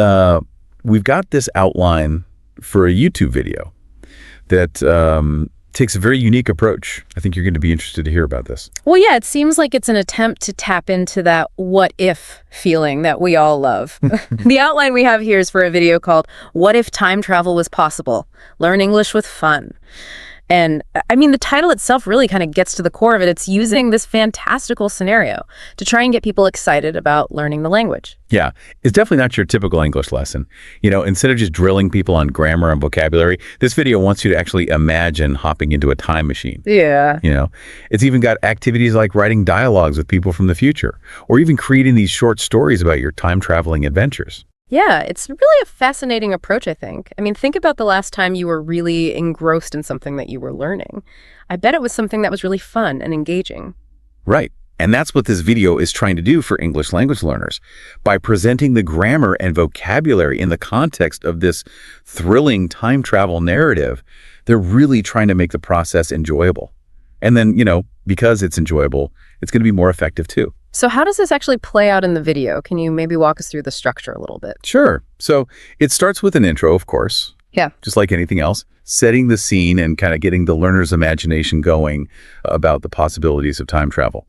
we've got this outline for a YouTube video that takes a very unique approach. I think you're going to be interested to hear about this. Well, yeah, it seems like it's an attempt to tap into that what-if feeling that we all love. The outline we have here is for a video called What If Time Travel Was Possible? Learn English with Fun. And I mean, the title itself really kind of gets to the core of it. It's using this fantastical scenario to try and get people excited about learning the language. Yeah, it's definitely not your typical English lesson. You know, instead of just drilling people on grammar and vocabulary, this video wants you to actually imagine hopping into a time machine. Yeah. You know, it's even got activities like writing dialogues with people from the future, or even creating these short stories about your time traveling adventures. Yeah, it's really a fascinating approach, I think. I mean, think about the last time you were really engrossed in something that you were learning. I bet it was something that was really fun and engaging. Right. And that's what this video is trying to do for English language learners. By presenting the grammar and vocabulary in the context of this thrilling time travel narrative, they're really trying to make the process enjoyable. And then, you know, because it's enjoyable, it's going to be more effective too. So how does this actually play out in the video? Can you maybe walk us through the structure a little bit? Sure. So it starts with an intro, of course. Yeah. Just like anything else, setting the scene and kind of getting the learner's imagination going about the possibilities of time travel.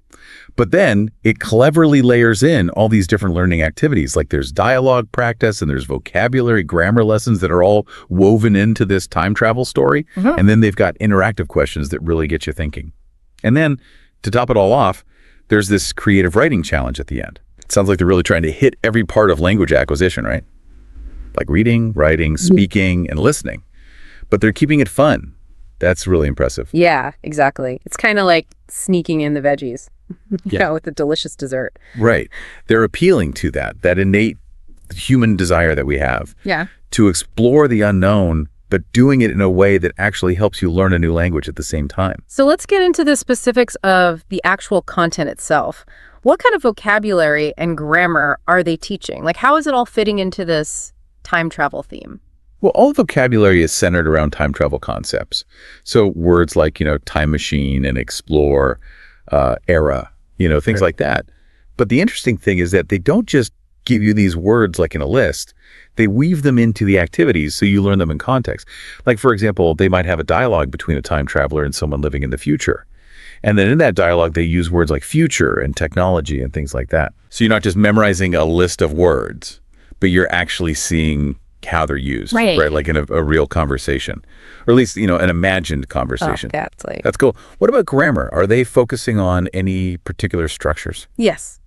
But then it cleverly layers in all these different learning activities, like there's dialogue practice and there's vocabulary, grammar lessons that are all woven into this time travel story. Mm-hmm. And then they've got interactive questions that really get you thinking. And then to top it all off, there's this creative writing challenge at the end. It sounds like they're really trying to hit every part of language acquisition, right? Like reading, writing, speaking, and listening. But they're keeping it fun. That's really impressive. Yeah, exactly. It's kind of like sneaking in the veggies, you know, with a delicious dessert. Right. They're appealing to that innate human desire that we have. Yeah. To explore the unknown, but doing it in a way that actually helps you learn a new language at the same time. So let's get into the specifics of the actual content itself. What kind of vocabulary and grammar are they teaching? Like, how is it all fitting into this time travel theme? Well, all vocabulary is centered around time travel concepts. So words like, you know, time machine and explore, era, you know, things like that. But the interesting thing is that they don't just give you these words like in a list. They weave them into the activities so you learn them in context. Like, for example, they might have a dialogue between a time traveler and someone living in the future. And then in that dialogue, they use words like future and technology and things like that. So you're not just memorizing a list of words, but you're actually seeing how they're used, right? Like in a real conversation, or at least, you know, an imagined conversation. Oh, that's cool. What about grammar? Are they focusing on any particular structures? Yes.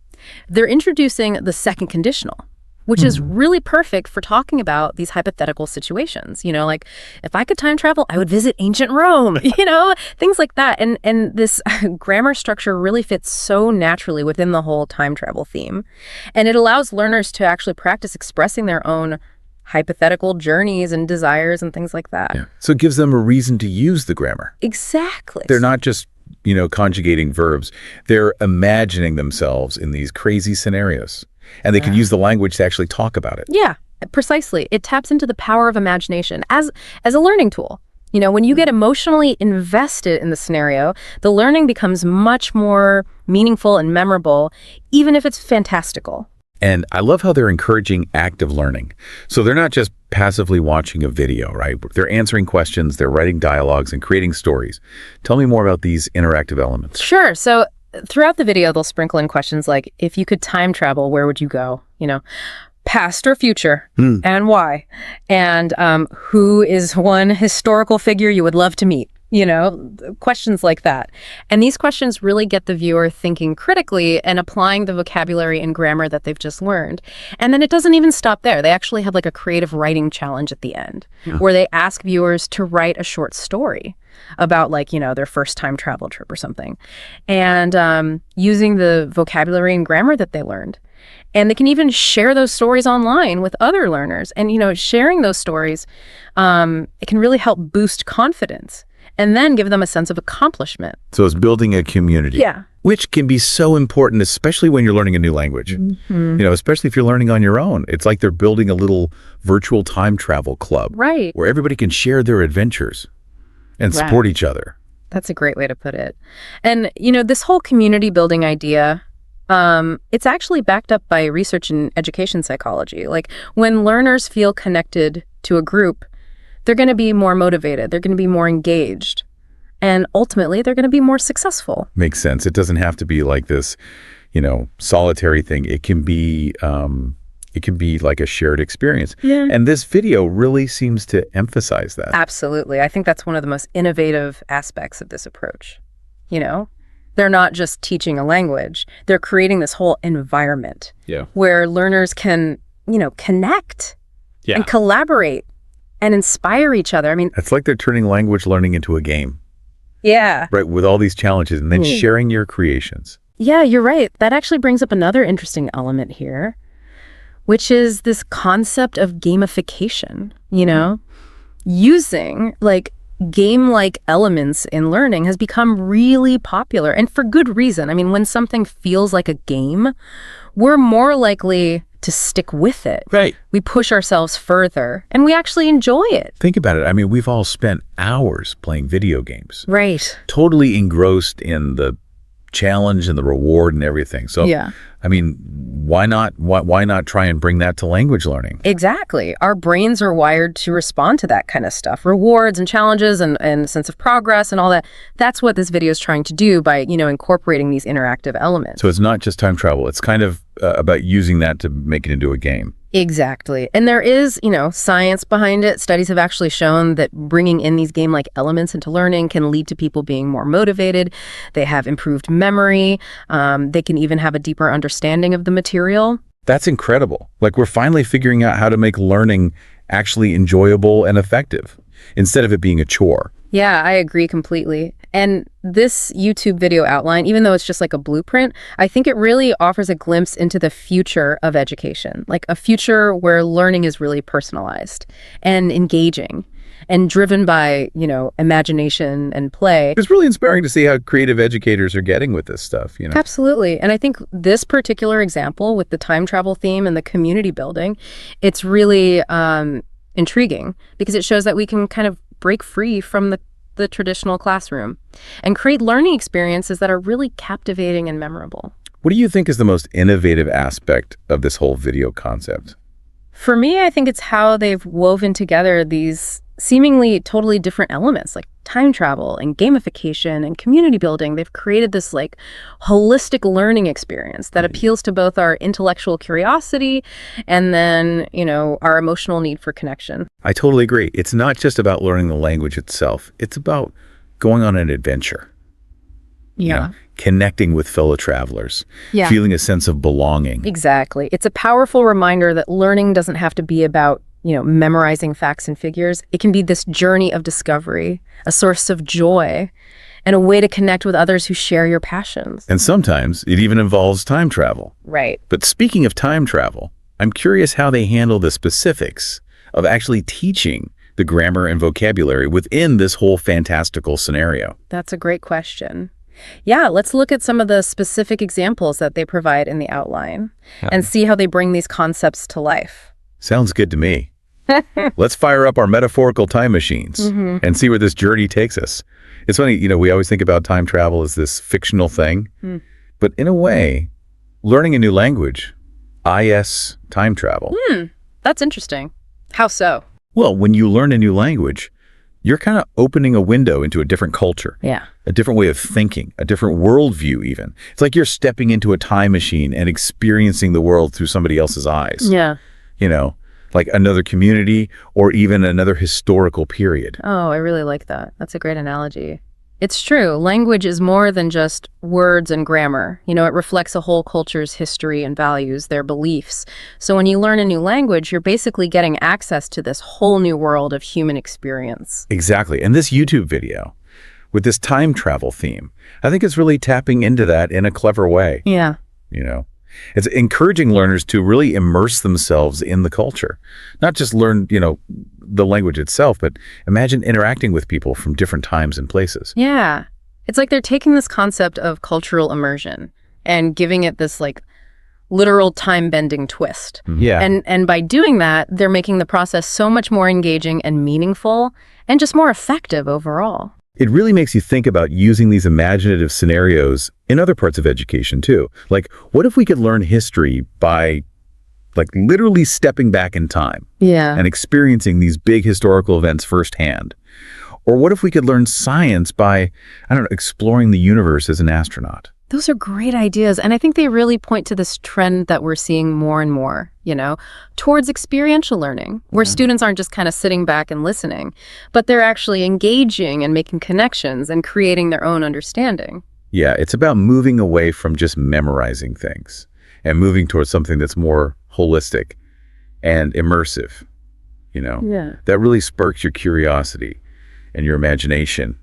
They're introducing the second conditional. which is really perfect for talking about these hypothetical situations. Like if I could time travel, I would visit ancient Rome, things like that. And this grammar structure really fits so naturally within the whole time travel theme. And it allows learners to actually practice expressing their own hypothetical journeys and desires and things like that. Yeah. So it gives them a reason to use the grammar. Exactly. They're not just, conjugating verbs. They're imagining themselves in these crazy scenarios. And they can use the language to actually talk about it. Yeah, precisely. It taps into the power of imagination as a learning tool. When you get emotionally invested in the scenario, the learning becomes much more meaningful and memorable, even if it's fantastical. And I love how they're encouraging active learning. So they're not just passively watching a video, right? They're answering questions, they're writing dialogues and creating stories. Tell me more about these interactive elements. Sure. So throughout the video, they'll sprinkle in questions like, if you could time travel, where would you go? Past or future, and why? And who is one historical figure you would love to meet? Questions like that. And these questions really get the viewer thinking critically and applying the vocabulary and grammar that they've just learned. And then it doesn't even stop there. They actually have like a creative writing challenge at the end where they ask viewers to write a short story about their first time travel trip or something. And using the vocabulary and grammar that they learned. And they can even share those stories online with other learners. And, sharing those stories, it can really help boost confidence and then give them a sense of accomplishment. So it's building a community. Yeah. Which can be so important, especially when you're learning a new language. Especially if you're learning on your own. It's like they're building a little virtual time travel club. Right. Where everybody can share their adventures and support each other. That's a great way to put it. And, this whole community building idea, it's actually backed up by research in education psychology. Like when learners feel connected to a group, they're going to be more motivated. They're going to be more engaged. And ultimately, they're going to be more successful. Makes sense. It doesn't have to be like this, solitary thing. It can be like a shared experience. Yeah. And this video really seems to emphasize that. Absolutely. I think that's one of the most innovative aspects of this approach. They're not just teaching a language. They're creating this whole environment where learners can, connect and collaborate and inspire each other. I mean, it's like they're turning language learning into a game. Yeah. Right, with all these challenges and then sharing your creations. Yeah, you're right. That actually brings up another interesting element here, which is this concept of gamification, Using game-like elements in learning has become really popular, and for good reason. I mean, when something feels like a game, we're more likely to stick with it. Right. We push ourselves further, and we actually enjoy it. Think about it. I mean, we've all spent hours playing video games. Right. Totally engrossed in the challenge and the reward and everything. So, I mean, why not try and bring that to language learning? Exactly. Our brains are wired to respond to that kind of stuff. Rewards and challenges and sense of progress and all that. That's what this video is trying to do by, incorporating these interactive elements. So it's not just time travel. It's kind of about using that to make it into a game. Exactly. And there is, science behind it. Studies have actually shown that bringing in these game-like elements into learning can lead to people being more motivated. They have improved memory. They can even have a deeper understanding of the material. That's incredible. Like we're finally figuring out how to make learning actually enjoyable and effective instead of it being a chore. Yeah, I agree completely. And this YouTube video outline, even though it's just like a blueprint, I think it really offers a glimpse into the future of education, like a future where learning is really personalized and engaging and driven by, imagination and play. It's really inspiring to see how creative educators are getting with this stuff, Absolutely. And I think this particular example with the time travel theme and the community building, it's really intriguing because it shows that we can kind of break free from the traditional classroom and create learning experiences that are really captivating and memorable. What do you think is the most innovative aspect of this whole video concept? For me, I think it's how they've woven together these seemingly totally different elements like time travel and gamification and community building. They've created this holistic learning experience that appeals to both our intellectual curiosity and then, our emotional need for connection. I totally agree. It's not just about learning the language itself. It's about going on an adventure. Yeah. Connecting with fellow travelers, Yeah. feeling a sense of belonging. Exactly. It's a powerful reminder that learning doesn't have to be about, memorizing facts and figures. It can be this journey of discovery, a source of joy, and a way to connect with others who share your passions. And sometimes it even involves time travel. Right. But speaking of time travel, I'm curious how they handle the specifics of actually teaching the grammar and vocabulary within this whole fantastical scenario. That's a great question. Yeah, let's look at some of the specific examples that they provide in the outline and see how they bring these concepts to life. Sounds good to me. Let's fire up our metaphorical time machines and see where this journey takes us. It's funny, we always think about time travel as this fictional thing, but in a way, learning a new language, IS time travel. That's interesting. How so? Well, when you learn a new language, you're kind of opening a window into a different culture, Yeah. a different way of thinking, a different worldview even. It's like you're stepping into a time machine and experiencing the world through somebody else's eyes. Yeah. Like another community or even another historical period. Oh, I really like that. That's a great analogy. It's true. Language is more than just words and grammar. It reflects a whole culture's history and values, their beliefs. So when you learn a new language, you're basically getting access to this whole new world of human experience. Exactly. And this YouTube video with this time travel theme, I think it's really tapping into that in a clever way. Yeah. It's encouraging learners to really immerse themselves in the culture, not just learn, the language itself, but imagine interacting with people from different times and places. Yeah. It's like they're taking this concept of cultural immersion and giving it this literal time-bending twist. Yeah. And by doing that, they're making the process so much more engaging and meaningful and just more effective overall. It really makes you think about using these imaginative scenarios in other parts of education too. Like, what if we could learn history by literally stepping back in time Yeah. and experiencing these big historical events firsthand? Or what if we could learn science by, exploring the universe as an astronaut? Those are great ideas. And I think they really point to this trend that we're seeing more and more, towards experiential learning, where students aren't just kind of sitting back and listening, but they're actually engaging and making connections and creating their own understanding. Yeah, it's about moving away from just memorizing things and moving towards something that's more holistic and immersive, Yeah. that really sparks your curiosity and your imagination.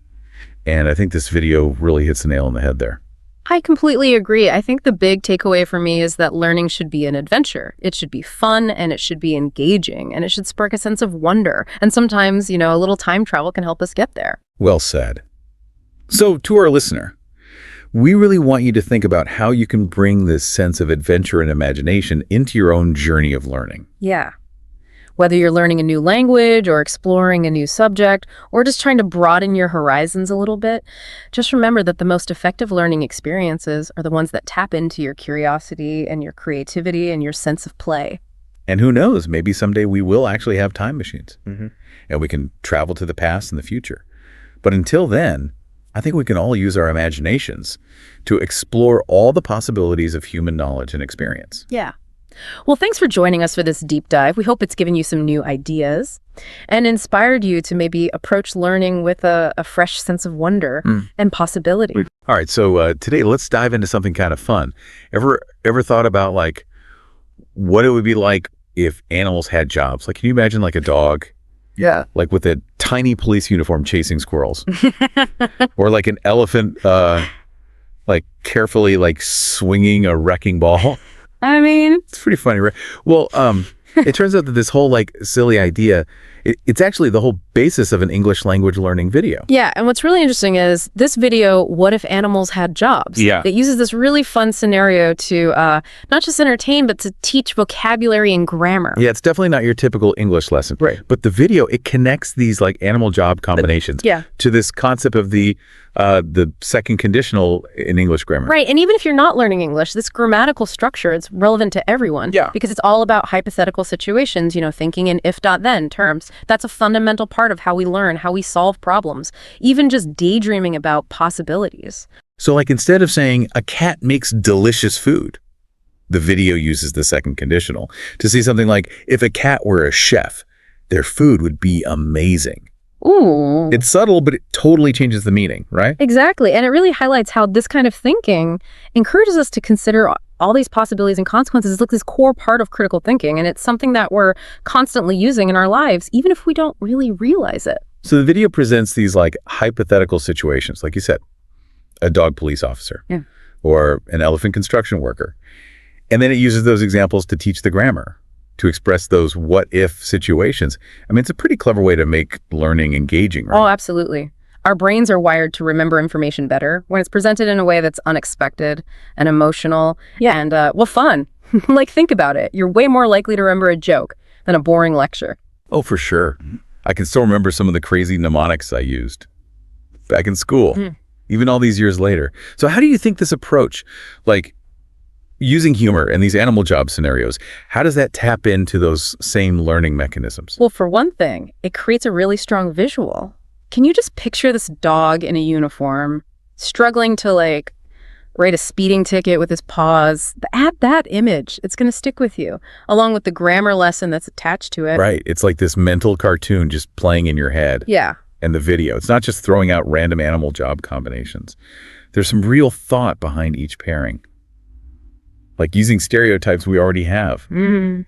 And I think this video really hits the nail on the head there. I completely agree. I think the big takeaway for me is that learning should be an adventure. It should be fun and it should be engaging and it should spark a sense of wonder. And sometimes, a little time travel can help us get there. Well said. So to our listener, we really want you to think about how you can bring this sense of adventure and imagination into your own journey of learning. Yeah. Whether you're learning a new language or exploring a new subject or just trying to broaden your horizons a little bit, just remember that the most effective learning experiences are the ones that tap into your curiosity and your creativity and your sense of play. And who knows, maybe someday we will actually have time machines and we can travel to the past and the future. But until then, I think we can all use our imaginations to explore all the possibilities of human knowledge and experience. Yeah. Well, thanks for joining us for this deep dive. We hope it's given you some new ideas and inspired you to maybe approach learning with a fresh sense of wonder and possibility. All right, so today let's dive into something kind of fun. Ever thought about what it would be like if animals had jobs? Can you imagine a dog? Yeah. With a tiny police uniform chasing squirrels, or an elephant, carefully swinging a wrecking ball. I mean, It's pretty funny, right? Well, it turns out that this whole silly idea, it's actually the whole basis of an English language learning video. yeah. And what's really interesting is this video, What If Animals Had Jobs? Yeah. It uses this really fun scenario to not just entertain, but to teach vocabulary and grammar. Yeah, it's definitely not your typical English lesson. Right. But the video, it connects these animal job combinations Yeah. to this concept of the second conditional in English grammar. Right. And even if you're not learning English, this grammatical structure, it's relevant to everyone. Yeah. Because it's all about hypothetical situations, thinking in if-then terms. That's a fundamental part of how we learn, how we solve problems, even just daydreaming about possibilities. So instead of saying a cat makes delicious food, the video uses the second conditional to see something like if a cat were a chef, their food would be amazing. Ooh. It's subtle, but it totally changes the meaning, right? Exactly. And it really highlights how this kind of thinking encourages us to consider all these possibilities and consequences. It's like this core part of critical thinking, and it's something that we're constantly using in our lives, even if we don't really realize it. So the video presents these like hypothetical situations, like you said, a dog police officer or an elephant construction worker. And then it uses those examples to teach the grammar, to express those what-if situations. I mean, it's a pretty clever way to make learning engaging, right? Oh, absolutely. Our brains are wired to remember information better when it's presented in a way that's unexpected and emotional and, fun. Like, think about it. You're way more likely to remember a joke than a boring lecture. Oh, for sure. I can still remember some of the crazy mnemonics I used back in school, even all these years later. So how do you think this approach, like using humor in these animal job scenarios, how does that tap into those same learning mechanisms? Well, for one thing, it creates a really strong visual. Can you just picture this dog in a uniform struggling to like write a speeding ticket with his paws? Add that image. It's going to stick with you, along with the grammar lesson that's attached to it. Right. It's like this mental cartoon just playing in your head. Yeah. And the video. It's not just throwing out random animal job combinations. There's some real thought behind each pairing. Like using stereotypes we already have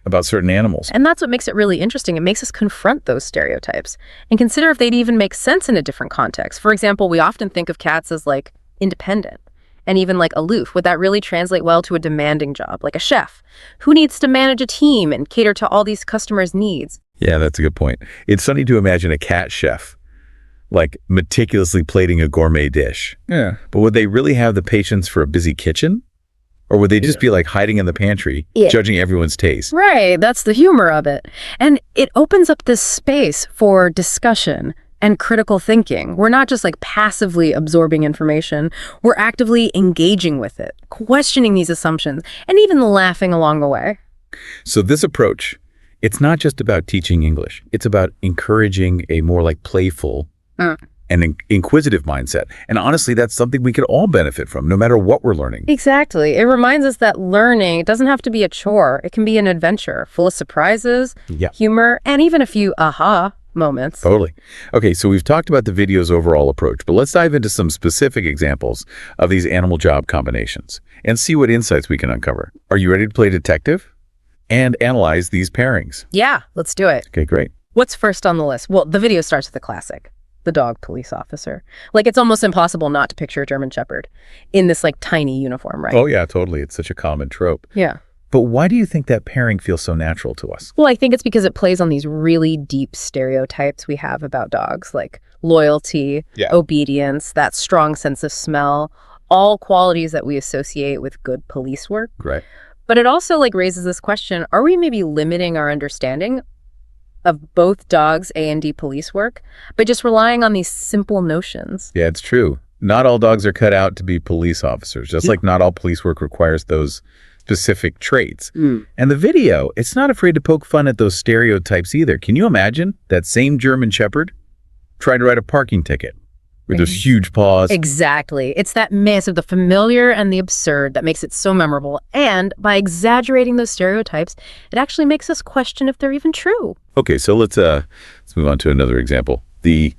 about certain animals. And that's what makes it really interesting. It makes us confront those stereotypes and consider if they'd even make sense in a different context. For example, we often think of cats as like independent and even like aloof. Would that really translate well to a demanding job, like a chef who needs to manage a team and cater to all these customers' needs? Yeah, that's a good point. It's funny to imagine a cat chef like meticulously plating a gourmet dish. Yeah. But would they really have the patience for a busy kitchen? Or would they just be like hiding in the pantry, judging everyone's taste? Right, that's the humor of it. And it opens up this space for discussion and critical thinking. We're not just like passively absorbing information, we're actively engaging with it, questioning these assumptions, and even laughing along the way. So this approach, it's not just about teaching English. It's about encouraging a more like playful and inquisitive mindset. And honestly, that's something we could all benefit from, no matter what we're learning. Exactly. It reminds us that learning doesn't have to be a chore. It can be an adventure full of surprises, humor, and even a few aha moments. Totally. Okay, so we've talked about the video's overall approach, but let's dive into some specific examples of these animal job combinations and see what insights we can uncover. Are you ready to play detective and analyze these pairings? Yeah, let's do it. Okay, great. What's first on the list? Well, the video starts with the classic. The dog police officer. Like, it's almost impossible not to picture a German Shepherd in this like tiny uniform, right? Oh yeah, totally. It's such a common trope. Yeah. But why do you think that pairing feels so natural to us? Well, I think it's because it plays on these really deep stereotypes we have about dogs, like loyalty, obedience, that strong sense of smell, all qualities that we associate with good police work. Right. But it also like raises this question, are we maybe limiting our understanding of both dogs' A&D police work by just relying on these simple notions? Yeah, it's true. Not all dogs are cut out to be police officers, just like not all police work requires those specific traits. And the video, it's not afraid to poke fun at those stereotypes either. Can you imagine that same German Shepherd trying to write a parking ticket with those huge paws? Exactly. It's that mix of the familiar and the absurd that makes it so memorable. And by exaggerating those stereotypes, it actually makes us question if they're even true. Okay, so let's move on to another example. The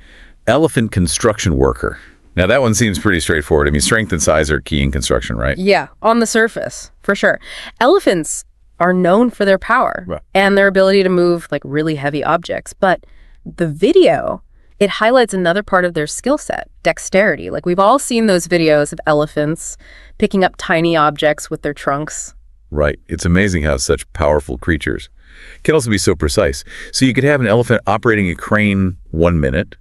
elephant construction worker. Now that one seems pretty straightforward. I mean, strength and size are key in construction, right? Yeah, on the surface, for sure. Elephants are known for their power and their ability to move like really heavy objects. But the video, it highlights another part of their skill set, dexterity. Like, we've all seen those videos of elephants picking up tiny objects with their trunks. Right. It's amazing how such powerful creatures can also be so precise. So you could have an elephant operating a crane 1 minute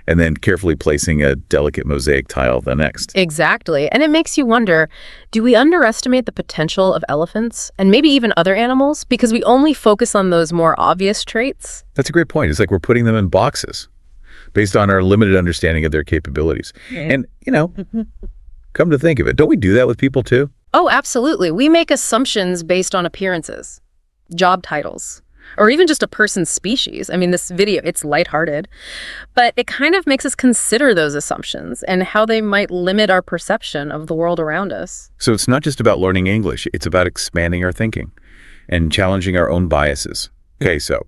and then carefully placing a delicate mosaic tile the next. Exactly. And it makes you wonder, do we underestimate the potential of elephants and maybe even other animals because we only focus on those more obvious traits? That's a great point. It's like we're putting them in boxes based on our limited understanding of their capabilities. And, you know, come to think of it, don't we do that with people too? Oh, absolutely. We make assumptions based on appearances, job titles, or even just a person's species. I mean, this video, it's lighthearted, but it kind of makes us consider those assumptions and how they might limit our perception of the world around us. So it's not just about learning English, it's about expanding our thinking and challenging our own biases. Okay, so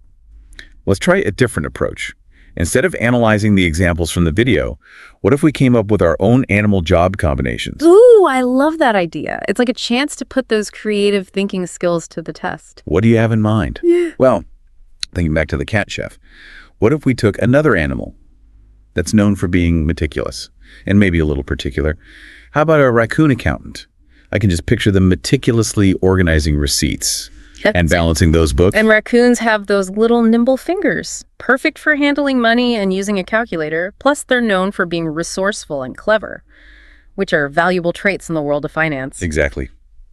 let's try a different approach. Instead of analyzing the examples from the video, what if we came up with our own animal job combinations? Ooh, I love that idea. It's like a chance to put those creative thinking skills to the test. What do you have in mind? Well, thinking back to the cat chef, what if we took another animal that's known for being meticulous and maybe a little particular? How about a raccoon accountant? I can just picture them meticulously organizing receipts and balancing those books. And raccoons have those little nimble fingers, perfect for handling money and using a calculator. Plus, they're known for being resourceful and clever, which are valuable traits in the world of finance. Exactly.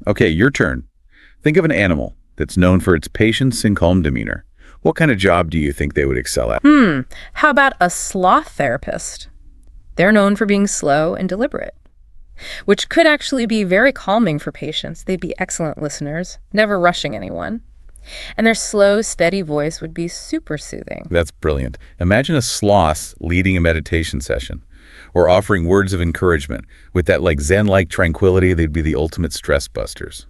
Okay, your turn. Think of an animal that's known for its patience and calm demeanor. What kind of job do you think they would excel at? How about a sloth therapist? They're known for being slow and deliberate, which could actually be very calming for patients. They'd be excellent listeners, never rushing anyone. And their slow, steady voice would be super soothing. That's brilliant. Imagine a sloth leading a meditation session or offering words of encouragement. With that like Zen-like tranquility, they'd be the ultimate stress busters.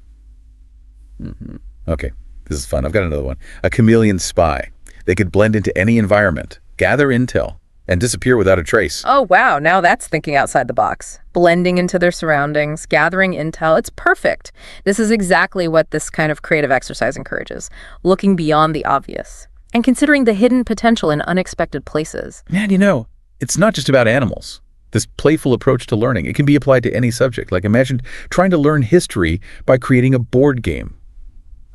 Okay, this is fun. I've got another one. A chameleon spy. They could blend into any environment, gather intel, and disappear without a trace. Oh, wow. Now that's thinking outside the box. Blending into their surroundings, gathering intel. It's perfect. This is exactly what this kind of creative exercise encourages. Looking beyond the obvious and considering the hidden potential in unexpected places. Man, it's not just about animals. This playful approach to learning, it can be applied to any subject. Like imagine trying to learn history by creating a board game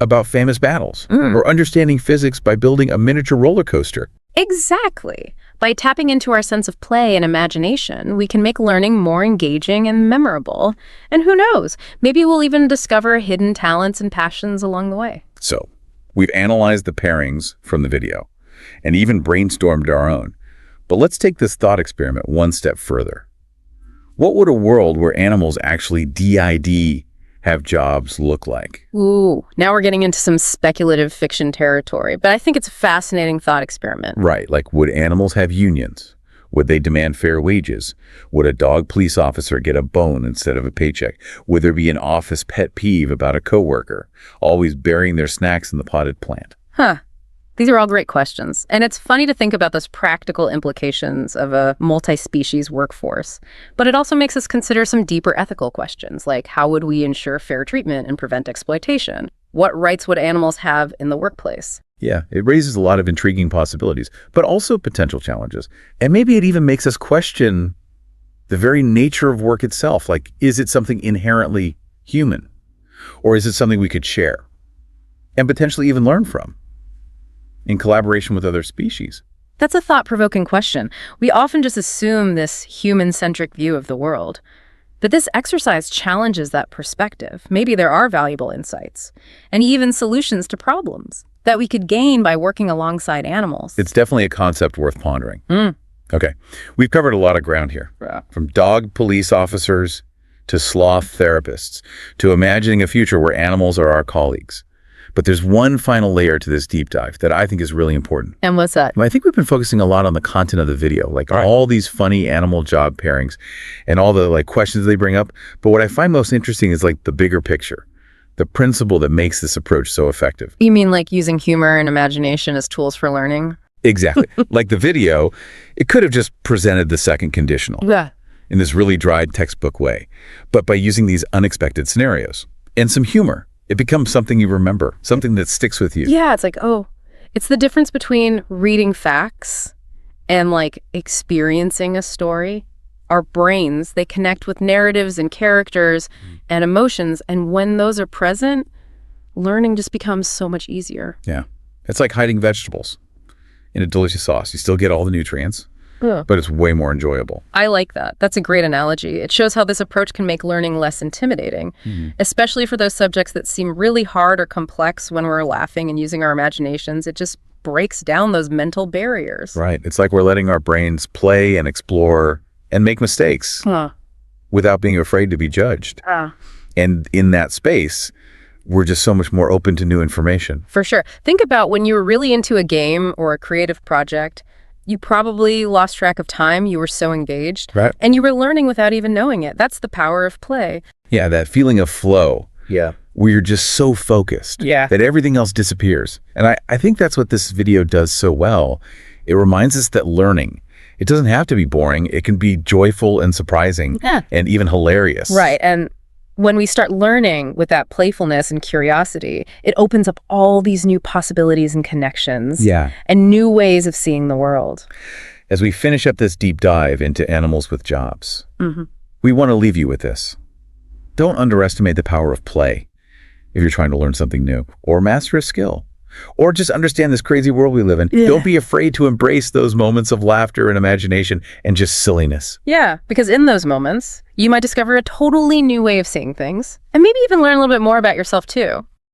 about famous battles, or understanding physics by building a miniature roller coaster. Exactly. By tapping into our sense of play and imagination, we can make learning more engaging and memorable. And who knows, maybe we'll even discover hidden talents and passions along the way. So, we've analyzed the pairings from the video and even brainstormed our own. But let's take this thought experiment one step further. What would a world where animals actually DID have jobs look like? Ooh, now we're getting into some speculative fiction territory, but I think it's a fascinating thought experiment. Right, like would animals have unions? Would they demand fair wages? Would a dog police officer get a bone instead of a paycheck? Would there be an office pet peeve about a coworker always burying their snacks in the potted plant? These are all great questions. And it's funny to think about those practical implications of a multi-species workforce. But it also makes us consider some deeper ethical questions, like how would we ensure fair treatment and prevent exploitation? What rights would animals have in the workplace? Yeah, it raises a lot of intriguing possibilities, but also potential challenges. And maybe it even makes us question the very nature of work itself. Like, is it something inherently human? Or is it something we could share and potentially even learn from in collaboration with other species? That's a thought-provoking question. We often just assume this human-centric view of the world. But this exercise challenges that perspective. Maybe there are valuable insights and even solutions to problems that we could gain by working alongside animals. It's definitely a concept worth pondering. Okay, we've covered a lot of ground here. From dog police officers to sloth therapists to imagining a future where animals are our colleagues. But there's one final layer to this deep dive that I think is really important. And what's that? I think we've been focusing a lot on the content of the video, like all these funny animal job pairings and all the questions they bring up. But what I find most interesting is the bigger picture, the principle that makes this approach so effective. You mean like using humor and imagination as tools for learning? Exactly. Like the video, it could have just presented the second conditional in this really dry textbook way. But by using these unexpected scenarios and some humor, it becomes something you remember, something that sticks with you. Yeah, it's it's the difference between reading facts and experiencing a story. Our brains, they connect with narratives and characters and emotions. And when those are present, learning just becomes so much easier. Yeah. It's like hiding vegetables in a delicious sauce. You still get all the nutrients, but it's way more enjoyable. I like that. That's a great analogy. It shows how this approach can make learning less intimidating, especially for those subjects that seem really hard or complex. When we're laughing and using our imaginations, it just breaks down those mental barriers. Right. It's like we're letting our brains play and explore and make mistakes without being afraid to be judged. And in that space, we're just so much more open to new information. For sure. Think about when you were really into a game or a creative project. You probably lost track of time. You were so engaged. Right. And you were learning without even knowing it. That's the power of play. Yeah, that feeling of flow. Yeah. Where you're just so focused that everything else disappears. And I think that's what this video does so well. It reminds us that learning, it doesn't have to be boring. It can be joyful and surprising and even hilarious. Right. And when we start learning with that playfulness and curiosity, it opens up all these new possibilities and connections and new ways of seeing the world. As we finish up this deep dive into animals with jobs, we want to leave you with this. Don't underestimate the power of play if you're trying to learn something new or master a skill or just understand this crazy world we live in. Don't be afraid to embrace those moments of laughter and imagination and just silliness. Yeah, because in those moments, you might discover a totally new way of seeing things and maybe even learn a little bit more about yourself too.